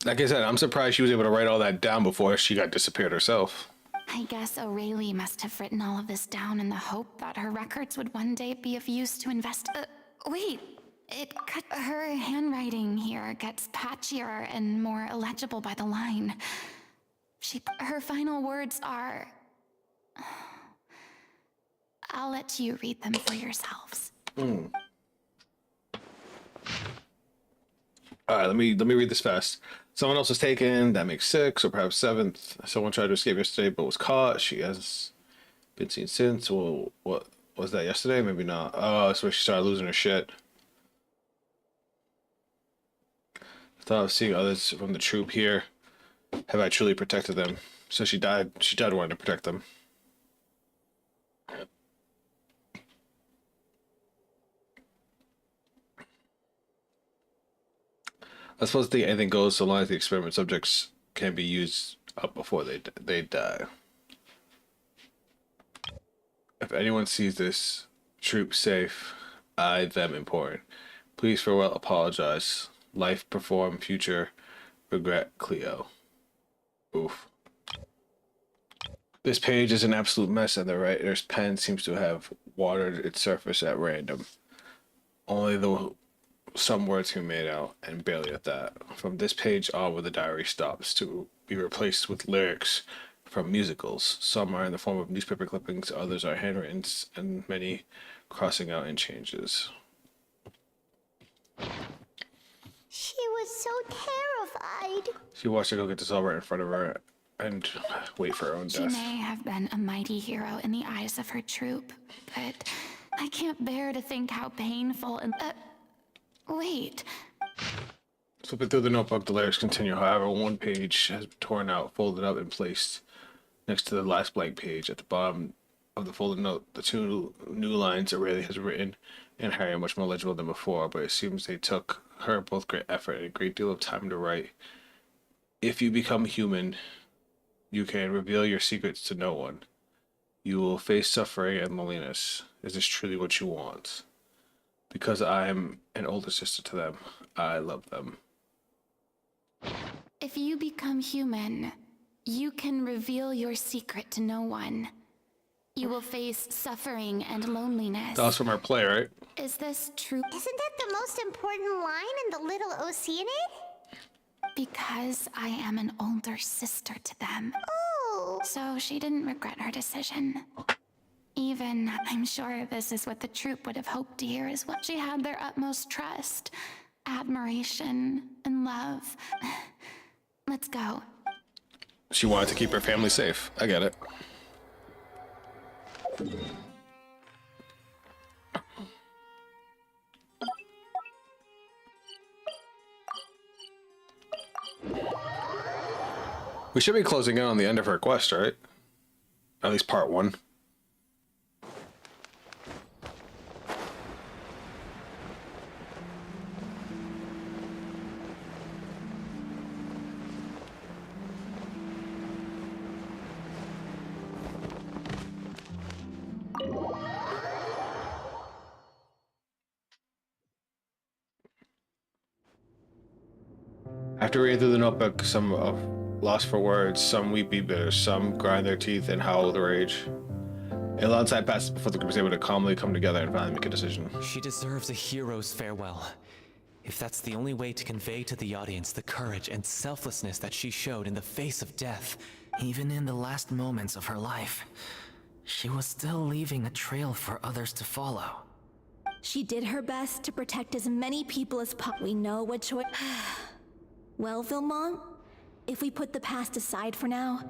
Like I said, I'm surprised she was able to write all that down before she got disappeared herself. I guess Aurelie must have written all of this down in the hope that her records would one day be of use to wait. Her handwriting here gets patchier and more illegible by the line. Her final words are... I'll let you read them for yourselves. All right, let me read this fast. Someone else was taken. That makes 6, or perhaps 7th. Someone tried to escape yesterday, but was caught. She has been seen since. Well, what was that yesterday? Maybe not. Oh, that's where she started losing her shit. Thought of seeing others from the troop here. Have I truly protected them? So she died. She died wanting to protect them. I suppose anything goes so long as the experiment subjects can be used up before they die. If anyone sees this troop safe, I them important. Please farewell. Apologize. Life, perform, future, regret, Cleo. Oof. This page is an absolute mess, and the writer's pen seems to have watered its surface at random. Only some words can be made out, and barely at that. From this page onward, the diary stops to be replaced with lyrics from musicals. Some are in the form of newspaper clippings, others are handwritten, and many crossing out in changes. She was so terrified. She watched her go get dissolved right in front of her and wait for her own She death. may have been a mighty hero in the eyes of her troop, but I can't bear to think how painful and... wait. Flipping through the notebook, the lyrics continue. However, one page has been torn out, folded up, and placed next to the last blank page. At the bottom of the folded note, the 2 new lines Aurelie has written in Harry are much more legible than before, but it seems they took her both great effort and a great deal of time to write. If you become human, you can reveal your secrets to no one. You will face suffering and loneliness. Is this truly what you want? Because I am an older sister to them, I love them. If you become human, you can reveal your secret to no one. You will face suffering and loneliness. That was from our play, right? Is this true? Isn't that the most important line in the Little Oceanid? Because I am an older sister to them. Oh. So she didn't regret her decision. Even, I'm sure this is what the troupe would have hoped to hear as well. She had their utmost trust, admiration, and love. Let's go. She wanted to keep her family safe. I get it. We should be closing in on the end of her quest, right? At least part 1. After reading through the notebook, some of lost for words, some weep bitter, some grind their teeth and howl with rage. A long time passes before the group is able to calmly come together and finally make a decision. She deserves a hero's farewell. If that's the only way to convey to the audience the courage and selflessness that she showed in the face of death. Even in the last moments of her life, she was still leaving a trail for others to follow. She did her best to protect as many people as possible. We know what choice. Well, Vilmont, if we put the past aside for now,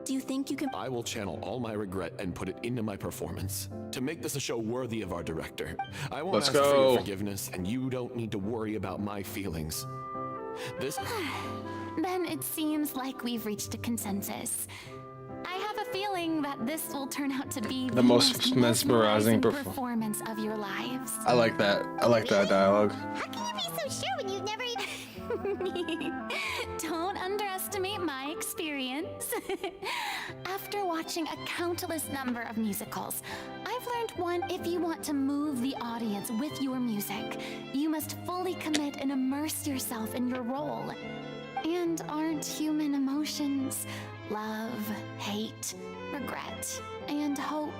do you think you can— I will channel all my regret and put it into my performance to make this a show worthy of our director. I won't ask for your forgiveness, and you don't need to worry about my feelings. This— Then it seems like we've reached a consensus. I have a feeling that this will turn out to be the most mesmerizing performance of your lives. I like that. I like that dialogue. How can you be so sure when you've never even... Don't underestimate my experience. After watching a countless number of musicals, I've learned one: if you want to move the audience with your music, you must fully commit and immerse yourself in your role. And aren't human emotions, love, hate, regret, and hope,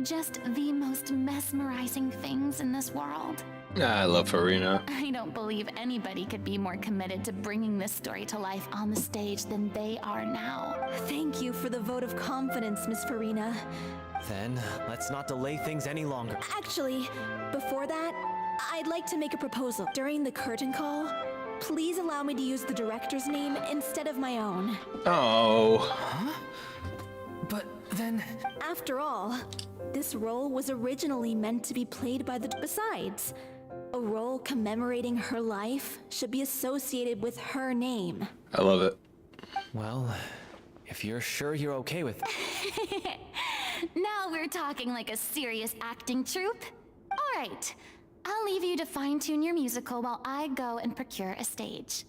just the most mesmerizing things in this world? I love Furina. I don't believe anybody could be more committed to bringing this story to life on the stage than they are now. Thank you for the vote of confidence, Miss Furina. Then, let's not delay things any longer. Actually, before that, I'd like to make a proposal. During the curtain call, please allow me to use the director's name instead of my own. Oh. Huh? But then... After all, this role was originally meant to be played by the... Besides, a role commemorating her life should be associated with her name. I love it. Well, if you're sure you're okay with... Now we're talking like a serious acting troupe. All right, I'll leave you to fine-tune your musical while I go and procure a stage.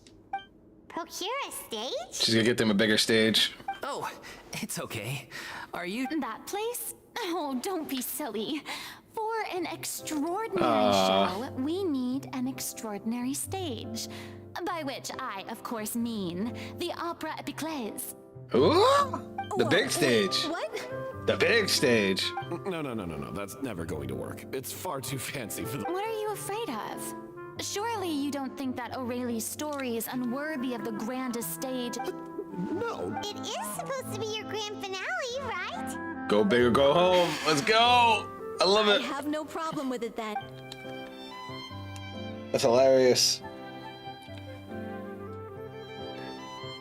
Procure a stage? She's gonna get them a bigger stage. Oh, it's okay. Are you... That place? Oh, don't be silly. For an extraordinary show, we need an extraordinary stage. By which I, of course, mean the Opera Epiclese. Ooh! The big stage. What? The big stage. No. That's never going to work. It's far too fancy for the... What are you afraid of? Surely you don't think that Aurelie's story is unworthy of the grandest stage? No. It is supposed to be your grand finale, right? Go big or go home. Let's go. I love it. I have no problem with it then. That's hilarious.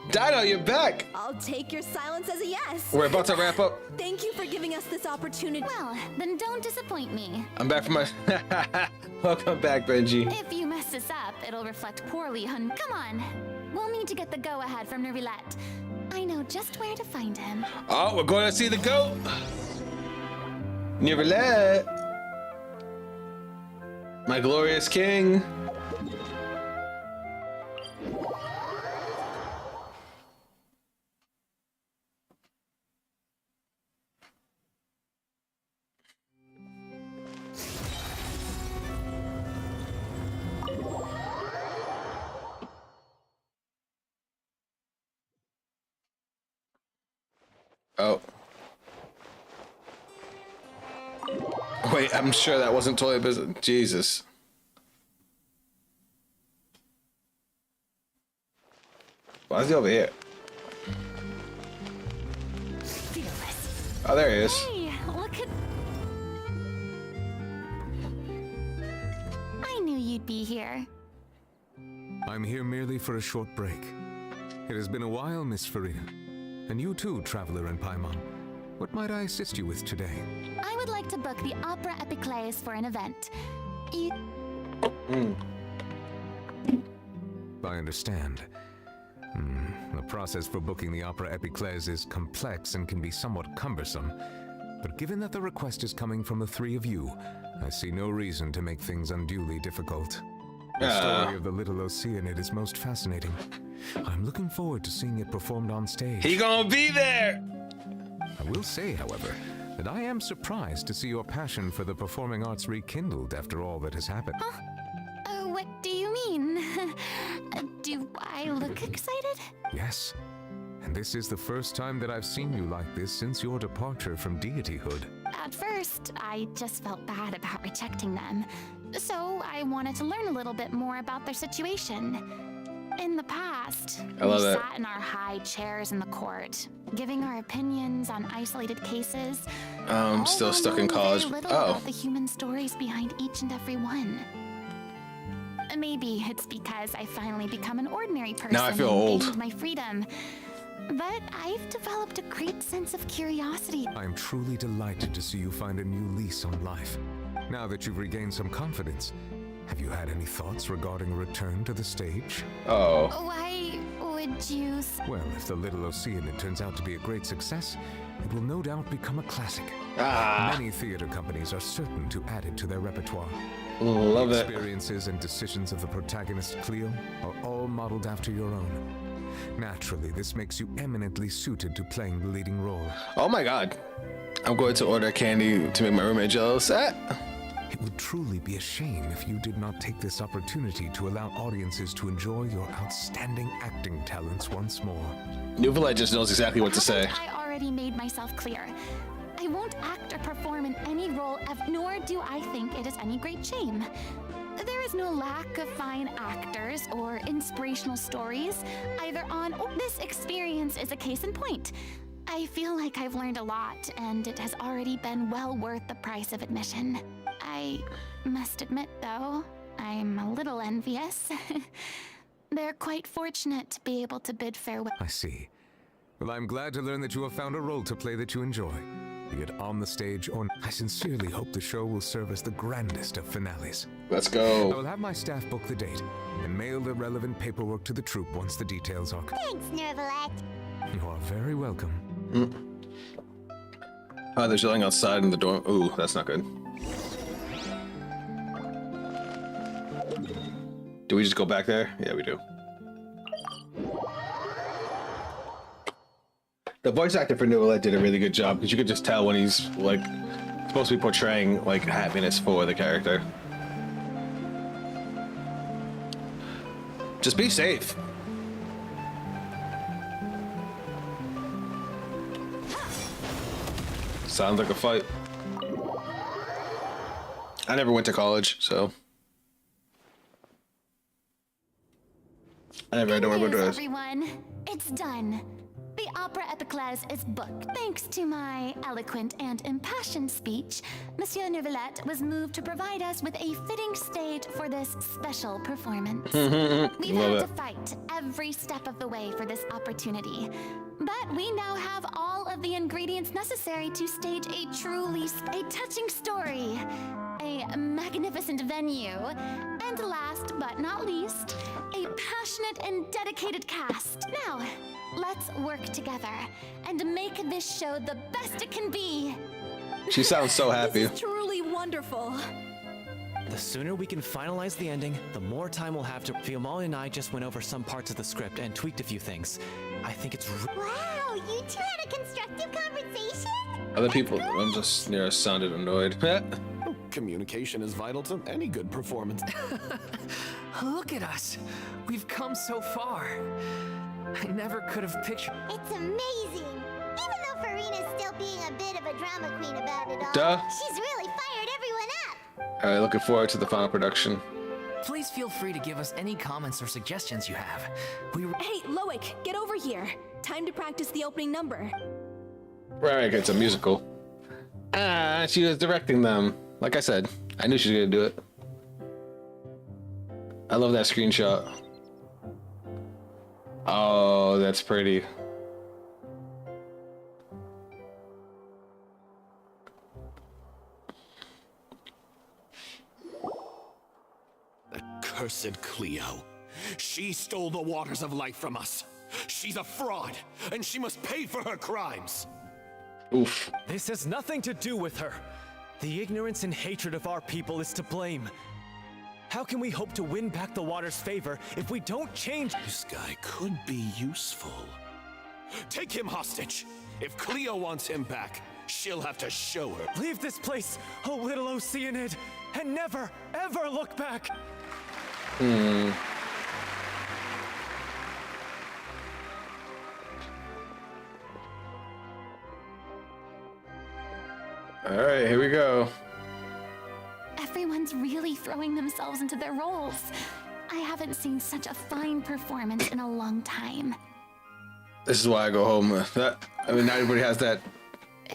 Dino, you're back. I'll take your silence as a yes. We're about to wrap up. Thank you for giving us this opportunity. Well, then don't disappoint me. I'm back from my... Welcome back, Benji. If you mess this up, it'll reflect poorly, hun. Come on. We'll need to get the go-ahead from Neuvillete. I know just where to find him. Oh, we're going to see the goat. Neuvillete. My glorious king. Oh. Wait, I'm sure that wasn't toilet business. Jesus. Why is he over here? Oh, there he is. Hey, look at... I knew you'd be here. I'm here merely for a short break. It has been a while, Miss Furina. And you too, Traveler in Paimon. What might I assist you with today? I would like to book the Opera Epiclese for an event. You... I understand. The process for booking the Opera Epiclese is complex and can be somewhat cumbersome. But given that the request is coming from the three of you, I see no reason to make things unduly difficult. The story of the little Oceanid is most fascinating. I'm looking forward to seeing it performed on stage. He gonna be there! I will say, however, that I am surprised to see your passion for the performing arts rekindled after all that has happened. What do you mean? Do I look excited? Yes. And this is the first time that I've seen you like this since your departure from deityhood. At first, I just felt bad about rejecting them. So I wanted to learn a little bit more about their situation. In the past, we sat in our high chairs in the court, giving our opinions on isolated cases. I'm still stuck in college. About the human stories behind each and every one. Maybe it's because I finally become an ordinary person. Now I feel old. And gained my freedom. But I've developed a great sense of curiosity. I am truly delighted to see you find a new lease on life. Now that you've regained some confidence, have you had any thoughts regarding a return to the stage? Why would you... Well, if the little Oceanid turns out to be a great success, it will no doubt become a classic. Many theater companies are certain to add it to their repertoire. Love the it. Experiences and decisions of the protagonist, Cleo, are all modeled after your own. Naturally, this makes you eminently suited to playing the leading role. Oh my god. I'm going to order candy to make my roommate jealous. It would truly be a shame if you did not take this opportunity to allow audiences to enjoy your outstanding acting talents once more. Neuvillete just knows exactly what to say. I already made myself clear. I won't act or perform in any role, nor do I think it is any great shame. There is no lack of fine actors or inspirational stories, either on or this experience is a case in point. I feel like I've learned a lot, and it has already been well worth the price of admission. I must admit, though, I'm a little envious. They're quite fortunate to be able to bid farewell. I see. Well, I'm glad to learn that you have found a role to play that you enjoy, be it on the stage or not. I sincerely hope the show will serve as the grandest of finales. Let's go. I will have my staff book the date and mail the relevant paperwork to the troupe once the details are... Thanks, Neuvillete. You are very welcome. Oh, they're yelling outside in the dorm. Ooh, that's not good. Do we just go back there? Yeah, we do. The voice actor for Neuvillete did a really good job because you could just tell when he's like supposed to be portraying like happiness for the character. Just be safe. Sounds like a fight. I never went to college, so I never had to worry about dress. Everyone, it's done. The Opera Epiclese is booked. Thanks to my eloquent and impassioned speech, Monsieur Neuvillete was moved to provide us with a fitting stage for this special performance. We've had to fight every step of the way for this opportunity, but we now have all of the ingredients necessary to stage a truly touching story, a magnificent venue, and last but not least, a passionate and dedicated cast. Now, let's work together and make this show the best it can be. She sounds so happy. This is truly wonderful. The sooner we can finalize the ending, the more time we'll have to... Fiamali and I just went over some parts of the script and tweaked a few things. I think it's... Wow, you two had a constructive conversation? Other people, I'm just near sounded annoyed. Communication is vital to any good performance. Look at us. We've come so far. I never could have pictured... It's amazing! Even though Furina's still out being a bit of a drama queen about it all. Duh. She's really fired everyone up. All right, looking forward to the final production. Please feel free to give us any comments or suggestions you have. Hey, Loic, get over here. Time to practice the opening number. Right, it's a musical. Ah, she was directing them. Like I said, I knew she was gonna do it. I love that screenshot. Oh, that's pretty. That cursed Cleo. She stole the waters of life from us. She's a fraud, and she must pay for her crimes. Oof. This has nothing to do with her. The ignorance and hatred of our people is to blame. How can we hope to win back the water's favor if we don't change? This guy could be useful. Take him hostage. If Cleo wants him back, she'll have to show her. Leave this place, oh little Oceanid, and never, ever look back. All right, here we go. Everyone's really throwing themselves into their roles. I haven't seen such a fine performance in a long time. This is why I go home. Not everybody has that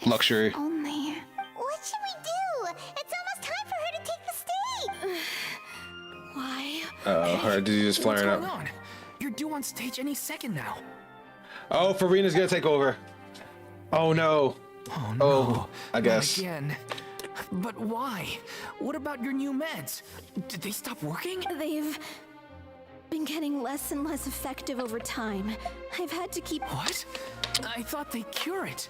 luxury. Only. What should we do? It's almost time for her to take the stage. Why? Her disease is flaring What's up. going on? You're due on stage any second now. Oh, Furina's gonna take over. Oh no. Oh no. Oh, I Not guess. again. But why? What about your new meds? Did they stop working? They've been getting less and less effective over time. I've had to keep... What? I thought they cure it.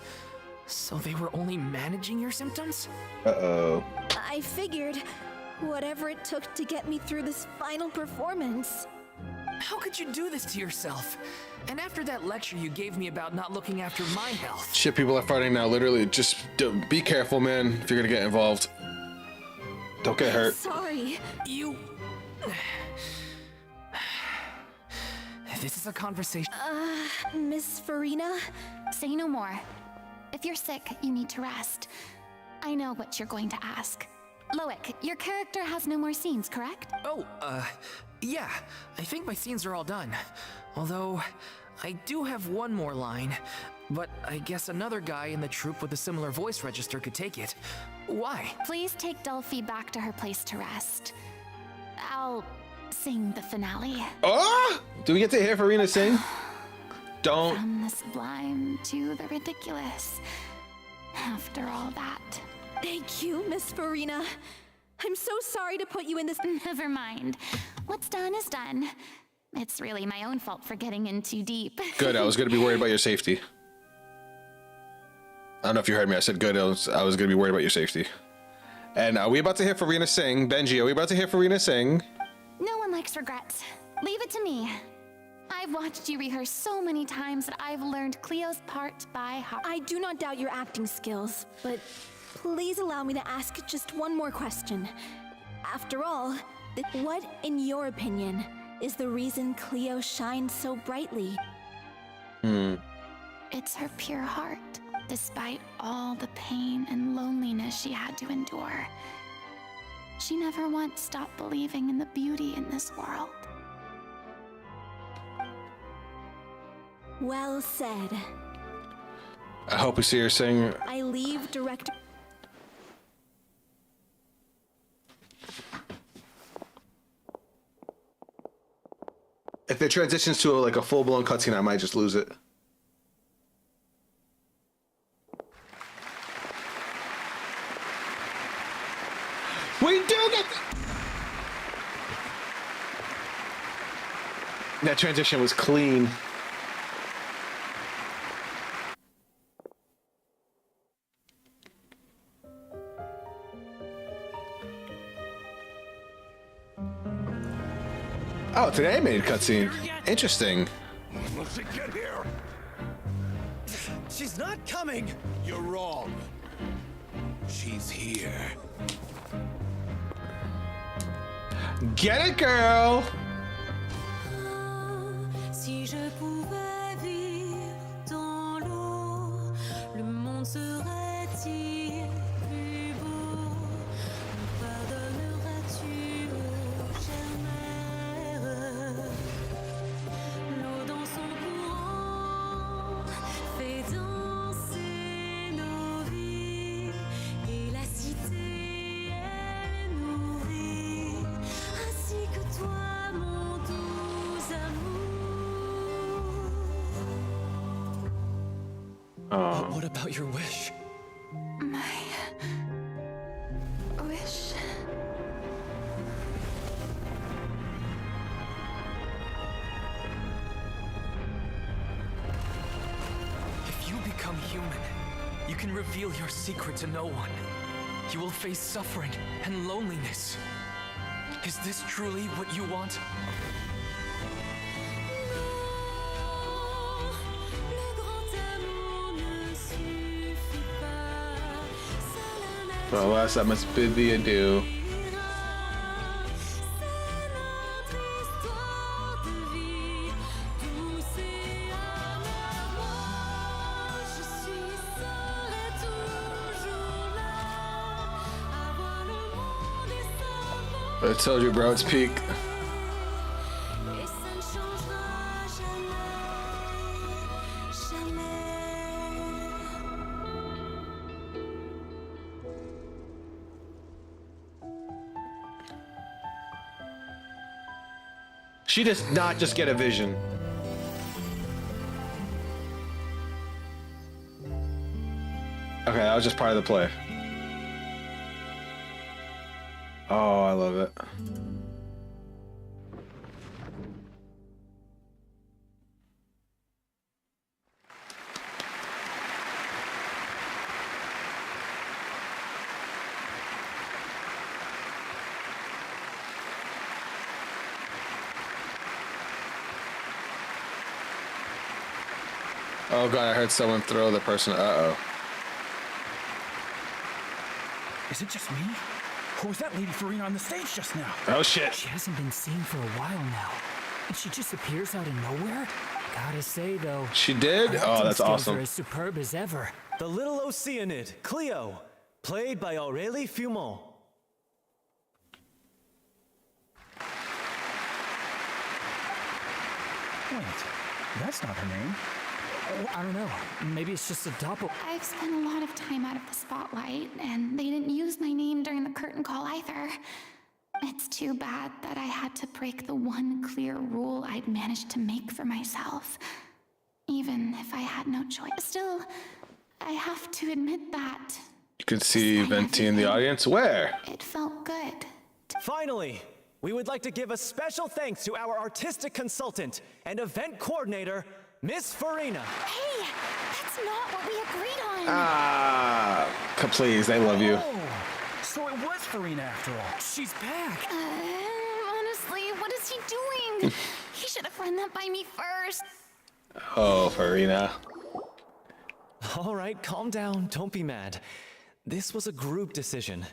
So they were only managing your symptoms? Uh-oh. I figured whatever it took to get me through this final performance. How could you do this to yourself? And after that lecture you gave me about not looking after my health. Shit, people are fighting now. Literally, just be careful, man, if you're gonna get involved. Don't get hurt. Sorry. You... This is a conversation. Miss Furina? Say no more. If you're sick, you need to rest. I know what you're going to ask. Loic, your character has no more scenes, correct? Oh, yeah. I think my scenes are all done. Although, I do have one more line. But I guess another guy in the troupe with a similar voice register could take it. Why? Please take Delphi back to her place to rest. I'll sing the finale. Oh! Do we get to hear Furina sing? Don't. From the sublime to the ridiculous. After all that. Thank you, Miss Furina. I'm so sorry to put you in this... Never mind. What's done is done. It's really my own fault for getting in too deep. Good, I was gonna be worried about your safety. I don't know if you heard me, I said good, I was gonna be worried about your safety. And are we about to hear Furina sing? Benji, are we about to hear Furina sing? No one likes regrets. Leave it to me. I've watched you rehearse so many times that I've learned Cleo's part by heart. I do not doubt your acting skills, but please allow me to ask just one more question. After all, what, in your opinion, is the reason Cleo shines so brightly? It's her pure heart, despite all the pain and loneliness she had to endure. She never once stopped believing in the beauty in this world. Well said. I hope we see her sing. I leave director... If it transitions to like a full-blown cutscene, I might just lose it. We do get that transition was clean. Oh, today I made a cutscene. Interesting. Let's get here. She's not coming. You're wrong. She's here. Get it, girl. Si je pouvais vivre dans l'eau, le monde serait But what about your wish? My wish. If you become human, you can reveal your secret to no one. You will face suffering and loneliness. Is this truly what you want? Well, last I must bid thee adieu. I told you, bro, it's peak. She does not just get a vision. Okay, that was just part of the play. Oh, I love it. Oh god, I heard someone throw the person. Uh-oh. Is it just me? Or was that Lady Furina on the stage just now? Oh shit. She hasn't been seen for a while now. And she just appears out of nowhere? Gotta say though. She did? Oh, that's awesome. Are as superb as ever. The little Oceanid, Cleo, played by Aurélie Fumont. Wait, that's not her name. Oh, I don't know. Maybe it's just a double. I've spent a lot of time out of the spotlight, and they didn't use my name during the curtain call either. It's too bad that I had to break the one clear rule I'd managed to make for myself. Even if I had no choice. Still, I have to admit that. You can see Venti in the audience. Where? It felt good. Finally, we would like to give a special thanks to our artistic consultant and event coordinator, Miss Furina. Hey, that's not what we agreed on. Ah, please, they love you. Oh, so it was Furina after all. She's back. Honestly, what is he doing? He should have run that by me first. Oh, Furina. All right, calm down. Don't be mad. This was a group decision.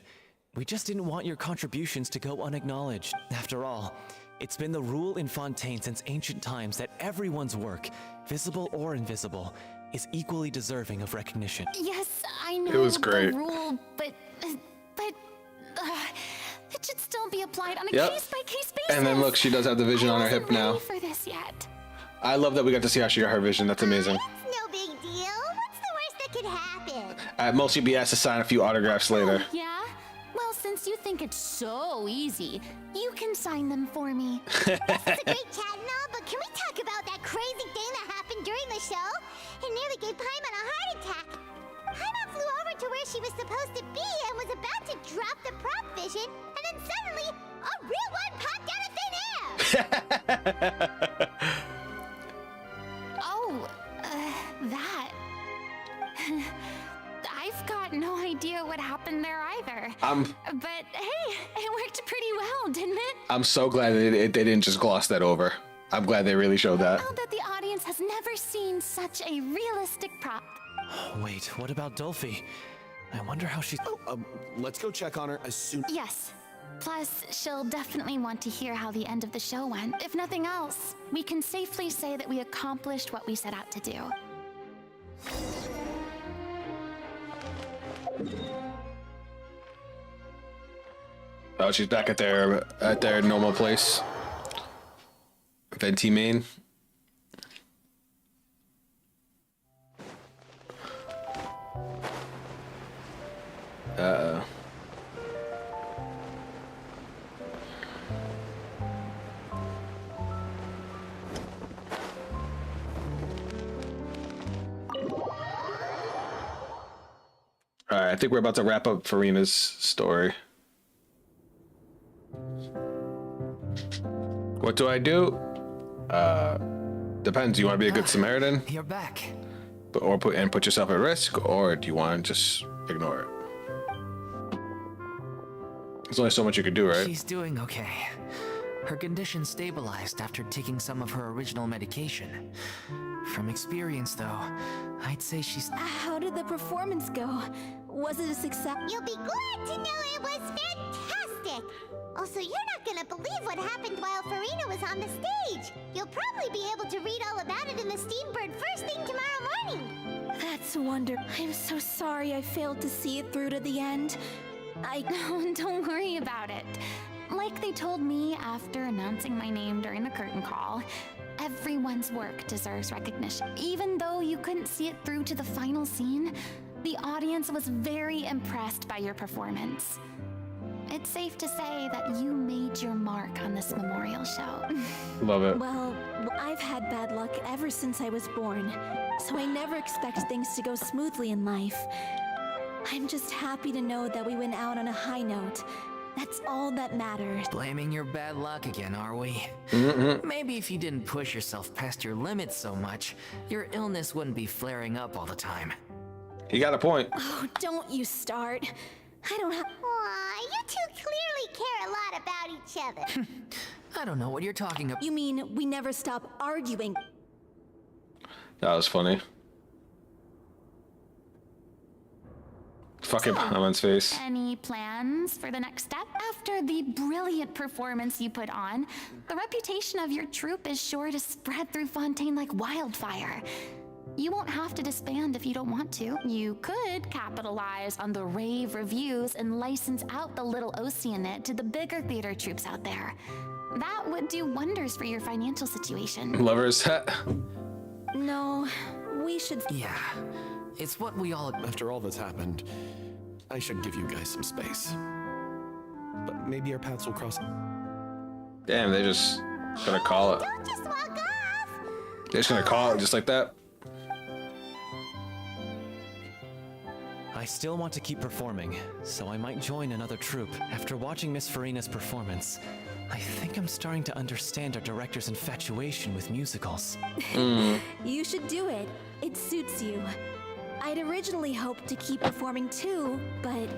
We just didn't want your contributions to go unacknowledged. After all, it's been the rule in Fontaine since ancient times that everyone's work, visible or invisible, is equally deserving of recognition. Yes, I know It was great. the rule, but it should still be applied on a Yep. case-by-case basis. And then look, she does have the vision on her hip now. Ready for this yet? I love that we got to see how she got her vision. That's amazing. No big deal. What's the worst that could happen? At most, you'd be asked to sign a few autographs later. Yeah? Well, since you think it's so easy, you can sign them for me. This is a great chat and all, but can we talk about that crazy thing that happened during the show? It nearly gave Paimon a heart attack. Paimon flew over to where she was supposed to be and was about to drop the prop vision, and then suddenly, a real one popped out of thin air! Oh, that. I've got no idea what happened there either. But hey, it worked pretty well, didn't it? I'm so glad they didn't just gloss that over. I'm glad they really showed that. Now that the audience has never seen such a realistic prop. Wait, what about Dolphy? I wonder how she's... Let's go check on her as soon... Yes. Plus, she'll definitely want to hear how the end of the show went. If nothing else, we can safely say that we accomplished what we set out to do. Oh, she's back at their normal place. Venti main. Uh-oh. All right, I think we're about to wrap up Furina's story. What do I do? Depends. Do you want to be a good Samaritan? You're back. Or put yourself at risk, or do you want to just ignore it? There's only so much you could do, right? She's doing okay. Her condition stabilized after taking some of her original medication. From experience, though, I'd say she's... How did the performance go? Was it a success? You'll be glad to know it was fantastic! Also, you're not gonna believe what happened while Furina was on the stage! You'll probably be able to read all about it in the Steambird first thing tomorrow morning! That's wonderful. I'm so sorry I failed to see it through to the end. No, don't worry about it. Like they told me after announcing my name during the curtain call, everyone's work deserves recognition. Even though you couldn't see it through to the final scene, the audience was very impressed by your performance. It's safe to say that you made your mark on this memorial show. Love it. Well, I've had bad luck ever since I was born, so I never expect things to go smoothly in life. I'm just happy to know that we went out on a high note. That's all that matters. Blaming your bad luck again, are we? Maybe if you didn't push yourself past your limits so much, your illness wouldn't be flaring up all the time. You got a point. Oh, don't you start. I don't have... Aw, you two clearly care a lot about each other. I don't know what you're talking about. You mean we never stop arguing? That was funny. Fucking Paimon's face. Any plans for the next step? After the brilliant performance you put on, the reputation of your troupe is sure to spread through Fontaine like wildfire. You won't have to disband if you don't want to. You could capitalize on the rave reviews and license out the Little Oceanate to the bigger theater troupes out there. That would do wonders for your financial situation. Lover's hat. No, we should... Yeah, it's what we all... After all that's happened, I should give you guys some space. But maybe our paths will cross. Damn, they just gonna call it. Don't just walk off! They're just gonna call it just like that? I still want to keep performing, so I might join another troupe. After watching Miss Furina's performance, I think I'm starting to understand our director's infatuation with musicals. You should do it. It suits you. I'd originally hoped to keep performing too, but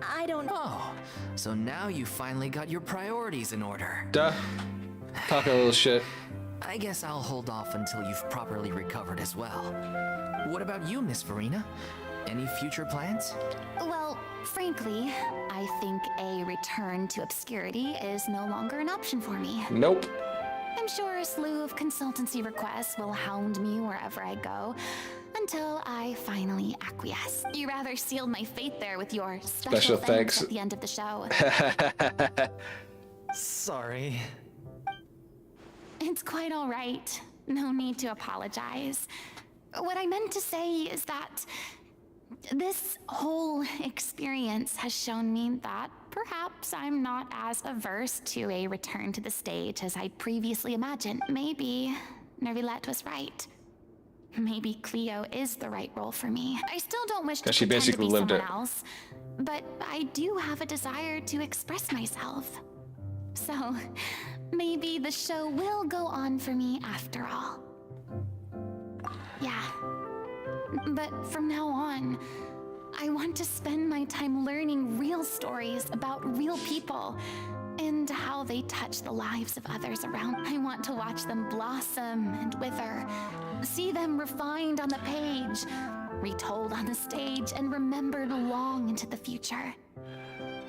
I don't... Oh, so now you finally got your priorities in order. Duh. Talk a little shit. I guess I'll hold off until you've properly recovered as well. What about you, Miss Furina? Any future plans? Well, frankly, I think a return to obscurity is no longer an option for me. Nope. I'm sure a slew of consultancy requests will hound me wherever I go, until I finally acquiesce. You rather sealed my fate there with your special thanks at the end of the show. Sorry. It's quite all right. No need to apologize. What I meant to say is that this whole experience has shown me that perhaps I'm not as averse to a return to the stage as I'd previously imagined. Maybe Neuvillete was right. Maybe Cleo is the right role for me. I still don't wish to She pretend to basically be lived someone it. else, but I do have a desire to express myself. So maybe the show will go on for me after all. Yeah. But from now on, I want to spend my time learning real stories about real people and how they touch the lives of others around. I want to watch them blossom and wither, see them refined on the page, retold on the stage, and remembered long into the future.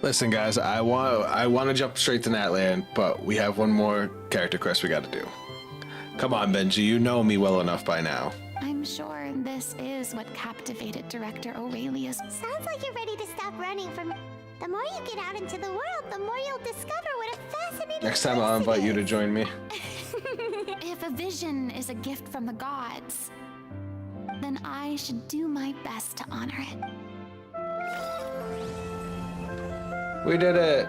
Listen, guys, I want to jump straight to Natland, but we have one more character quest we got to do. Come on, Benji, you know me well enough by now. I'm sure this is what captivated Director Aurelius. Sounds like you're ready to stop running from... The more you get out into the world, the more you'll discover what a fascinating... Next time I'll invite you to join me. If a vision is a gift from the gods, then I should do my best to honor it. We did it.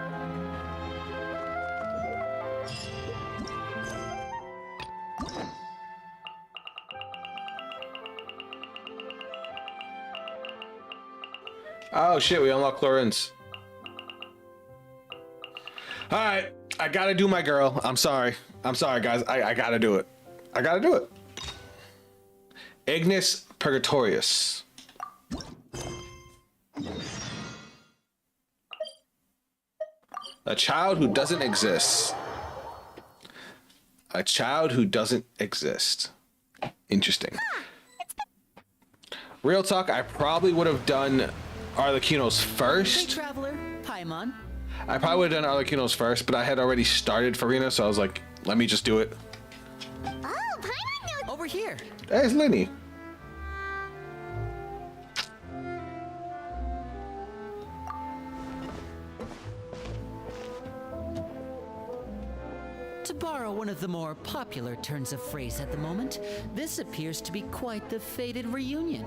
Oh shit, we unlocked Clarence. Alright, I gotta do my girl. I'm sorry. I'm sorry, guys. I gotta do it. I gotta do it. Ignis Purgatorius. A child who doesn't exist. A child who doesn't exist. Interesting. Real talk, I probably would have done Arlecchino's first. Hey, traveler. Paimon. I probably would have done Arlecchino's first, but I had already started Furina, so I was like, let me just do it. Oh, Paimon knows. Over here. Hey, it's Lenny. To borrow one of the more popular turns of phrase at the moment, this appears to be quite the fated reunion.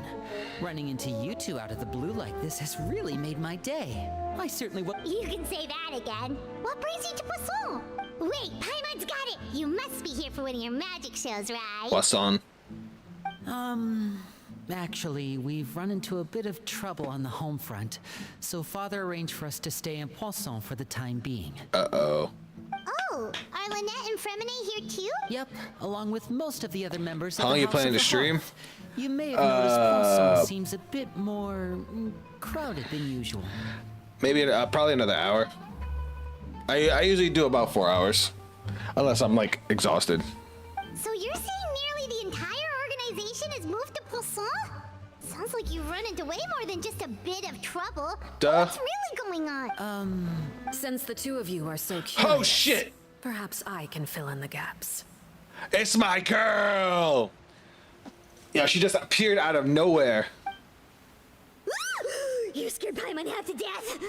Running into you two out of the blue like this has really made my day. I certainly will. You can say that again. What brings you to Poisson? Wait, Paimon's got it. You must be here for one of your magic shows, right? Poisson. Actually, we've run into a bit of trouble on the home front, so Father arranged for us to stay in Poisson for the time being. Uh-oh. Oh, are Lynette and Fremine here too? Yep, along with most of the other members How of long the you House planning of to the stream? Hearth. You may have noticed Poisson seems a bit more crowded than usual. Maybe probably another hour. I usually do about 4 hours, unless I'm like exhausted. So you're saying nearly the entire organization has moved to Poisson? Sounds like you've run into way more than just a bit of trouble. Duh. What's really going on? Since the two of you are so curious, Oh shit! perhaps I can fill in the gaps. It's my girl! Yeah, she just appeared out of nowhere. You scared Paimon half to death.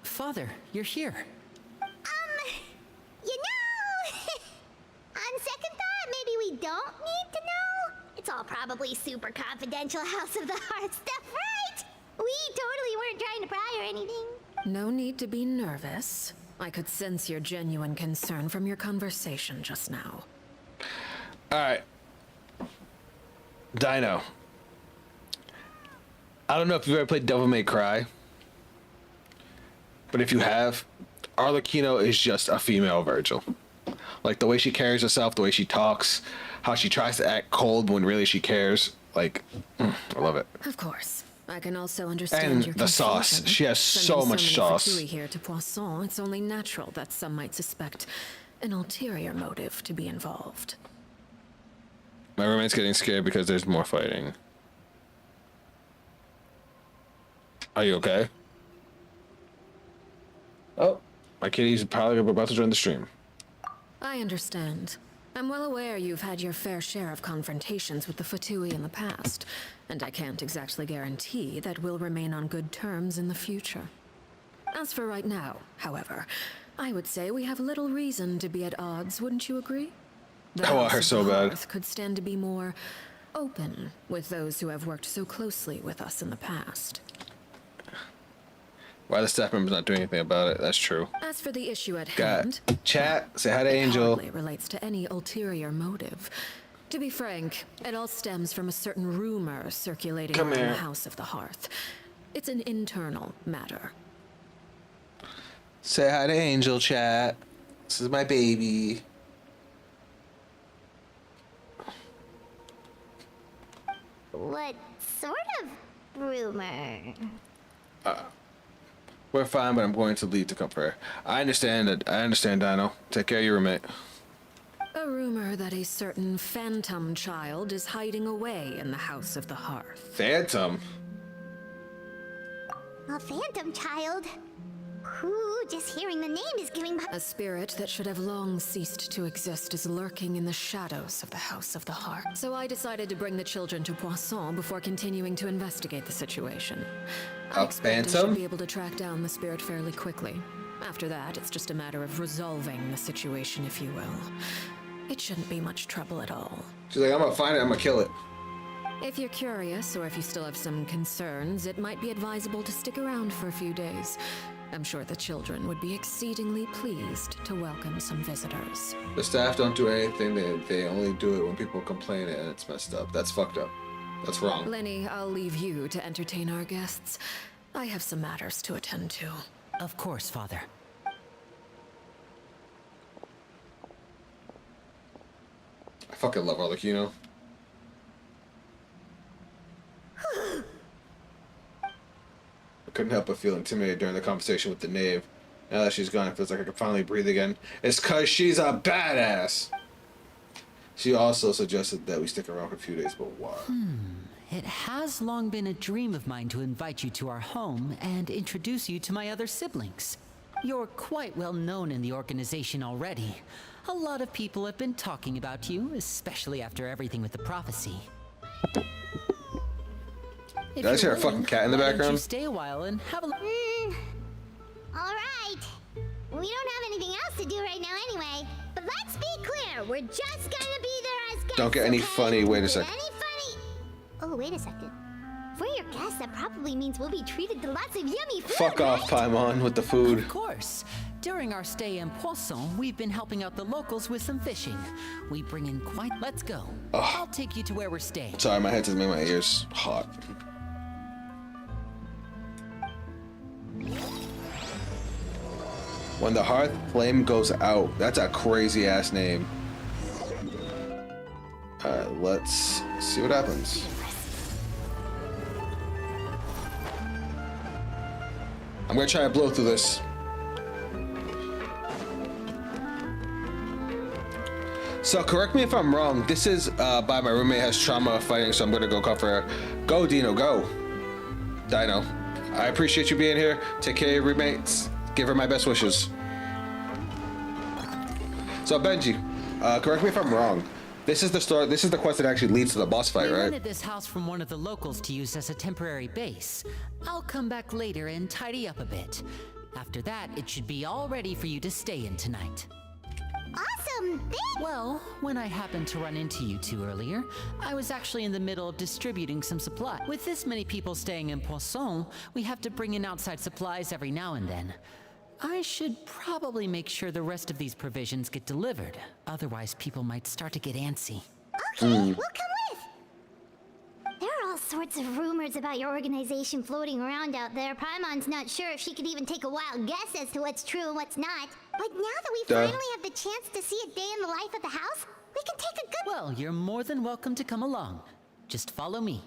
Father, you're here. You know, on second thought, maybe we don't need to know. It's all probably super confidential House of the Hearth stuff, right? We totally weren't trying to pry or anything. No need to be nervous. I could sense your genuine concern from your conversation just now. Alright. Dino. I don't know if you've ever played Devil May Cry, but if you have, Arlecchino is just a female Virgil. Like the way she carries herself, the way she talks, how she tries to act cold when really she cares. Like, I love it. Of course. I can also understand And your the sauce. confusion. She has so Sending much many sauce. Fatui here to Poisson, it's only natural that some might suspect an ulterior motive to be involved. My roommate's getting scared because there's more fighting. Are you okay? Oh, my kitty's probably about to join the stream. I understand. I'm well aware you've had your fair share of confrontations with the Fatui in the past, and I can't exactly guarantee that we'll remain on good terms in the future. As for right now, however, I would say we have little reason to be at odds, wouldn't you agree? The I want House her of so the bad. Hearth could stand to be more open with those who have worked so closely with us in the past. Why the staff member's not doing anything about it? That's true. As for the issue at Got hand, chat. Say hi to it Angel. hardly relates to any ulterior motive. To be frank, it all stems from a certain rumor circulating Come around here. the House of the Hearth. It's an internal matter. Say hi to Angel, chat. This is my baby. What sort of rumor? We're fine, but I'm going to leave to come for her. I understand that. I understand, Dino. Take care of your roommate. A rumor that a certain phantom child is hiding away in the House of the Hearth. Phantom? A phantom child? Ooh, just hearing the name is giving my— A spirit that should have long ceased to exist is lurking in the shadows of the House of the Heart. So I decided to bring the children to Poisson before continuing to investigate the situation. I expect I should be able to track down the spirit fairly quickly. After that, it's just a matter of resolving the situation, if you will. It shouldn't be much trouble at all. She's like, I'm gonna find it, I'm gonna kill it. If you're curious, or if you still have some concerns, it might be advisable to stick around for a few days. I'm sure the children would be exceedingly pleased to welcome some visitors. The staff don't do anything. They only do it when people complain and it's messed up. That's fucked up. That's wrong. Lenny, I'll leave you to entertain our guests. I have some matters to attend to. Of course, Father. I fucking love Arlecchino. I couldn't help but feel intimidated during the conversation with the knave. Now that she's gone, it feels like I can finally breathe again. It's cause she's a badass! She also suggested that we stick around for a few days, but why? It has long been a dream of mine to invite you to our home and introduce you to my other siblings. You're quite well known in the organization already. A lot of people have been talking about you, especially after everything with the prophecy. Did I hear a fucking cat in the why don't background? you stay a while and have a look. Alright. We don't have anything else to do right now anyway. But let's be clear, we're just gonna be there as guests. Don't get any okay? funny. Wait a Get second. any funny? Oh, wait a second. For your guests, that probably means we'll be treated to lots of yummy food. Fuck off, Paimon, with the food. Of course. During our stay in Poisson, we've been helping out the locals with some fishing. We bring in quite... Let's go. I'll take you to where we're staying. Sorry, my head just made my ears hot. When the hearth flame goes out. That's a crazy ass name. Alright, let's see what happens. I'm gonna try to blow through this. So correct me if I'm wrong. This is by my roommate has trauma fighting, so I'm gonna go cover her. Go, Dino, go. Dino, I appreciate you being here. Take care of your roommates. Give her my best wishes. So Benji, correct me if I'm wrong. This is the story. This is the quest that actually leads to the boss fight, We right? rented this house from one of the locals to use as a temporary base. I'll come back later and tidy up a bit. After that, it should be all ready for you to stay in tonight. Awesome! Well, when I happened to run into you two earlier, I was actually in the middle of distributing some supply. With this many people staying in Poisson, we have to bring in outside supplies every now and then. I should probably make sure the rest of these provisions get delivered. Otherwise, people might start to get antsy. Okay, we'll come with. There are all sorts of rumors about your organization floating around out there. Paimon's not sure if she could even take a wild guess as to what's true and what's not. But now that we finally have the chance to see a day in the life of the house, we can take a good... Well, you're more than welcome to come along. Just follow me.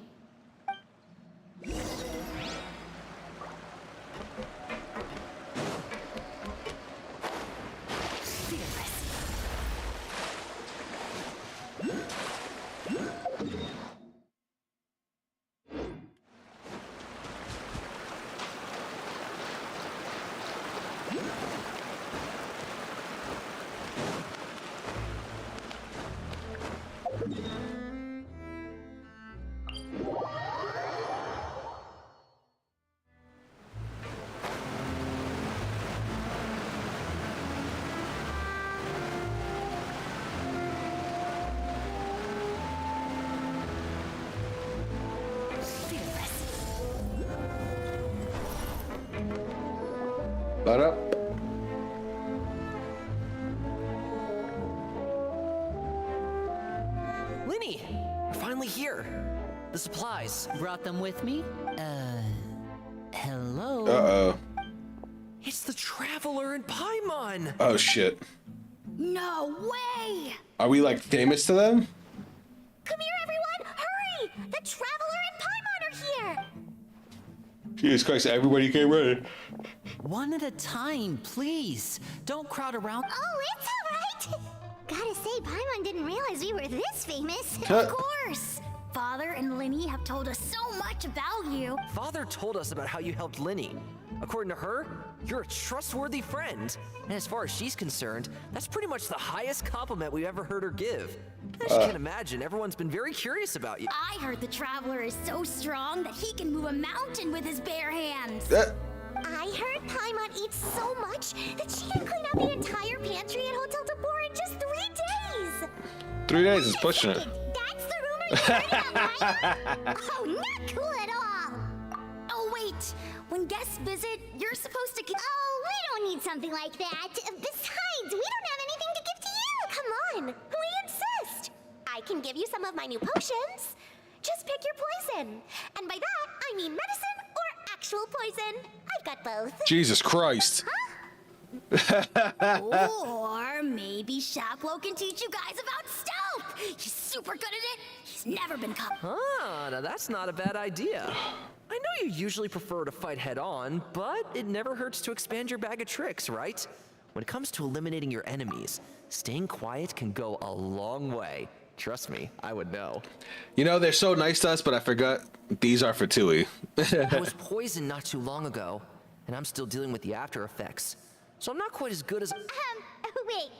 Load up. Linny, we're finally here. The supplies. Brought them with me? Hello? Uh-oh. It's the Traveler and Paimon. Oh, shit. No way! Are we, like, famous to them? Come here, everyone! Hurry! The Traveler and Paimon are here! Jesus Christ, everybody came ready. One at a time, please. Don't crowd around. Oh, it's all right. Gotta say, Paimon didn't realize we were this famous. Huh. Of course. Father and Linny have told us so much about you. Father told us about how you helped Linny. According to her, you're a trustworthy friend. And as far as she's concerned, that's pretty much the highest compliment we've ever heard her give. As you can imagine, everyone's been very curious about you. I heard the Traveler is so strong that he can move a mountain with his bare hands. I heard Paimon eats so much that she can clean out the entire pantry at Hotel Tabor in just 3 days. 3 days is pushing it. That's the rumor you heard about, right? Oh, not cool at all. Oh, wait. When guests visit, you're supposed to... Oh, we don't need something like that. Besides, we don't have anything to give to you. Come on, we insist. I can give you some of my new potions. Just pick your poison. And by that, I mean medicine or actual poison. I've got both. Jesus Christ. Or maybe Shaplo can teach you guys about stealth. He's super good at it. He's never been caught. Ah, now that's not a bad idea. I know you usually prefer to fight head on, but it never hurts to expand your bag of tricks, right? When it comes to eliminating your enemies, staying quiet can go a long way. Trust me, I would know. You know, they're so nice to us, but I forgot these are for Tui. I was poisoned not too long ago, and I'm still dealing with the after effects. So I'm not quite as good as... Wait.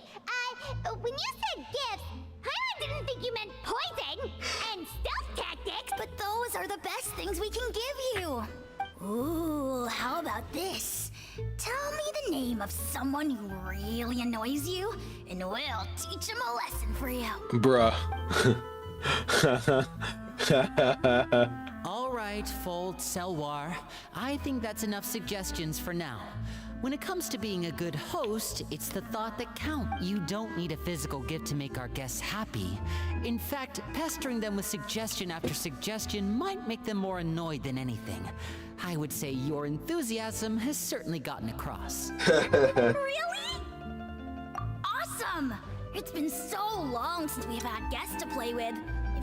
When you said gifts, I didn't think you meant poison and stealth tactics. But those are the best things we can give you. Ooh, how about this? Tell me the name of someone who really annoys you, and we'll teach him a lesson for you. Bruh. All right, Fold, Selwar. I think that's enough suggestions for now. When it comes to being a good host, it's the thought that counts. You don't need a physical gift to make our guests happy. In fact, pestering them with suggestion after suggestion might make them more annoyed than anything. I would say your enthusiasm has certainly gotten across. Really? Awesome! It's been so long since we've had guests to play with.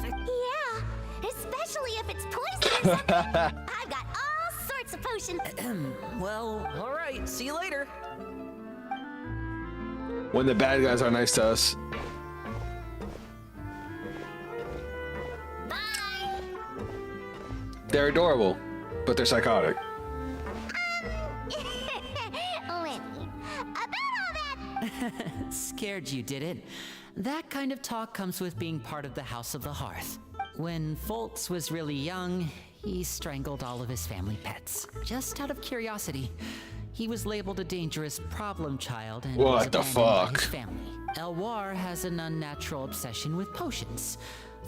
Yeah, especially if it's poison or something. I've got all sorts of potions. Well, all right, see you later. When the bad guys are nice to us. Bye! They're adorable, but they're psychotic. Lenny, about all that. Scared you, did it? That kind of talk comes with being part of the House of the Hearth. When Foltz was really young, he strangled all of his family pets. Just out of curiosity. He was labeled a dangerous problem child and was What the abandoned by fuck? his family. Elwar has an unnatural obsession with potions.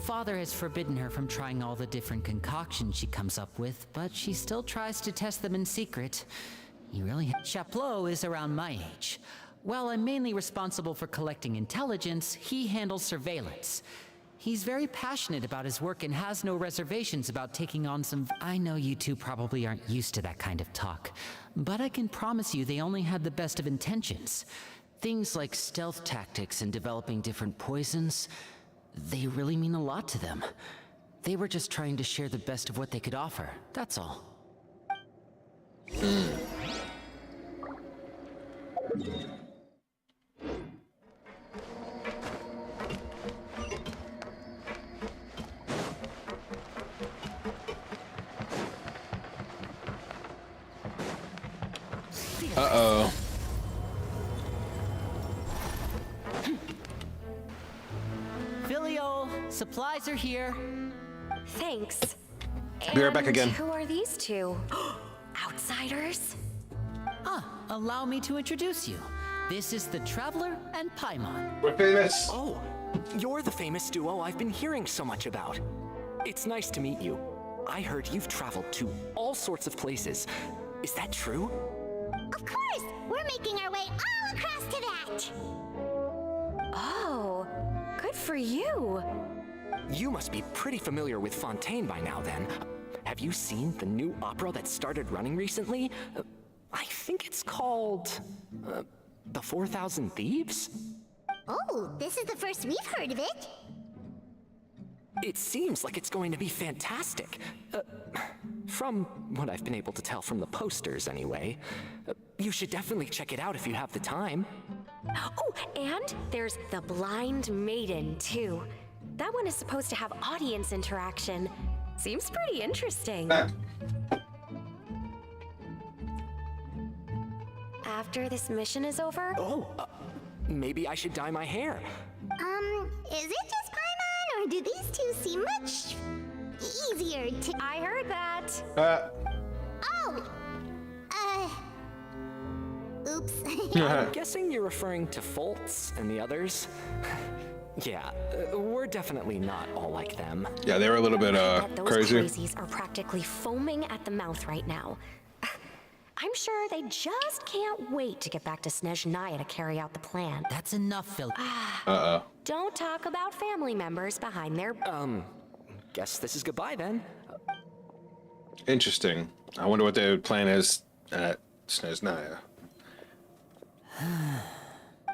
Father has forbidden her from trying all the different concoctions she comes up with, but she still tries to test them in secret. Chaplot is around my age. While I'm mainly responsible for collecting intelligence, he handles surveillance. He's very passionate about his work and has no reservations about taking on some... I know you two probably aren't used to that kind of talk, but I can promise you they only had the best of intentions. Things like stealth tactics and developing different poisons, they really mean a lot to them. They were just trying to share the best of what they could offer, that's all. Uh-oh. Filio, supplies are here. Thanks. Be right back again. Who are these two? Outsiders? Allow me to introduce you. This is the Traveler and Paimon. We're famous. Oh, you're the famous duo I've been hearing so much about. It's nice to meet you. I heard you've traveled to all sorts of places. Is that true? Of course! We're making our way all across to that! Oh, good for you. You must be pretty familiar with Fontaine by now, then. Have you seen the new opera that started running recently? I think it's called... The 4,000 Thieves? Oh, this is the first we've heard of it. It seems like it's going to be fantastic. From what I've been able to tell from the posters, anyway. You should definitely check it out if you have the time. Oh, and there's The Blind Maiden, too. That one is supposed to have audience interaction. Seems pretty interesting. After this mission is over? Oh, maybe I should dye my hair. Is it just Paimon, or do these two seem much easier to... I heard that. Oops. I'm guessing you're referring to Foltz and the others? Yeah, we're definitely not all like them. Yeah, they were a little bit Those crazy. crazies are practically foaming at the mouth right now. I'm sure they just can't wait to get back to Snezhnaya to carry out the plan. That's enough, Phil. Uh-oh. Don't talk about family members behind their... guess this is goodbye then. Interesting. I wonder what their plan is at Snezhnaya.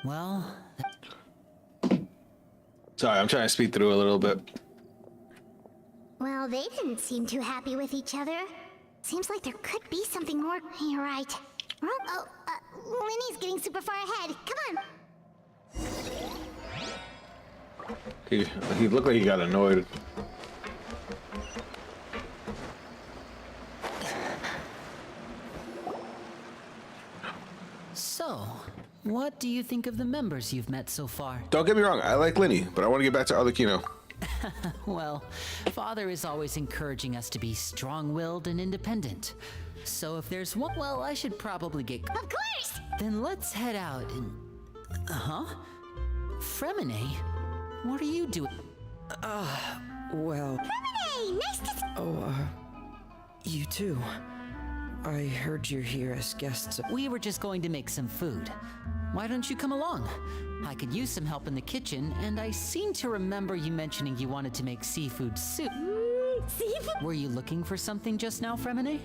Well... Sorry, I'm trying to speed through a little bit. Well, they didn't seem too happy with each other. Seems like there could be something more. You're right. Oh, Linny's getting super far ahead. Come on. He looked like he got annoyed. So, what do you think of the members you've met so far? Don't get me wrong, I like Linny, but I want to get back to Arlecchino. Well, Father is always encouraging us to be strong-willed and independent. So if there's one, well, I should probably get... Of course! Then let's head out and... Huh? Fremine? What are you doing? Well... Fremine! Nice to... Oh, you too. I heard you're here as guests. We were just going to make some food. Why don't you come along? I could use some help in the kitchen, and I seem to remember you mentioning you wanted to make seafood soup. Seafood? Were you looking for something just now, Fremine?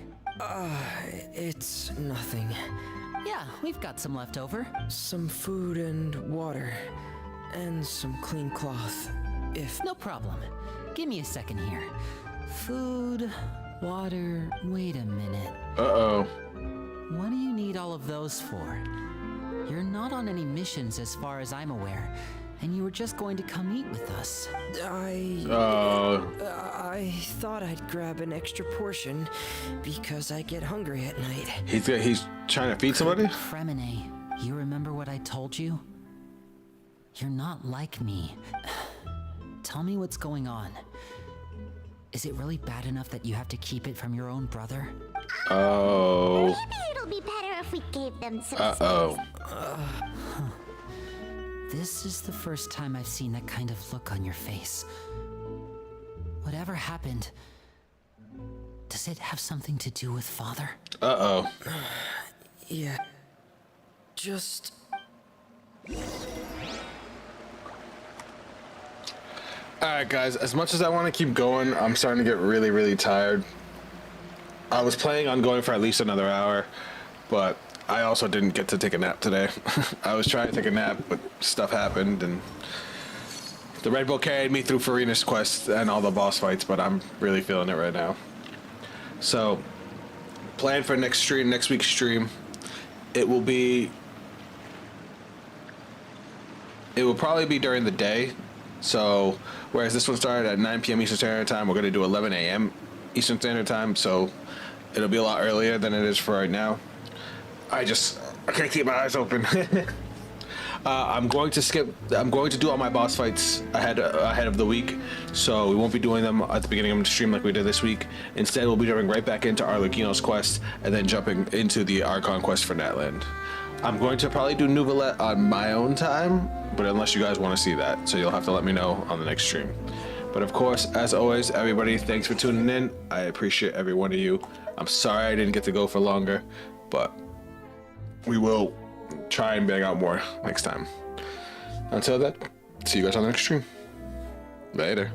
It's nothing. Yeah, we've got some left over. Some food and water. And some clean cloth, if... No problem. Give me a second here. Food, water... Wait a minute. Uh-oh. What do you need all of those for? You're not on any missions as far as I'm aware, and you were just going to come eat with us. I thought I'd grab an extra portion because I get hungry at night. He's trying to feed somebody? Fremine, you remember what I told you? You're not like me. Tell me what's going on. Is it really bad enough that you have to keep it from your own brother? Oh. Maybe it'll be better if we gave them some Uh-oh. This is the first time I've seen that kind of look on your face. Whatever happened, does it have something to do with Father? Uh-oh. Yeah. Just... Alright guys, as much as I want to keep going, I'm starting to get really, really tired. I was planning on going for at least another hour, but I also didn't get to take a nap today. I was trying to take a nap, but stuff happened, and the Red Bull carried me through Furina's quest and all the boss fights, but I'm really feeling it right now. So, plan for next week's stream. It will probably be during the day. So, whereas this one started at 9 p.m. Eastern Standard Time, we're going to do 11 a.m. Eastern Standard Time, so it'll be a lot earlier than it is for right now. I can't keep my eyes open. I'm going to do all my boss fights ahead of the week, so we won't be doing them at the beginning of the stream like we did this week. Instead, we'll be jumping right back into Arlecchino's quest, and then jumping into the Archon quest for Natland. I'm going to probably do Neuvillete on my own time, but unless you guys want to see that, so you'll have to let me know on the next stream. But of course, as always, everybody, thanks for tuning in. I appreciate every one of you. I'm sorry I didn't get to go for longer, but we will try and bang out more next time. Until then, see you guys on the next stream. Later.